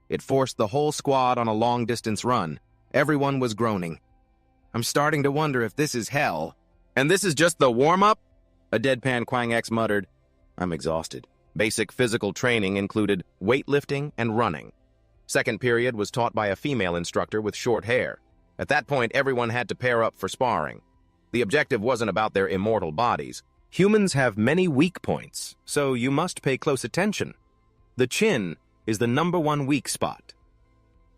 It forced the whole squad on a long-distance run. Everyone was groaning. I'm starting to wonder if this is hell. And this is just the warm-up? A deadpan Kwang X muttered. I'm exhausted. Basic physical training included weightlifting and running. Second period was taught by a female instructor with short hair. At that point, everyone had to pair up for sparring. The objective wasn't about their immortal bodies. Humans have many weak points, so you must pay close attention. The chin is the #1 weak spot.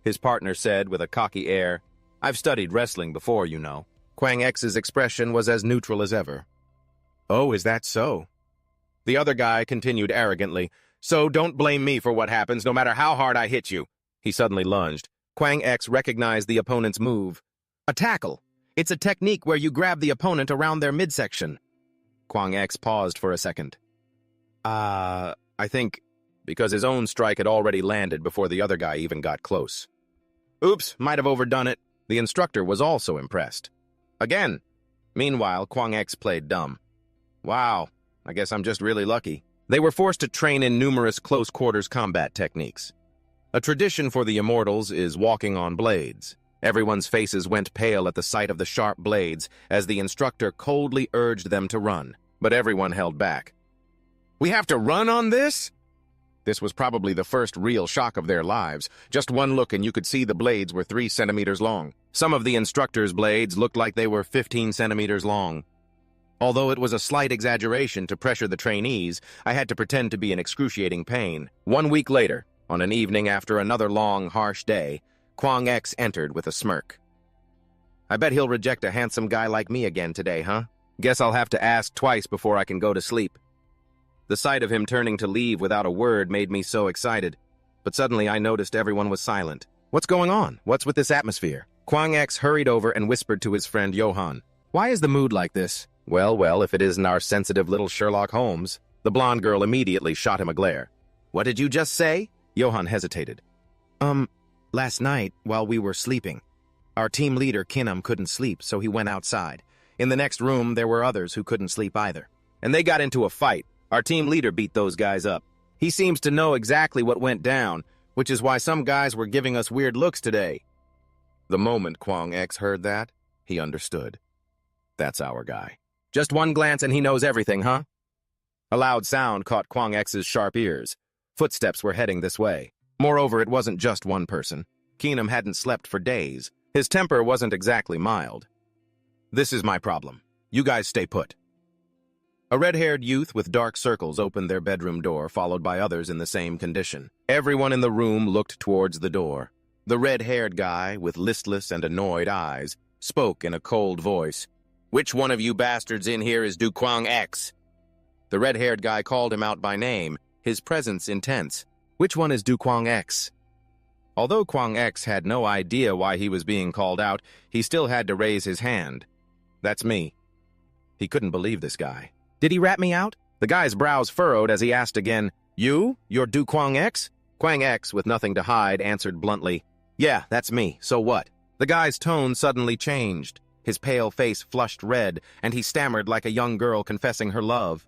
His partner said with a cocky air, I've studied wrestling before, you know. Kwang X's expression was as neutral as ever. Oh, is that so? The other guy continued arrogantly, so don't blame me for what happens, no matter how hard I hit you. He suddenly lunged. Kwang X recognized the opponent's move. A tackle. It's a technique where you grab the opponent around their midsection. Kwang X paused for a second. I think... because his own strike had already landed before the other guy even got close. Oops, might have overdone it. The instructor was also impressed. Again. Meanwhile, Kwang X played dumb. Wow, I guess I'm just really lucky. They were forced to train in numerous close-quarters combat techniques. A tradition for the Immortals is walking on blades. Everyone's faces went pale at the sight of the sharp blades as the instructor coldly urged them to run, but everyone held back. We have to run on this? This was probably the first real shock of their lives. Just one look and you could see the blades were 3 centimeters long. Some of the instructor's blades looked like they were 15 centimeters long. Although it was a slight exaggeration to pressure the trainees, I had to pretend to be in excruciating pain. 1 week later, on an evening after another long, harsh day, Kwang X entered with a smirk. I bet he'll reject a handsome guy like me again today, huh? Guess I'll have to ask twice before I can go to sleep. The sight of him turning to leave without a word made me so excited. But suddenly I noticed everyone was silent. What's going on? What's with this atmosphere? Kwang X hurried over and whispered to his friend Johan. Why is the mood like this? Well, if it isn't our sensitive little Sherlock Holmes. The blonde girl immediately shot him a glare. What did you just say? Johan hesitated. Last night, while we were sleeping, our team leader, Kinam, couldn't sleep, so he went outside. In the next room, there were others who couldn't sleep either. And they got into a fight. Our team leader beat those guys up. He seems to know exactly what went down, which is why some guys were giving us weird looks today. The moment Kwang X heard that, he understood. That's our guy. Just one glance and he knows everything, huh? A loud sound caught Kwang X's sharp ears. Footsteps were heading this way. Moreover, it wasn't just one person. Kinam hadn't slept for days. His temper wasn't exactly mild. This is my problem. You guys stay put. A red-haired youth with dark circles opened their bedroom door, followed by others in the same condition. Everyone in the room looked towards the door. The red-haired guy, with listless and annoyed eyes, spoke in a cold voice. Which one of you bastards in here is Du Kwang X? The red-haired guy called him out by name, his presence intense. Which one is Du Kwang X? Although Kwang X had no idea why he was being called out, he still had to raise his hand. That's me. He couldn't believe this guy. Did he rat me out? The guy's brows furrowed as he asked again, You? You're Du Kwang X? Kwang X, with nothing to hide, answered bluntly, Yeah, that's me, so what? The guy's tone suddenly changed. His pale face flushed red, and he stammered like a young girl confessing her love.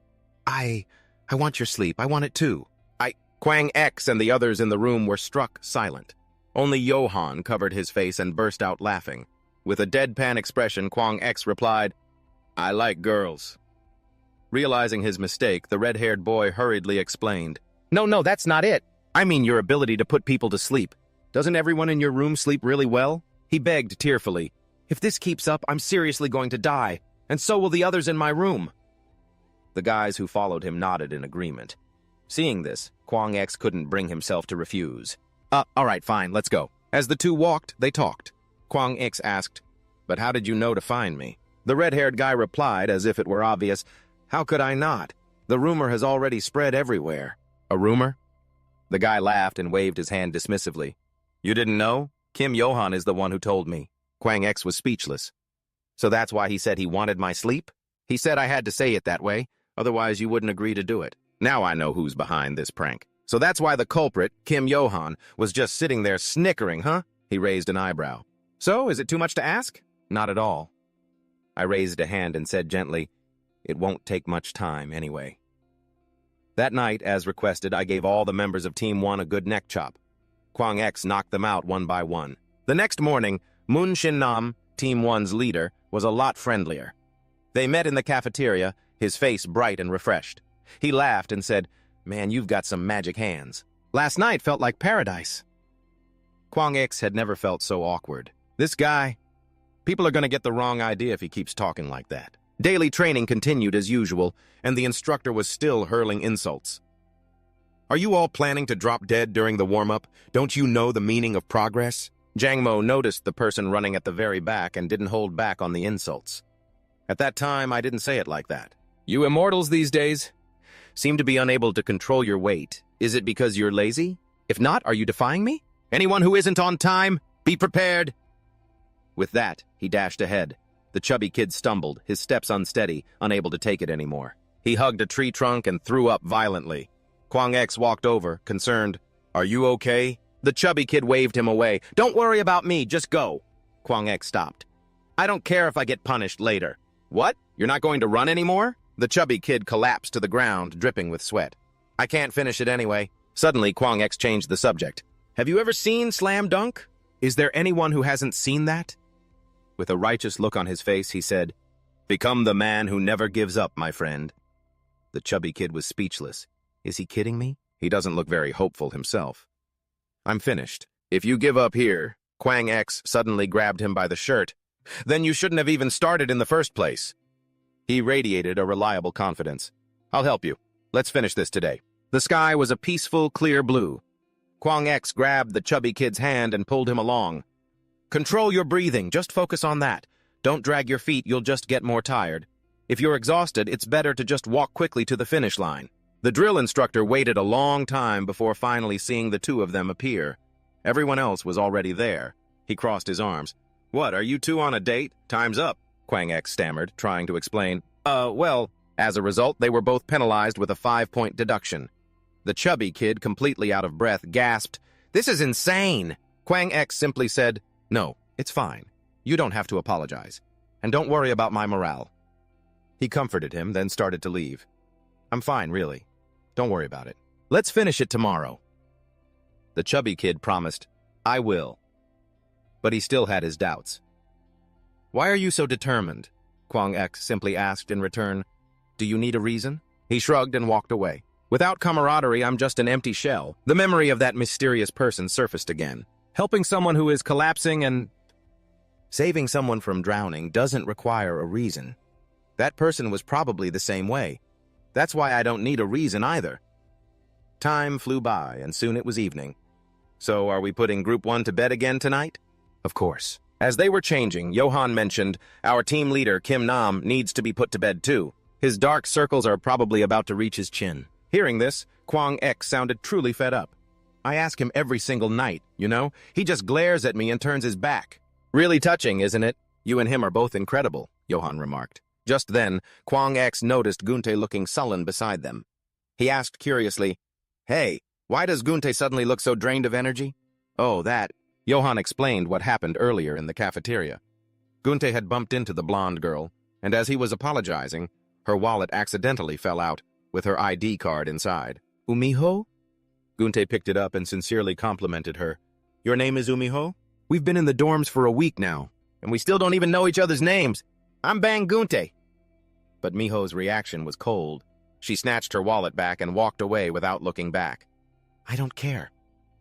I want your sleep. I want it too. Kwang X and the others in the room were struck silent. Only Johan covered his face and burst out laughing. With a deadpan expression, Kwang X replied, I like girls. Realizing his mistake, the red-haired boy hurriedly explained, No, that's not it. I mean your ability to put people to sleep. Doesn't everyone in your room sleep really well? He begged tearfully, If this keeps up, I'm seriously going to die, and so will the others in my room. The guys who followed him nodded in agreement. Seeing this, Kwang X couldn't bring himself to refuse. All right, fine, let's go. As the two walked, they talked. Kwang X asked, But how did you know to find me? The red-haired guy replied, as if it were obvious, How could I not? The rumor has already spread everywhere. A rumor? The guy laughed and waved his hand dismissively. You didn't know? Kim Johan is the one who told me. Kwang X was speechless. So that's why he said he wanted my sleep? He said I had to say it that way, otherwise you wouldn't agree to do it. Now I know who's behind this prank. So that's why the culprit, Kim Johan, was just sitting there snickering, huh? He raised an eyebrow. So, is it too much to ask? Not at all. I raised a hand and said gently, it won't take much time anyway. That night, as requested, I gave all the members of Team 1 a good neck chop. Kwang X knocked them out one by one. The next morning, Moon Shin Nam, Team 1's leader, was a lot friendlier. They met in the cafeteria, his face bright and refreshed. He laughed and said, man, you've got some magic hands. Last night felt like paradise. Kwang X had never felt so awkward. This guy, people are going to get the wrong idea if he keeps talking like that. Daily training continued as usual, and the instructor was still hurling insults. Are you all planning to drop dead during the warm-up? Don't you know the meaning of progress? Jang Mo noticed the person running at the very back and didn't hold back on the insults. At that time, I didn't say it like that. You immortals these days seem to be unable to control your weight. Is it because you're lazy? If not, are you defying me? Anyone who isn't on time, be prepared. With that, he dashed ahead. The chubby kid stumbled, his steps unsteady, unable to take it anymore. He hugged a tree trunk and threw up violently. Kwang X walked over, concerned. Are you okay? The chubby kid waved him away. Don't worry about me, just go. Kwang X stopped. I don't care if I get punished later. What? You're not going to run anymore? The chubby kid collapsed to the ground, dripping with sweat. I can't finish it anyway. Suddenly, Kwang X changed the subject. Have you ever seen Slam Dunk? Is there anyone who hasn't seen that? With a righteous look on his face, he said, become the man who never gives up, my friend. The chubby kid was speechless. Is he kidding me? He doesn't look very hopeful himself. I'm finished. If you give up here, Kwang X suddenly grabbed him by the shirt, then you shouldn't have even started in the first place. He radiated a reliable confidence. I'll help you. Let's finish this today. The sky was a peaceful, clear blue. Kwang X grabbed the chubby kid's hand and pulled him along. Control your breathing. Just focus on that. Don't drag your feet. You'll just get more tired. If you're exhausted, it's better to just walk quickly to the finish line. The drill instructor waited a long time before finally seeing the two of them appear. Everyone else was already there. He crossed his arms. What, are you two on a date? Time's up, Kwang X stammered, trying to explain. Well, as a result, they were both penalized with a 5-point deduction. The chubby kid, completely out of breath, gasped, This is insane! Kwang X simply said, No, it's fine. You don't have to apologize. And don't worry about my morale. He comforted him, then started to leave. I'm fine, really. Don't worry about it. Let's finish it tomorrow. The chubby kid promised, I will. But he still had his doubts. Why are you so determined? Kwang X simply asked in return. Do you need a reason? He shrugged and walked away. Without camaraderie, I'm just an empty shell. The memory of that mysterious person surfaced again. Helping someone who is collapsing and saving someone from drowning doesn't require a reason. That person was probably the same way. That's why I don't need a reason either. Time flew by, and soon it was evening. So are we putting Group 1 to bed again tonight? Of course. As they were changing, Johan mentioned, our team leader, Kim Nam, needs to be put to bed too. His dark circles are probably about to reach his chin. Hearing this, Kwang X sounded truly fed up. I ask him every single night, you know? He just glares at me and turns his back. Really touching, isn't it? You and him are both incredible, Johan remarked. Just then, Kwang X noticed Gunte looking sullen beside them. He asked curiously, Hey, why does Gunte suddenly look so drained of energy? Oh, that. Johan explained what happened earlier in the cafeteria. Gunte had bumped into the blonde girl, and as he was apologizing, her wallet accidentally fell out, with her ID card inside. Umiho? Gunte picked it up and sincerely complimented her. Your name is Umiho? We've been in the dorms for a week now, and we still don't even know each other's names. I'm Bang Gunte. But Miho's reaction was cold. She snatched her wallet back and walked away without looking back. I don't care.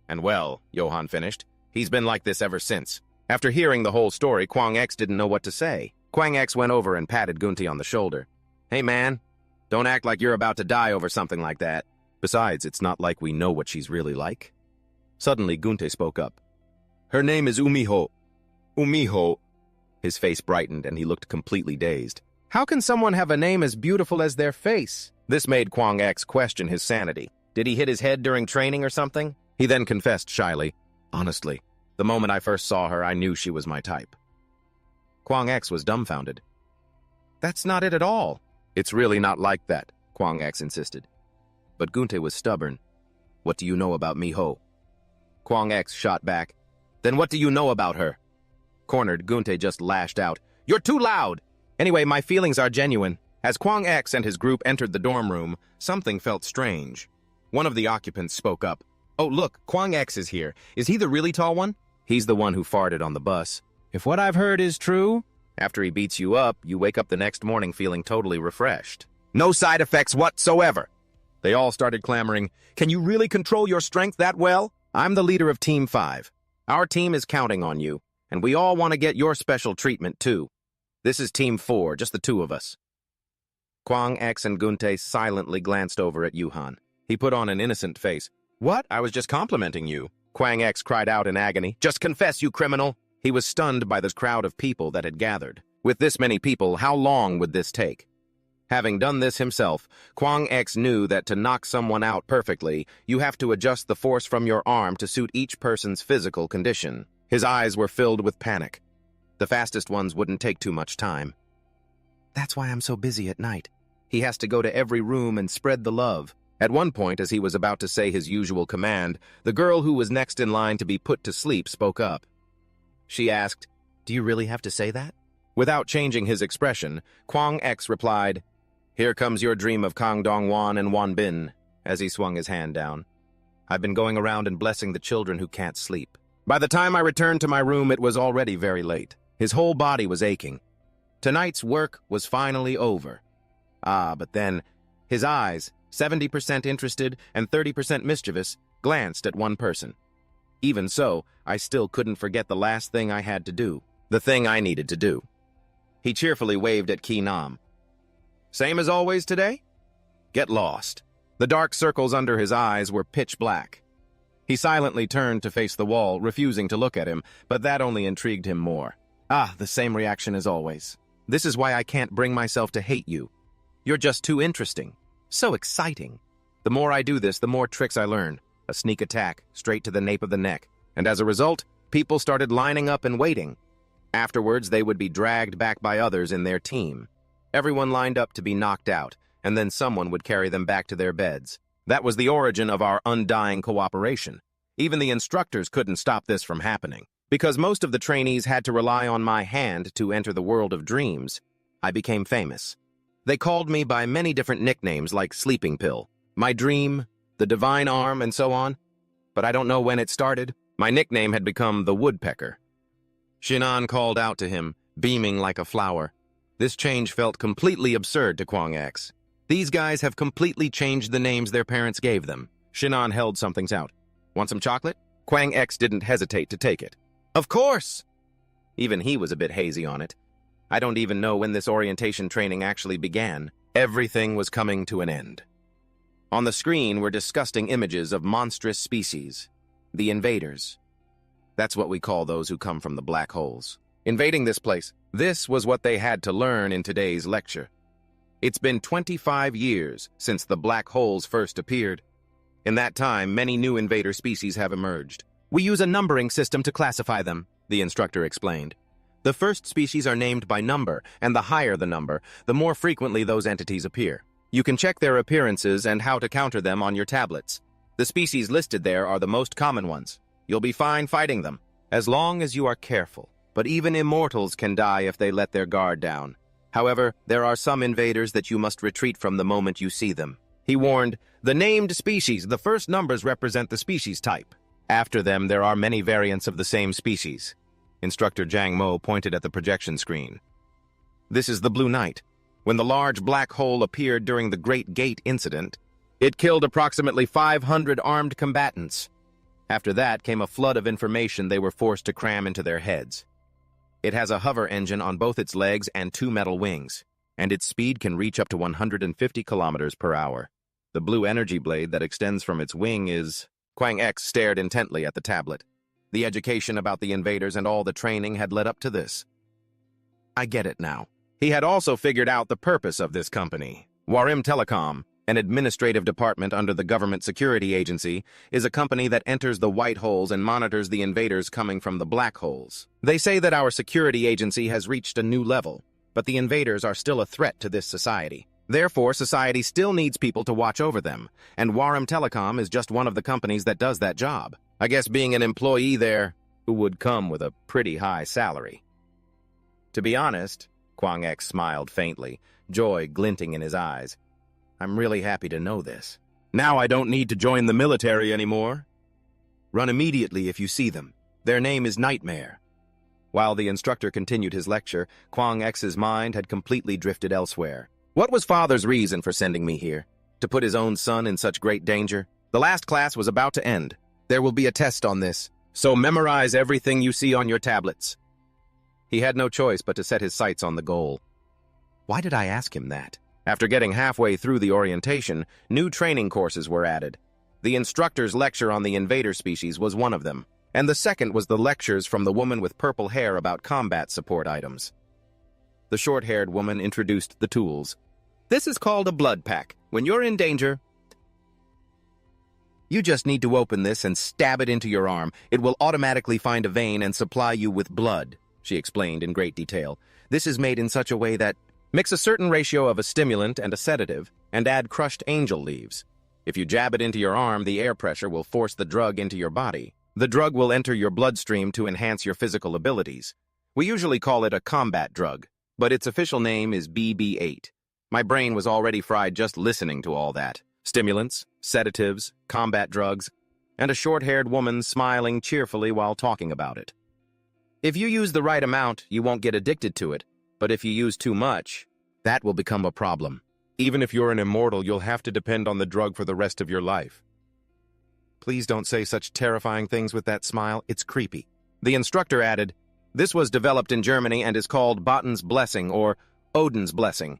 And well, Johan finished, he's been like this ever since. After hearing the whole story, Kwang X didn't know what to say. Kwang X went over and patted Gunte on the shoulder. Hey man, don't act like you're about to die over something like that. Besides, it's not like we know what she's really like. Suddenly, Gunte spoke up. Her name is Umiho. Umiho. His face brightened and he looked completely dazed. How can someone have a name as beautiful as their face? This made Kwang X question his sanity. Did he hit his head during training or something? He then confessed shyly, honestly, the moment I first saw her, I knew she was my type. Kwang X was dumbfounded. That's not it at all. It's really not like that, Kwang X insisted. but Gunte was stubborn. "What do you know about Miho?" Kwang X shot back. "Then what do you know about her?" Cornered, Gunte just lashed out. "You're too loud!" Anyway, my feelings are genuine. As Kwang X and his group entered the dorm room, something felt strange. One of the occupants spoke up. "Oh, look, Kwang X is here. Is he the really tall one?" "He's the one who farted on the bus. If what I've heard is true, after he beats you up, you wake up the next morning feeling totally refreshed. No side effects whatsoever." They all started clamoring, "Can you really control your strength that well?" "I'm the leader of Team 5. Our team is counting on you, and we all want to get your special treatment too. This is Team 4, just the two of us." Kwang X and Gunte silently glanced over at Yuhan. He put on an innocent face. "What? I was just complimenting you." Kwang X cried out in agony. "Just confess, you criminal!" He was stunned by this crowd of people that had gathered. With this many people, how long would this take? Having done this himself, Kwang X knew that to knock someone out perfectly, you have to adjust the force from your arm to suit each person's physical condition. His eyes were filled with panic. The fastest ones wouldn't take too much time. "That's why I'm so busy at night." He has to go to every room and spread the love. At one point, as he was about to say his usual command, the girl who was next in line to be put to sleep spoke up. She asked, "Do you really have to say that?" Without changing his expression, Kwang X replied, "Here comes your dream of Kang Dong-wan and Wan Bin," as he swung his hand down. "I've been going around and blessing the children who can't sleep." By the time I returned to my room, it was already very late. His whole body was aching. Tonight's work was finally over. But then, his eyes, 70% interested and 30% mischievous, glanced at one person. Even so, I still couldn't forget the last thing I had to do, the thing I needed to do. He cheerfully waved at Ki Nam. "Same as always today?" "Get lost." The dark circles under his eyes were pitch black. He silently turned to face the wall, refusing to look at him, but that only intrigued him more. The same reaction as always. This is why I can't bring myself to hate you. You're just too interesting. So exciting. The more I do this, the more tricks I learn. A sneak attack, straight to the nape of the neck. And as a result, people started lining up and waiting. Afterwards, they would be dragged back by others in their team. Everyone lined up to be knocked out, and then someone would carry them back to their beds. That was the origin of our undying cooperation. Even the instructors couldn't stop this from happening. Because most of the trainees had to rely on my hand to enter the world of dreams, I became famous. They called me by many different nicknames like Sleeping Pill, My Dream, the Divine Arm, and so on. But I don't know when it started. My nickname had become the Woodpecker. Shinan called out to him, beaming like a flower. This change felt completely absurd to Kwang X. These guys have completely changed the names their parents gave them. Shinan held something out. "Want some chocolate?" Kwang X didn't hesitate to take it. "Of course!" Even he was a bit hazy on it. I don't even know when this orientation training actually began. Everything was coming to an end. On the screen were disgusting images of monstrous species. The invaders. That's what we call those who come from the black holes. Invading this place. This was what they had to learn in today's lecture. It's been 25 years since the black holes first appeared. In that time, many new invader species have emerged. We use a numbering system to classify them, the instructor explained. The first species are named by number, and the higher the number, the more frequently those entities appear. You can check their appearances and how to counter them on your tablets. The species listed there are the most common ones. You'll be fine fighting them, as long as you are careful. But even immortals can die if they let their guard down. However, there are some invaders that you must retreat from the moment you see them. He warned, "The named species, the first numbers represent the species type. After them, there are many variants of the same species." Instructor Jang Mo pointed at the projection screen. "This is the Blue Night. When the large black hole appeared during the Great Gate incident, it killed approximately 500 armed combatants. After that came a flood of information they were forced to cram into their heads. It has a hover engine on both its legs and 2 metal wings, and its speed can reach up to 150 kilometers per hour. The blue energy blade that extends from its wing is..." Kwang X stared intently at the tablet. The education about the invaders and all the training had led up to this. I get it now. He had also figured out the purpose of this company. Warim Telecom, an administrative department under the Government Security Agency, is a company that enters the white holes and monitors the invaders coming from the black holes. They say that our security agency has reached a new level, but the invaders are still a threat to this society. Therefore, society still needs people to watch over them, and Warham Telecom is just one of the companies that does that job. I guess being an employee there would come with a pretty high salary. To be honest, Kwang X smiled faintly, joy glinting in his eyes. I'm really happy to know this. Now I don't need to join the military anymore. Run immediately if you see them. Their name is Nightmare. While the instructor continued his lecture, Kwang X's mind had completely drifted elsewhere. What was Father's reason for sending me here? To put his own son in such great danger? The last class was about to end. There will be a test on this, so memorize everything you see on your tablets. He had no choice but to set his sights on the goal. Why did I ask him that? After getting halfway through the orientation, new training courses were added. The instructor's lecture on the invader species was one of them, and the second was the lectures from the woman with purple hair about combat support items. The short-haired woman introduced the tools. This is called a blood pack. When you're in danger, you just need to open this and stab it into your arm. It will automatically find a vein and supply you with blood, she explained in great detail. This is made in such a way that mix a certain ratio of a stimulant and a sedative, and add crushed angel leaves. If you jab it into your arm, the air pressure will force the drug into your body. The drug will enter your bloodstream to enhance your physical abilities. We usually call it a combat drug, but its official name is BB-8. My brain was already fried just listening to all that. Stimulants, sedatives, combat drugs, and a short-haired woman smiling cheerfully while talking about it. If you use the right amount, you won't get addicted to it, but if you use too much, that will become a problem. Even if you're an immortal, you'll have to depend on the drug for the rest of your life. Please don't say such terrifying things with that smile. It's creepy. The instructor added, this was developed in Germany and is called Botton's Blessing or Odin's Blessing.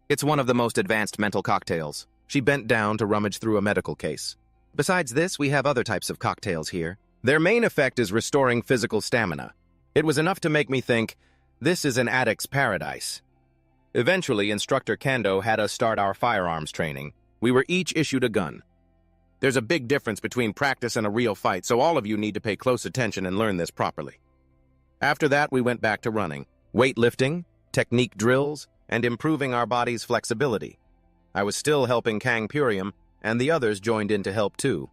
It's one of the most advanced mental cocktails. She bent down to rummage through a medical case. Besides this, we have other types of cocktails here. Their main effect is restoring physical stamina. It was enough to make me think, this is an addict's paradise. Eventually, Instructor Kendo had us start our firearms training. We were each issued a gun. There's a big difference between practice and a real fight, so all of you need to pay close attention and learn this properly. After that, we went back to running, weightlifting, technique drills, and improving our body's flexibility. I was still helping Kang Purium, and the others joined in to help too.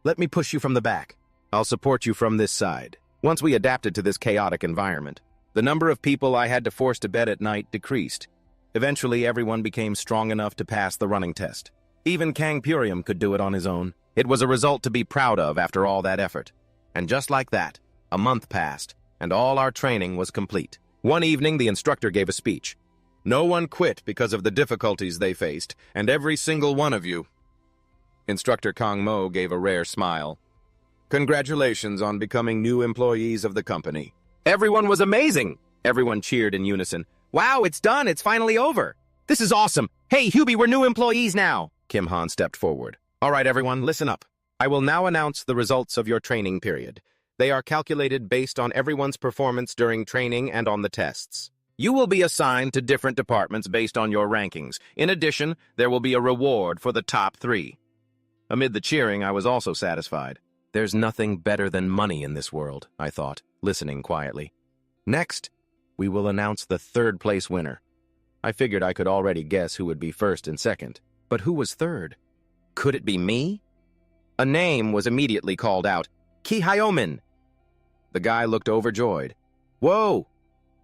Let me push you from the back. I'll support you from this side. Once we adapted to this chaotic environment, the number of people I had to force to bed at night decreased. Eventually, everyone became strong enough to pass the running test. Even Kang Purium could do it on his own. It was a result to be proud of after all that effort. And just like that, a month passed, and all our training was complete. One evening, the instructor gave a speech. No one quit because of the difficulties they faced, and every single one of you. Instructor Kang Mo gave a rare smile. Congratulations on becoming new employees of the company. Everyone was amazing! Everyone cheered in unison. Wow, it's done! It's finally over! This is awesome! Hey, Hubie, we're new employees now! Kim Han stepped forward. All right, everyone, listen up. I will now announce the results of your training period. They are calculated based on everyone's performance during training and on the tests. You will be assigned to different departments based on your rankings. In addition, there will be a reward for the top 3. Amid the cheering, I was also satisfied. There's nothing better than money in this world, I thought, listening quietly. Next, we will announce the 3rd place winner. I figured I could already guess who would be 1st and 2nd, but who was 3rd? Could it be me? A name was immediately called out, Ki Hyomin. The guy looked overjoyed. Whoa!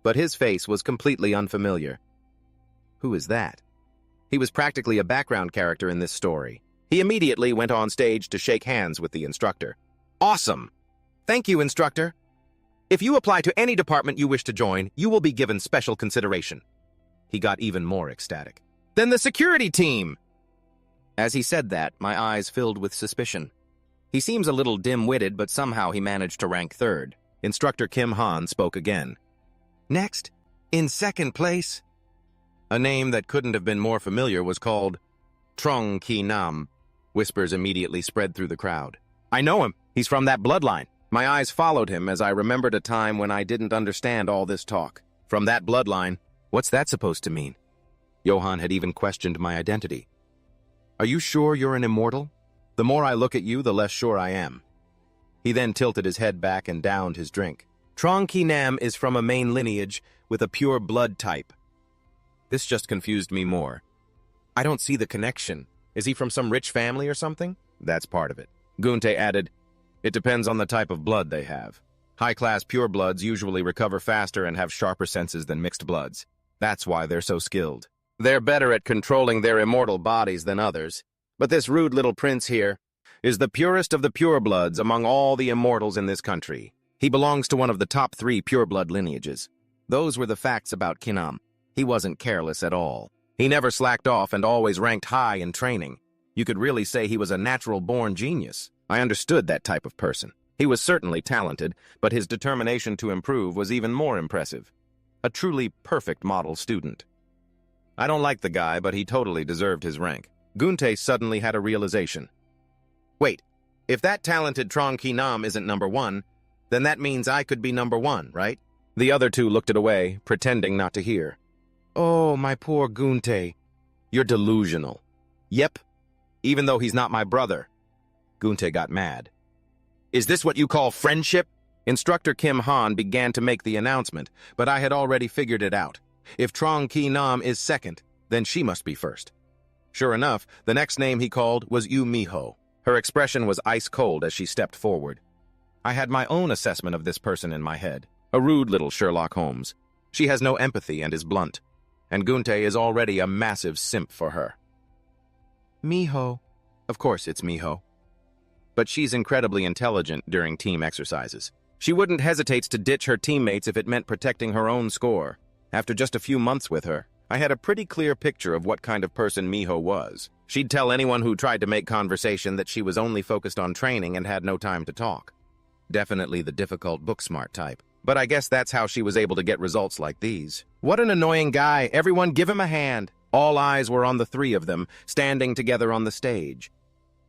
But his face was completely unfamiliar. Who is that? He was practically a background character in this story. He immediately went on stage to shake hands with the instructor. Awesome! Thank you, instructor. If you apply to any department you wish to join, you will be given special consideration. He got even more ecstatic. Then the security team! As he said that, my eyes filled with suspicion. He seems a little dim-witted, but somehow he managed to rank 3rd. Instructor Kim Han spoke again. Next, in 2nd place, a name that couldn't have been more familiar was called Trong Ki Nam. Whispers immediately spread through the crowd. I know him. He's from that bloodline. My eyes followed him as I remembered a time when I didn't understand all this talk. From that bloodline, what's that supposed to mean? Johan had even questioned my identity. Are you sure you're an immortal? The more I look at you, the less sure I am. He then tilted his head back and downed his drink. Trong Ki Nam is from a main lineage with a pure blood type. This just confused me more. I don't see the connection. Is he from some rich family or something? That's part of it. Gunte added, it depends on the type of blood they have. High-class purebloods usually recover faster and have sharper senses than mixed bloods. That's why they're so skilled. They're better at controlling their immortal bodies than others. But this rude little prince here is the purest of the purebloods among all the immortals in this country. He belongs to one of the top 3 pureblood lineages. Those were the facts about Kinam. He wasn't careless at all. He never slacked off and always ranked high in training. You could really say he was a natural-born genius. I understood that type of person. He was certainly talented, but his determination to improve was even more impressive. A truly perfect model student. I don't like the guy, but he totally deserved his rank. Gunte suddenly had a realization. Wait, if that talented Trong Ki-nam isn't number 1, then that means I could be number 1, right? The other 2 looked it away, pretending not to hear. Oh, my poor Gunte. You're delusional. Yep, even though he's not my brother. Gunte got mad. Is this what you call friendship? Instructor Kim Han began to make the announcement, but I had already figured it out. If Trong Ki-nam is second, then she must be first. Sure enough, the next name he called was Yu Miho. Her expression was ice-cold as she stepped forward. I had my own assessment of this person in my head. A rude little Sherlock Holmes. She has no empathy and is blunt. And Gunte is already a massive simp for her. Miho. Of course it's Miho. But she's incredibly intelligent during team exercises. She wouldn't hesitate to ditch her teammates if it meant protecting her own score. After just a few months with her, I had a pretty clear picture of what kind of person Miho was. She'd tell anyone who tried to make conversation that she was only focused on training and had no time to talk. Definitely the difficult book-smart type. But I guess that's how she was able to get results like these. What an annoying guy. Everyone give him a hand. All eyes were on the 3 of them, standing together on the stage.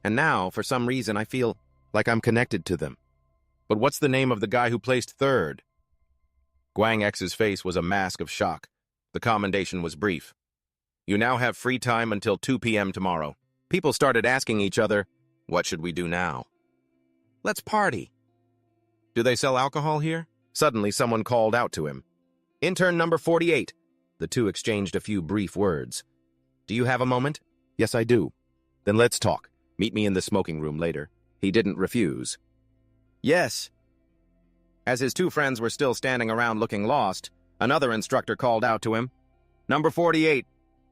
And now, for some reason, I feel like I'm connected to them. But what's the name of the guy who placed 3rd? Guang X's face was a mask of shock. The commendation was brief. You now have free time until 2 p.m. tomorrow. People started asking each other, what should we do now? Let's party. Do they sell alcohol here? Suddenly, someone called out to him. Intern number 48. The 2 exchanged a few brief words. Do you have a moment? Yes, I do. Then let's talk. Meet me in the smoking room later. He didn't refuse. Yes. As his 2 friends were still standing around looking lost, another instructor called out to him. Number 48.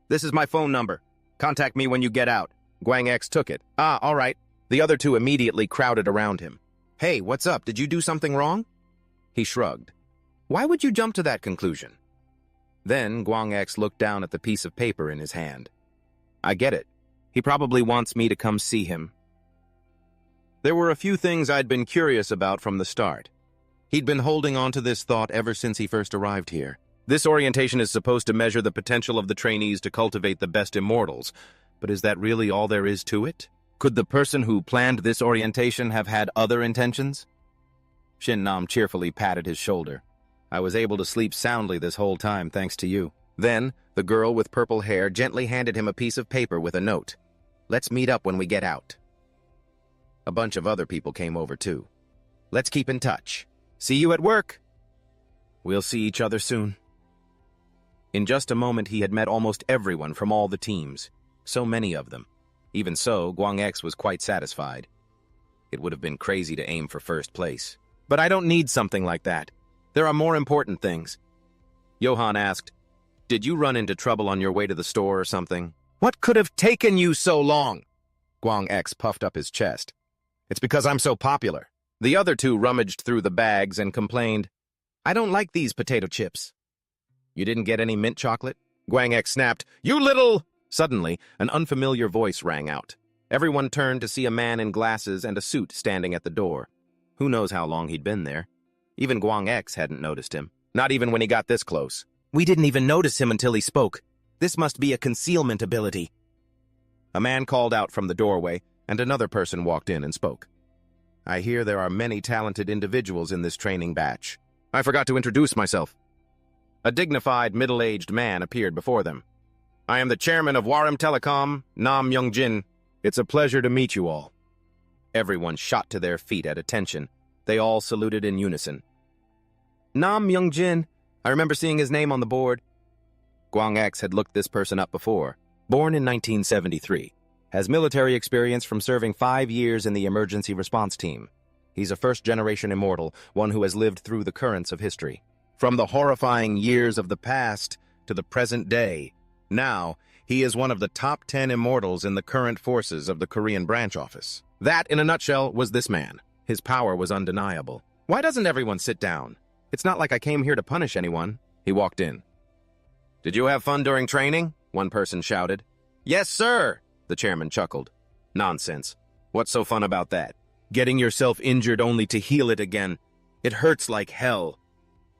This is my phone number. Contact me when you get out. Guang X took it. Ah, all right. The other 2 immediately crowded around him. Hey, what's up? Did you do something wrong? He shrugged. Why would you jump to that conclusion? Then Guang X looked down at the piece of paper in his hand. I get it. He probably wants me to come see him. There were a few things I'd been curious about from the start. He'd been holding on to this thought ever since he first arrived here. This orientation is supposed to measure the potential of the trainees to cultivate the best immortals, but is that really all there is to it? Could the person who planned this orientation have had other intentions? Shin Nam cheerfully patted his shoulder. I was able to sleep soundly this whole time thanks to you. Then, the girl with purple hair gently handed him a piece of paper with a note. Let's meet up when we get out. A bunch of other people came over too. Let's keep in touch. See you at work. We'll see each other soon. In just a moment, he had met almost everyone from all the teams. So many of them. Even so, Guang X was quite satisfied. It would have been crazy to aim for first place. But I don't need something like that. There are more important things. Johan asked, did you run into trouble on your way to the store or something? What could have taken you so long? Guang X puffed up his chest. It's because I'm so popular. The other 2 rummaged through the bags and complained, I don't like these potato chips. You didn't get any mint chocolate? Guang X snapped, you little... Suddenly, an unfamiliar voice rang out. Everyone turned to see a man in glasses and a suit standing at the door. Who knows how long he'd been there? Even Guang X hadn't noticed him. Not even when he got this close. We didn't even notice him until he spoke. This must be a concealment ability. A man called out from the doorway, and another person walked in and spoke. I hear there are many talented individuals in this training batch. I forgot to introduce myself. A dignified, middle-aged man appeared before them. I am the chairman of Warem Telecom, Nam Young-jin. It's a pleasure to meet you all. Everyone shot to their feet at attention. They all saluted in unison. Nam Young-jin. I remember seeing his name on the board. Guang X had looked this person up before. Born in 1973, has military experience from serving 5 years in the emergency response team. He's a first-generation immortal, one who has lived through the currents of history. From the horrifying years of the past to the present day, now he is one of the top 10 immortals in the current forces of the Korean branch office. That, in a nutshell, was this man. His power was undeniable. Why doesn't everyone sit down? It's not like I came here to punish anyone. He walked in. Did you have fun during training? One person shouted. Yes, sir, the chairman chuckled. Nonsense. What's so fun about that? Getting yourself injured only to heal it again. It hurts like hell.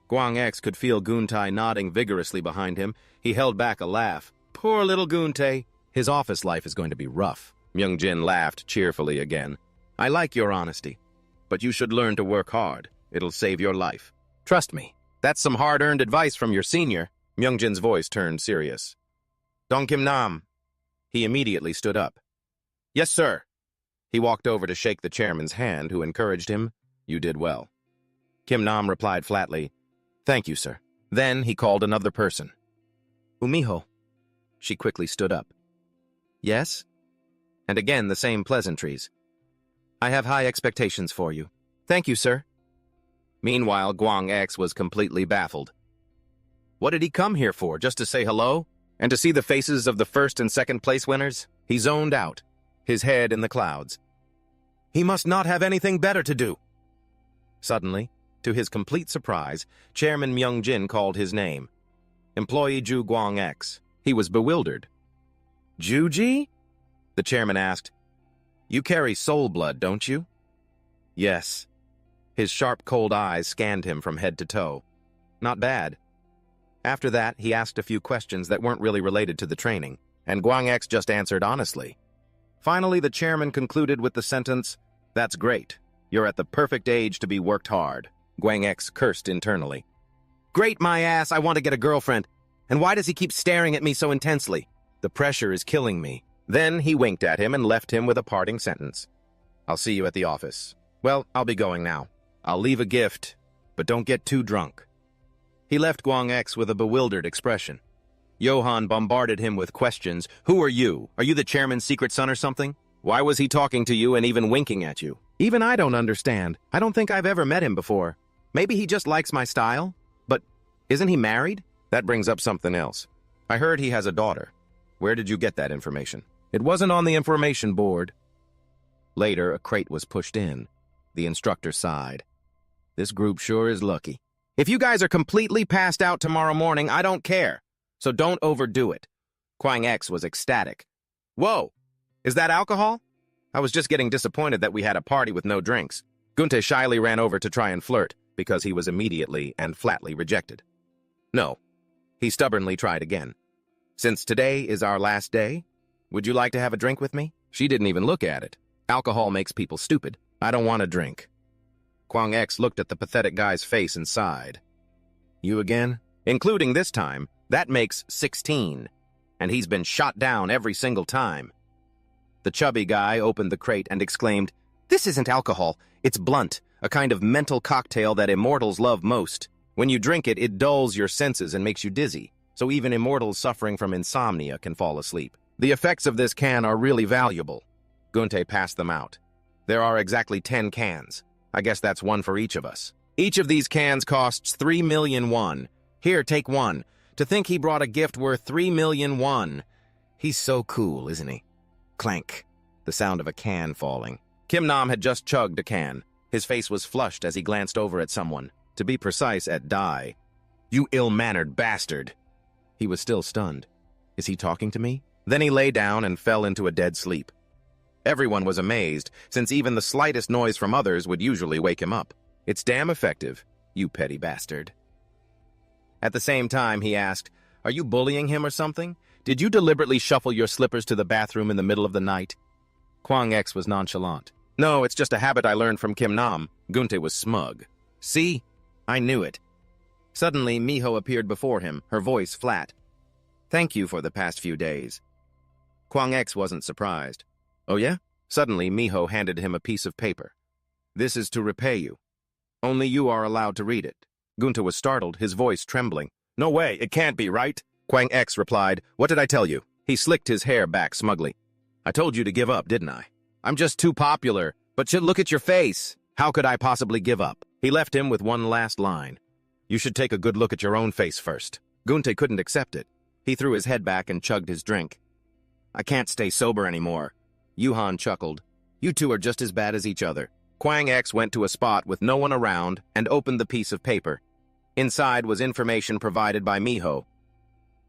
Gwang X could feel Guntae nodding vigorously behind him. He held back a laugh. Poor little Guntae. His office life is going to be rough. Myung-jin laughed cheerfully again. I like your honesty, but you should learn to work hard. It'll save your life. Trust me, that's some hard-earned advice from your senior. Myung-jin's voice turned serious. Dong Kim Nam. He immediately stood up. Yes, sir. He walked over to shake the chairman's hand, who encouraged him. You did well. Kim Nam replied flatly, Thank you, sir. Then he called another person. Umiho. She quickly stood up. Yes? And again the same pleasantries. I have high expectations for you. Thank you, sir. Meanwhile, Gwang X was completely baffled. What did he come here for, just to say hello? And to see the faces of the first and second place winners? He zoned out, his head in the clouds. He must not have anything better to do. Suddenly, to his complete surprise, Chairman Myung-jin called his name. Employee Ju Gwang X. He was bewildered. Juji? The chairman asked. You carry soul blood, don't you? Yes. His sharp, cold eyes scanned him from head to toe. Not bad. After that, he asked a few questions that weren't really related to the training, and Gwang X just answered honestly. Finally, the chairman concluded with the sentence, That's great. You're at the perfect age to be worked hard. Gwang X cursed internally. Great, my ass, I want to get a girlfriend. And why does he keep staring at me so intensely? The pressure is killing me. Then he winked at him and left him with a parting sentence. I'll see you at the office. Well, I'll be going now. I'll leave a gift, but don't get too drunk. He left Gwang X with a bewildered expression. Johan bombarded him with questions. Who are you? Are you the chairman's secret son or something? Why was he talking to you and even winking at you? Even I don't understand. I don't think I've ever met him before. Maybe he just likes my style? But isn't he married? That brings up something else. I heard he has a daughter. Where did you get that information? It wasn't on the information board. Later, a crate was pushed in. The instructor sighed. This group sure is lucky. If you guys are completely passed out tomorrow morning, I don't care. So don't overdo it. Gwang X was ecstatic. Whoa! Is that alcohol? I was just getting disappointed that we had a party with no drinks. Guntae shyly ran over to try and flirt, because he was immediately and flatly rejected. No. He stubbornly tried again. Since today is our last day, would you like to have a drink with me? She didn't even look at it. Alcohol makes people stupid. I don't want a drink. Gwang X looked at the pathetic guy's face and sighed. You again? Including this time, that makes 16. And he's been shot down every single time. The chubby guy opened the crate and exclaimed, This isn't alcohol. It's blunt, a kind of mental cocktail that immortals love most. When you drink it, it dulls your senses and makes you dizzy. So even immortals suffering from insomnia can fall asleep. The effects of this can are really valuable. Guntae passed them out. There are exactly 10 cans. I guess that's one for each of us. Each of these cans costs 3 million won. Here, take one. To think he brought a gift worth 3 million won. He's so cool, isn't he? Clank. The sound of a can falling. Kim Nam had just chugged a can. His face was flushed as he glanced over at someone. To be precise, at Dai. You ill-mannered bastard. He was still stunned. Is he talking to me? Then he lay down and fell into a dead sleep. Everyone was amazed, since even the slightest noise from others would usually wake him up. It's damn effective, you petty bastard. At the same time, he asked, Are you bullying him or something? Did you deliberately shuffle your slippers to the bathroom in the middle of the night? Gwang X was nonchalant. No, it's just a habit I learned from Kim Nam. Guntae was smug. See? I knew it. Suddenly, Miho appeared before him, her voice flat. Thank you for the past few days. Gwang X wasn't surprised. Oh yeah? Suddenly, Miho handed him a piece of paper. This is to repay you. Only you are allowed to read it. Guntae was startled, his voice trembling. No way, it can't be, right? Gwang X replied, What did I tell you? He slicked his hair back smugly. I told you to give up, didn't I? I'm just too popular. But look at your face. How could I possibly give up? He left him with one last line. You should take a good look at your own face first. Gunte couldn't accept it. He threw his head back and chugged his drink. I can't stay sober anymore. Yuhan chuckled. You two are just as bad as each other. Kwang X went to a spot with no one around and opened the piece of paper. Inside was information provided by Miho.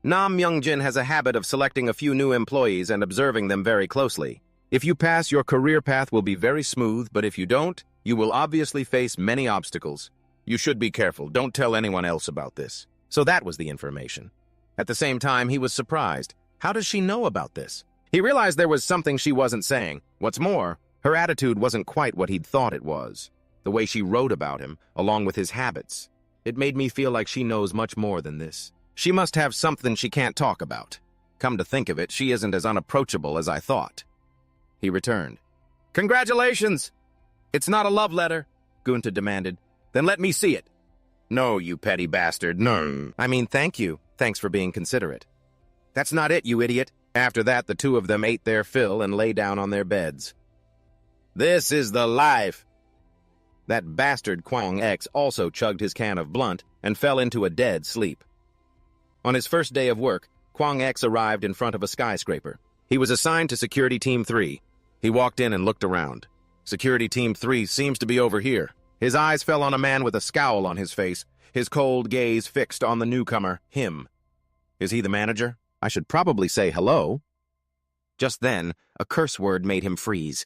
Nam Myungjin has a habit of selecting a few new employees and observing them very closely. If you pass, your career path will be very smooth, but if you don't, you will obviously face many obstacles. You should be careful. Don't tell anyone else about this. So that was the information. At the same time, he was surprised. How does she know about this? He realized there was something she wasn't saying. What's more, her attitude wasn't quite what he'd thought it was. The way she wrote about him, along with his habits. It made me feel like she knows much more than this. She must have something she can't talk about. Come to think of it, she isn't as unapproachable as I thought. He returned. Congratulations! It's not a love letter, Gunta demanded. Then let me see it. No, you petty bastard, no. I mean, thank you. Thanks for being considerate. That's not it, you idiot. After that, the two of them ate their fill and lay down on their beds. This is the life. That bastard Kwang X also chugged his can of blunt and fell into a dead sleep. On his first day of work, Kwang X arrived in front of a skyscraper. He was assigned to Security Team 3. He walked in and looked around. Security Team 3 seems to be over here. His eyes fell on a man with a scowl on his face, his cold gaze fixed on the newcomer, him. Is he the manager? I should probably say hello. Just then, a curse word made him freeze.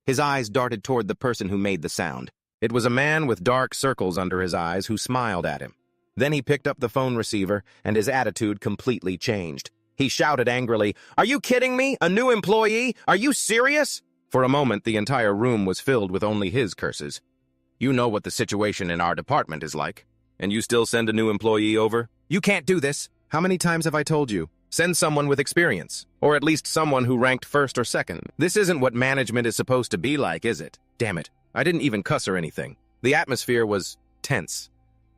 His eyes darted toward the person who made the sound. It was a man with dark circles under his eyes who smiled at him. Then he picked up the phone receiver, and his attitude completely changed. He shouted angrily, "Are you kidding me? A new employee? Are you serious?" For a moment, the entire room was filled with only his curses. You know what the situation in our department is like. And you still send a new employee over? You can't do this. How many times have I told you? Send someone with experience. Or at least someone who ranked first or second. This isn't what management is supposed to be like, is it? Damn it. I didn't even cuss or anything. The atmosphere was tense.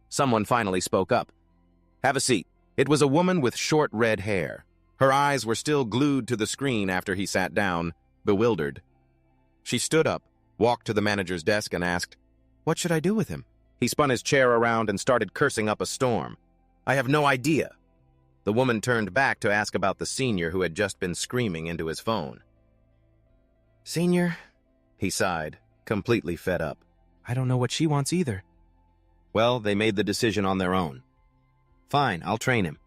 Someone finally spoke up. Have a seat. It was a woman with short red hair. Her eyes were still glued to the screen after he sat down, bewildered. She stood up, walked to the manager's desk and asked, "What should I do with him?" He spun his chair around and started cursing up a storm. "I have no idea." The woman turned back to ask about the senior who had just been screaming into his phone. "Senior?" He sighed, completely fed up. "I don't know what she wants either." Well, they made the decision on their own. Fine, I'll train him.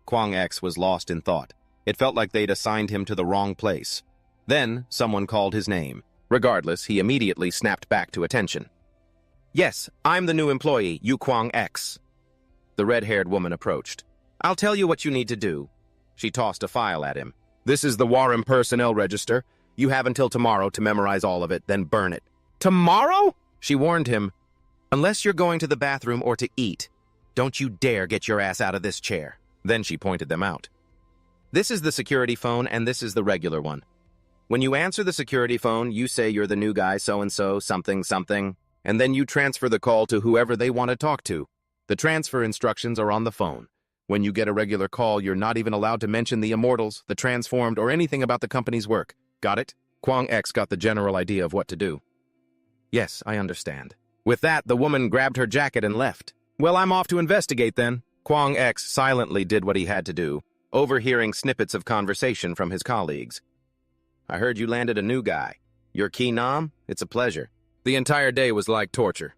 Kwang X was lost in thought. It felt like they'd assigned him to the wrong place. Then, someone called his name. Regardless, he immediately snapped back to attention. "Yes, I'm the new employee, you Kwang X." The red-haired woman approached. "I'll tell you what you need to do." She tossed a file at him. "This is the Warren Personnel Register. You have until tomorrow to memorize all of it, then burn it." "Tomorrow?" She warned him. "Unless you're going to the bathroom or to eat, don't you dare get your ass out of this chair." Then she pointed them out. "This is the security phone, and this is the regular one. When you answer the security phone, you say you're the new guy so-and-so, something, and then you transfer the call to whoever they want to talk to. The transfer instructions are on the phone. When you get a regular call, you're not even allowed to mention the Immortals, the Transformed, or anything about the company's work. Got it?" Kwang X got the general idea of what to do. "Yes, I understand." With that, the woman grabbed her jacket and left. "Well, I'm off to investigate then." Kwang X silently did what he had to do, overhearing snippets of conversation from his colleagues. "I heard you landed a new guy. You're Ki Nam? It's a pleasure. The entire day was like torture.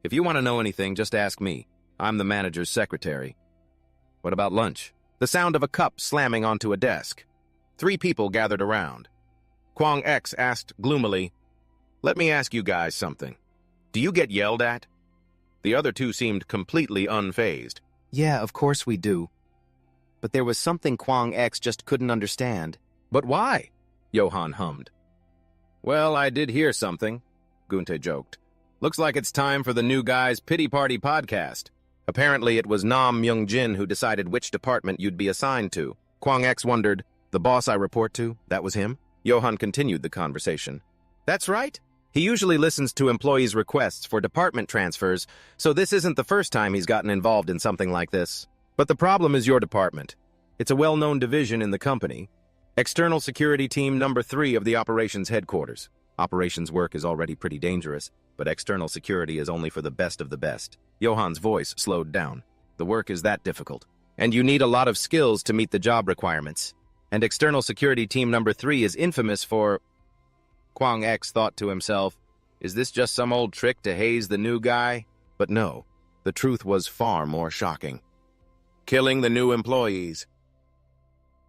If you want to know anything, just ask me. I'm the manager's secretary." "What about lunch?" The sound of a cup slamming onto a desk. 3 people gathered around. Kwang X asked gloomily, "Let me ask you guys something. Do you get yelled at?" The other 2 seemed completely unfazed. "Yeah, of course we do." But there was something Kwang X just couldn't understand. "But why?" Johan hummed. "Well, I did hear something," Gunte joked. "Looks like it's time for the new guy's Pity Party podcast." Apparently, it was Nam Myungjin who decided which department you'd be assigned to. Kwang X wondered, "The boss I report to, that was him?" Johan continued the conversation. "That's right. He usually listens to employees' requests for department transfers, so this isn't the first time he's gotten involved in something like this. But the problem is your department. It's a well-known division in the company. External Security Team Number 3 of the operations headquarters. Operations work is already pretty dangerous, but external security is only for the best of the best. Johan's voice slowed down. The work is that difficult, and you need a lot of skills to meet the job requirements. And External Security Team Number 3 is infamous for... Kwang X thought to himself, is this just some old trick to haze the new guy? But no, the truth was far more shocking. Killing the new employees.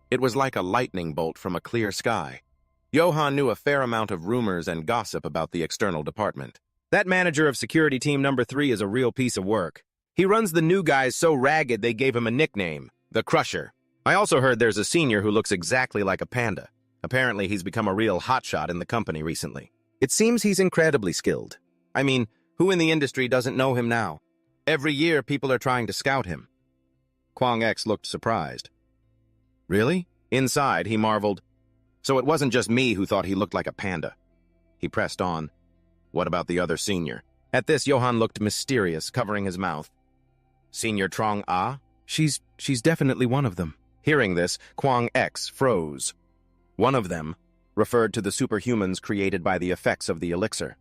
It was like a lightning bolt from a clear sky. Johan knew a fair amount of rumors and gossip about the external department. That manager of Security Team Number 3 is a real piece of work. He runs the new guys so ragged they gave him a nickname, the Crusher. I also heard there's a senior who looks exactly like a panda. Apparently he's become a real hotshot in the company recently. It seems he's incredibly skilled. I mean, who in the industry doesn't know him now? Every year people are trying to scout him. Kwang X looked surprised. Really? Inside, he marveled. So it wasn't just me who thought he looked like a panda. He pressed on. What about the other senior? At this, Johan looked mysterious, covering his mouth. Senior Trong Ah? She's definitely one of them. Hearing this, Kwang X froze. One of them referred to the superhumans created by the effects of the elixir.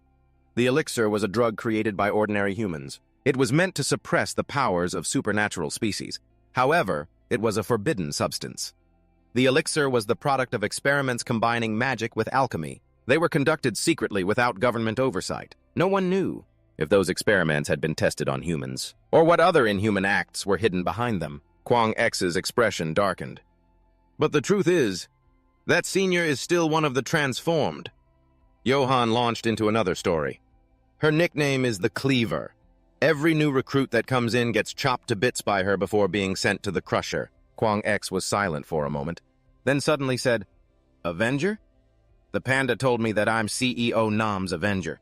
The elixir was a drug created by ordinary humans. It was meant to suppress the powers of supernatural species. However, it was a forbidden substance. The elixir was the product of experiments combining magic with alchemy. They were conducted secretly without government oversight. No one knew if those experiments had been tested on humans, or what other inhuman acts were hidden behind them. Kwang X's expression darkened. But the truth is, that senior is still one of the transformed. Johan launched into another story. Her nickname is the Cleaver. Every new recruit that comes in gets chopped to bits by her before being sent to the Crusher. Kwang X was silent for a moment, then suddenly said, Avenger? The panda told me that I'm CEO Nam's Avenger.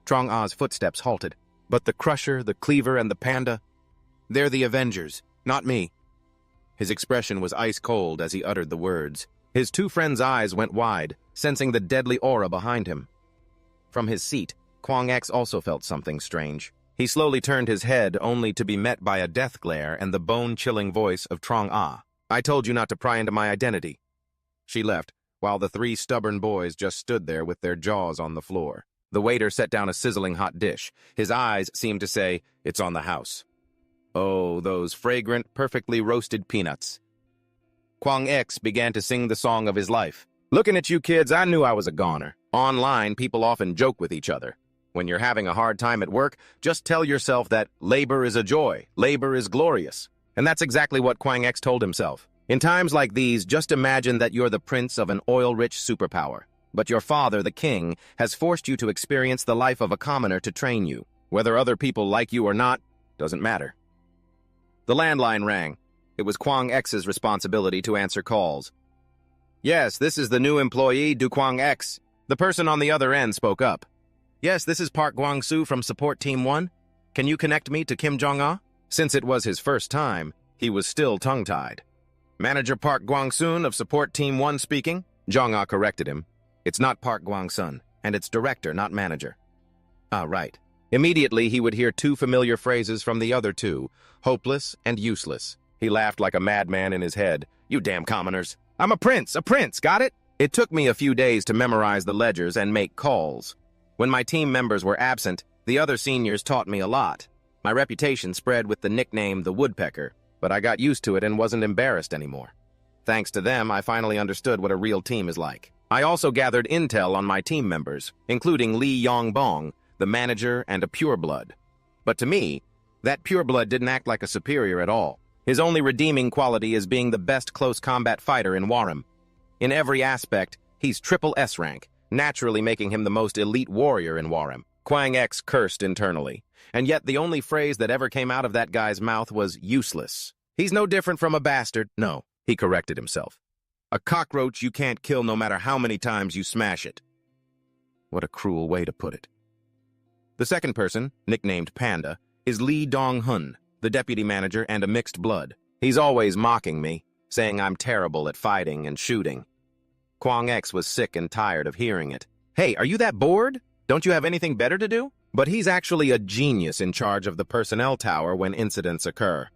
Trong Ah's footsteps halted. But the Crusher, the Cleaver, and the panda, they're the Avengers, not me. His expression was ice-cold as he uttered the words. His two friends' eyes went wide, sensing the deadly aura behind him. From his seat, Kwang X also felt something strange. He slowly turned his head, only to be met by a death glare and the bone-chilling voice of Trong Ah. I told you not to pry into my identity. She left, while the three stubborn boys just stood there with their jaws on the floor. The waiter set down a sizzling hot dish. His eyes seemed to say, it's on the house. Oh, those fragrant, perfectly roasted peanuts. Kwang X began to sing the song of his life. Looking at you kids, I knew I was a goner. Online, people often joke with each other. When you're having a hard time at work, just tell yourself that labor is a joy, labor is glorious. And that's exactly what Kwang X told himself. In times like these, just imagine that you're the prince of an oil-rich superpower. But your father, the king, has forced you to experience the life of a commoner to train you. Whether other people like you or not, doesn't matter. The landline rang. It was Kwang X's responsibility to answer calls. Yes, this is the new employee, Du Kwang X. The person on the other end spoke up. Yes, this is Park Gwang-soo from Support Team 1. Can you connect me to Kim Jong-ah? Since it was his first time, he was still tongue-tied. Manager Park Gwang-soon of Support Team 1 speaking. Jong-ah corrected him. It's not Park Gwang-sun, and it's director, not manager. Ah, right. Immediately, he would hear two familiar phrases from the other two, hopeless and useless. He laughed like a madman in his head. You damn commoners. I'm a prince, got it? It took me a few days to memorize the ledgers and make calls. When my team members were absent, the other seniors taught me a lot. My reputation spread with the nickname the Woodpecker, but I got used to it and wasn't embarrassed anymore. Thanks to them, I finally understood what a real team is like. I also gathered intel on my team members, including Lee Yong-bong, the manager, and a pureblood. But to me, that pureblood didn't act like a superior at all. His only redeeming quality is being the best close combat fighter in Warem. In every aspect, he's triple S-rank, naturally making him the most elite warrior in Warem. Kwang X cursed internally, and yet the only phrase that ever came out of that guy's mouth was useless. He's no different from a bastard. No, he corrected himself. A cockroach you can't kill no matter how many times you smash it. What a cruel way to put it. The second person, nicknamed Panda, is Lee Dong-hun, the deputy manager and a mixed blood. He's always mocking me, saying I'm terrible at fighting and shooting. Kwang X was sick and tired of hearing it. Hey, are you that bored? Don't you have anything better to do? But he's actually a genius in charge of the personnel tower when incidents occur.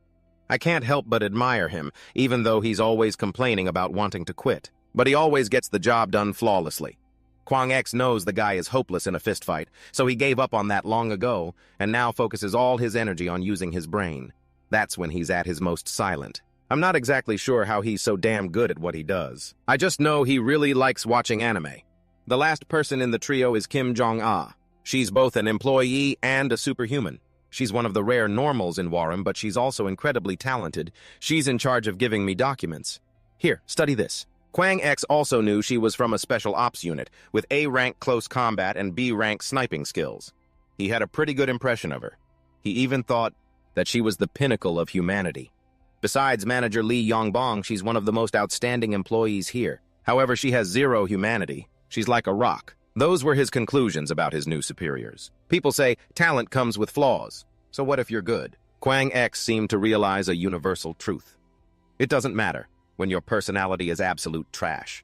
I can't help but admire him, even though he's always complaining about wanting to quit. But he always gets the job done flawlessly. Kwang X knows the guy is hopeless in a fistfight, so he gave up on that long ago and now focuses all his energy on using his brain. That's when he's at his most silent. I'm not exactly sure how he's so damn good at what he does. I just know he really likes watching anime. The last person in the trio is Kim Jong-ah. She's both an employee and a superhuman. She's one of the rare normals in Warem, but she's also incredibly talented. She's in charge of giving me documents. Here, study this. Kwang X also knew she was from a special ops unit, with A-rank close combat and B-rank sniping skills. He had a pretty good impression of her. He even thought that she was the pinnacle of humanity. Besides Manager Lee Yongbong, she's one of the most outstanding employees here. However, she has zero humanity. She's like a rock. Those were his conclusions about his new superiors. People say talent comes with flaws. So what if you're good? Kwang X seemed to realize a universal truth. It doesn't matter when your personality is absolute trash.